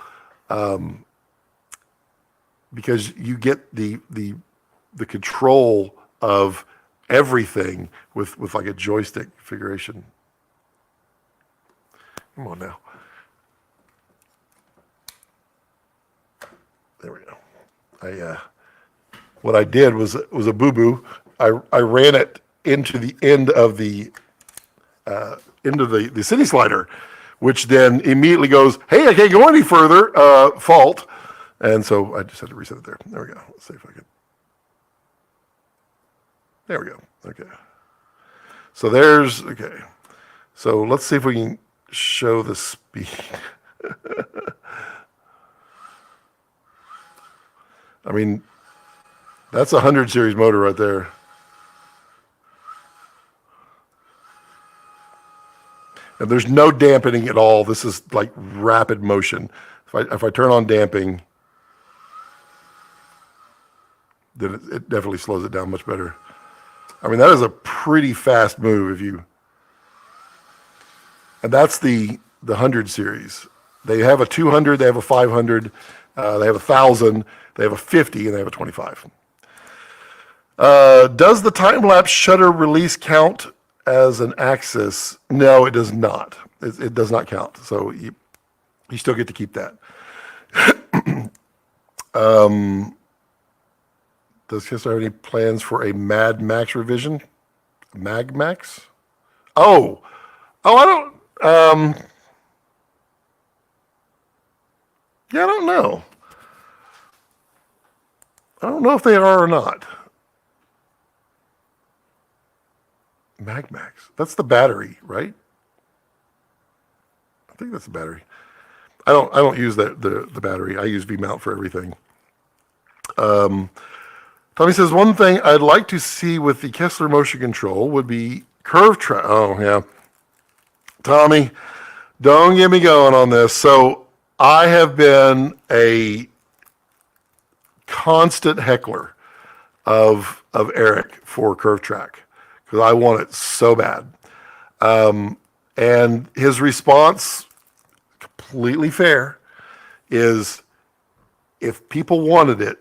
S1: because you get the the control of everything with like a joystick configuration. Come on now. There we go. What I did was a boo-boo. I ran it into the end of the city slider, which then immediately goes, hey, I can't go any further, fault. And so I just had to reset it there. There we go. Let's see if I can. There we go. Okay. So okay. So let's see if we can show the speed. I mean, that's a 100 series motor right there. And there's no dampening at all. This is like rapid motion. If I turn on damping, then it definitely slows it down much better. I mean, that is a pretty fast move and that's the 100 series. They have a 200, they have a 500, they have a 1,000, they have a 50, and they have a 25. Does the time-lapse shutter release count as an axis? No, it does not. It does not count. So you still get to keep that. Does Kessler have any plans for a Mad Max revision? Mag Max? I don't. Yeah, I don't know. I don't know if they are or not. Mag Max. That's the battery, right? I think that's the battery. I don't use the battery. I use V-mount for everything. Tommy says, one thing I'd like to see with the Kessler motion control would be curve track. Oh, yeah. Tommy, don't get me going on this. So I have been a constant heckler of Eric for curve track because I want it so bad. And his response, completely fair, is if people wanted it,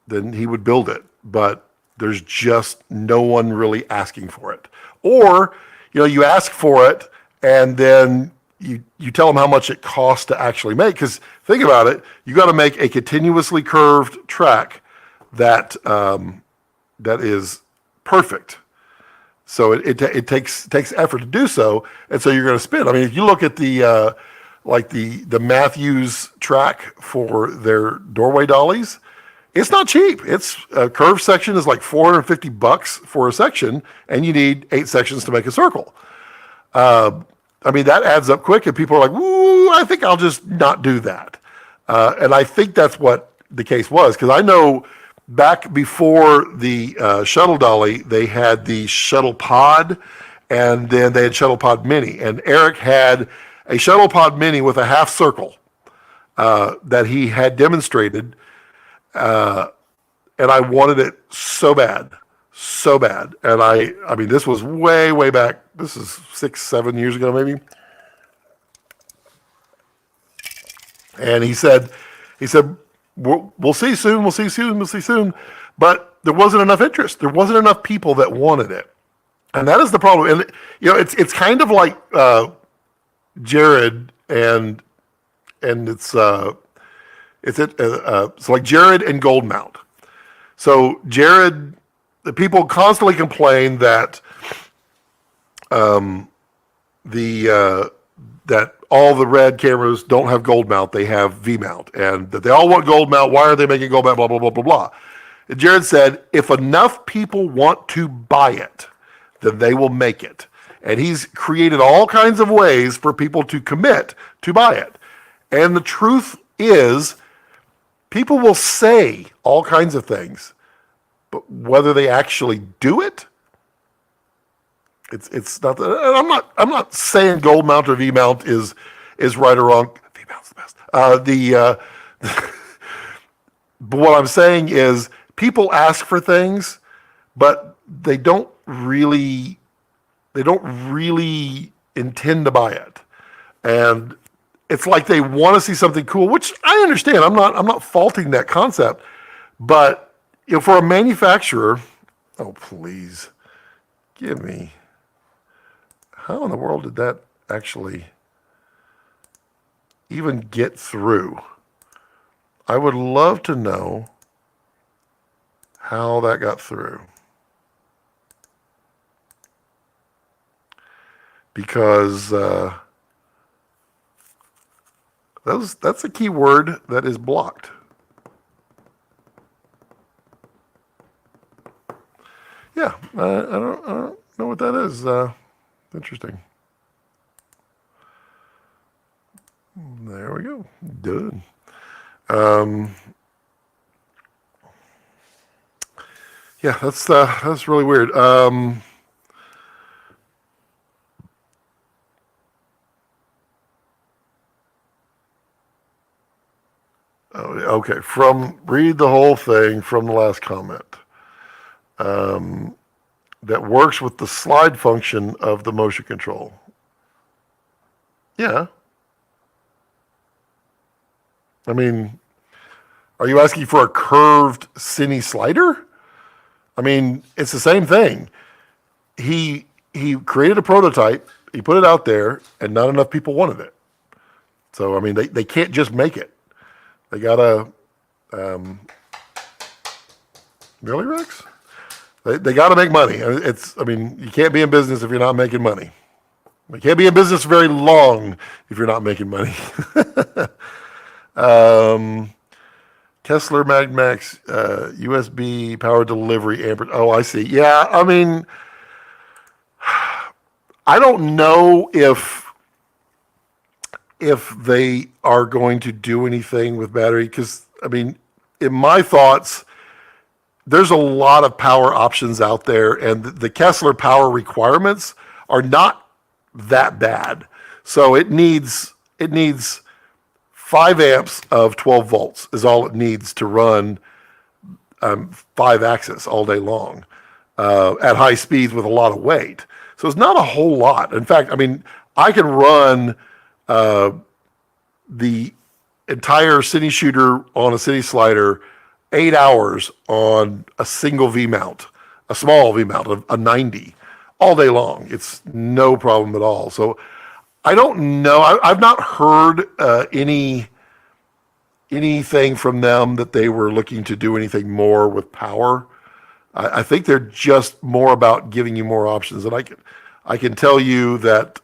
S1: then he would build it. But there's just no one really asking for it. Or, you ask for it and then you tell them how much it costs to actually make. Because think about it, you got to make a continuously curved track that is perfect. So it takes effort to do so, and so you're going to spend. I mean, if you look at the Matthews track for their doorway dollies, it's not cheap. It's a curved section is like $450 for a section, and you need 8 sections to make a circle. I mean, that adds up quick, and people are like, "Woo! I think I'll just not do that." And I think that's what the case was, because I know back before the shuttle dolly, they had the shuttle pod, and then they had shuttle pod mini, and Eric had a shuttle pod mini with a half circle that he had demonstrated. And I wanted it so bad. And I mean, this was way back. This is 6-7 years ago, maybe. And he said, we'll see soon. But there wasn't enough interest. There wasn't enough people that wanted it. And that is the problem. And, it's kind of like, Jared and it's like Jared and Gold Mount. So Jared, the people constantly complain that that all the red cameras don't have gold mount, they have V mount, and that they all want gold mount. Why are they making gold mount? Blah blah blah blah blah. And Jared said, if enough people want to buy it, then they will make it. And he's created all kinds of ways for people to commit to buy it. And the truth is, people will say all kinds of things, but whether they actually do it, it's not. I'm not saying gold mount or V mount is right or wrong. V mount's the best. But what I'm saying is, people ask for things, but they don't really intend to buy it, and it's like they want to see something cool, which I understand. I'm not faulting that concept, but for a manufacturer, oh, please, give me, how in the world did that actually even get through? I would love to know how that got through. Because that's a key word that is blocked. Yeah, I don't know what that is. Interesting. There we go. Done. Yeah, that's really weird. Okay, read the whole thing from the last comment. That works with the slide function of the motion control. Yeah. I mean, are you asking for a curved cine slider? I mean, it's the same thing. He created a prototype, he put it out there, and not enough people wanted it. So, I mean, they can't just make it. They gotta, really, Rex? They gotta make money. I mean, you can't be in business if you're not making money. You can't be in business very long if you're not making money. Kessler Magmax, USB power delivery amperage. Oh, I see. Yeah, I mean, I don't know if they are going to do anything with battery, because, I mean, in my thoughts, there's a lot of power options out there, and the Kessler power requirements are not that bad. So it needs 5 amps of 12 volts is all it needs to run 5-axis all day long at high speeds with a lot of weight. So it's not a whole lot. In fact, I mean, I can run the entire cine shooter on a cine slider 8 hours on a single V-mount, a small V-mount, a 90, all day long. It's no problem at all. So I don't know. I've not heard anything from them that they were looking to do anything more with power. I think they're just more about giving you more options. And I can tell you that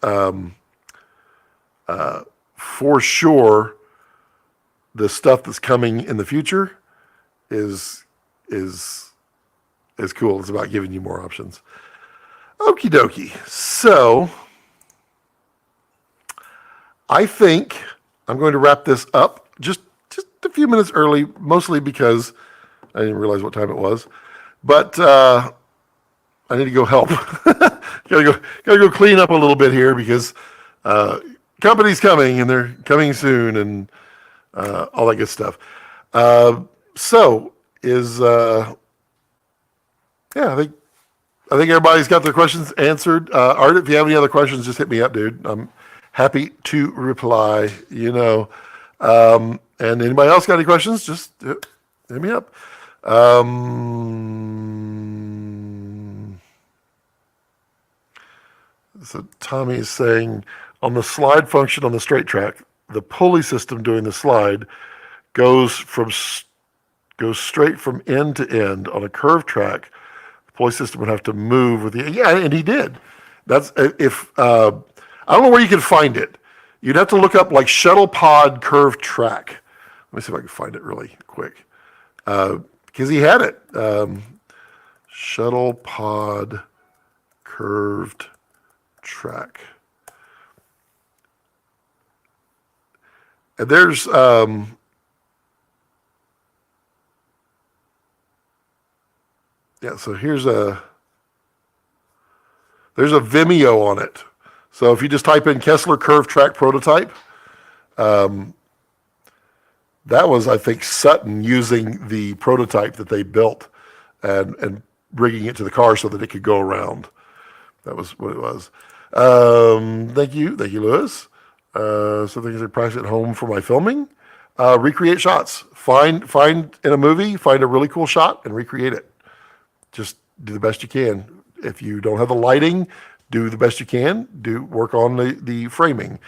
S1: for sure, the stuff that's coming in the future is cool. It's about giving you more options. Okie dokie. So I think I'm going to wrap this up just a few minutes early, mostly because I didn't realize what time it was. But I need to go help. gotta go clean up a little bit here, because company's coming, and they're coming soon, and all that good stuff. So is yeah, I think everybody's got their questions answered. Art, if you have any other questions, just hit me up, dude. I'm happy to reply. And anybody else got any questions? Just hit me up. So Tommy is saying, on the slide function on the straight track, the pulley system doing the slide goes straight from end to end. On a curved track, the pulley system would have to move with the, yeah, and he did. That's, if, I don't know where you can find it. You'd have to look up like shuttle pod curved track. Let me see if I can find it really quick. Because he had it. Shuttle pod curved track. And there's yeah, so there's a Vimeo on it. So if you just type in Kessler curved track prototype, that was, I think, Sutton using the prototype that they built and bringing it to the car so that it could go around. That was what it was. Thank you, Lewis. So things I practice at home for my filming. recreate shots. Find in a movie, find a really cool shot and recreate it. Just do the best you can. If you don't have the lighting, do the best you can. Work on the framing,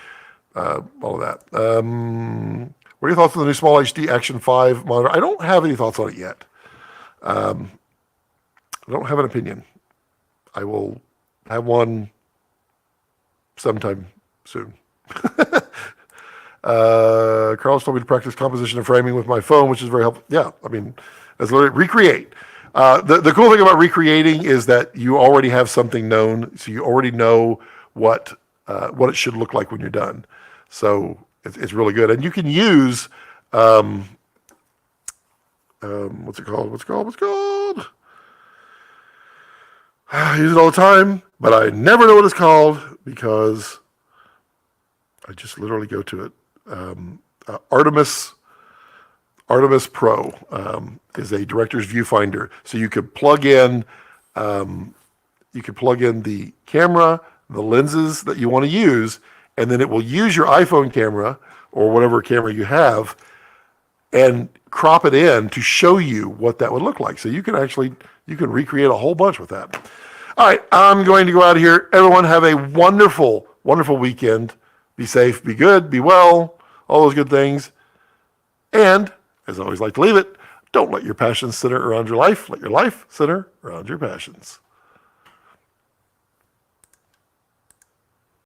S1: all of that. What are your thoughts on the new Small HD Action 5 monitor? I don't have any thoughts on it yet. I don't have an opinion. I will have one sometime soon. Carlos told me to practice composition and framing with my phone, which is very helpful. Yeah, I mean, that's literally recreate. The cool thing about recreating is that you already have something known, so you already know what it should look like when you're done. So it's really good, and you can use what's it called? I use it all the time, but I never know what it's called because I just literally go to it. Artemis Pro is a director's viewfinder, so you could plug in the camera, the lenses that you want to use, and then it will use your iPhone camera or whatever camera you have and crop it in to show you what that would look like. So you can recreate a whole bunch with that. All right, I'm going to go out of here. Everyone have a wonderful, wonderful weekend. Be safe, be good, be well, all those good things. And, as I always like to leave it, don't let your passions center around your life. Let your life center around your passions.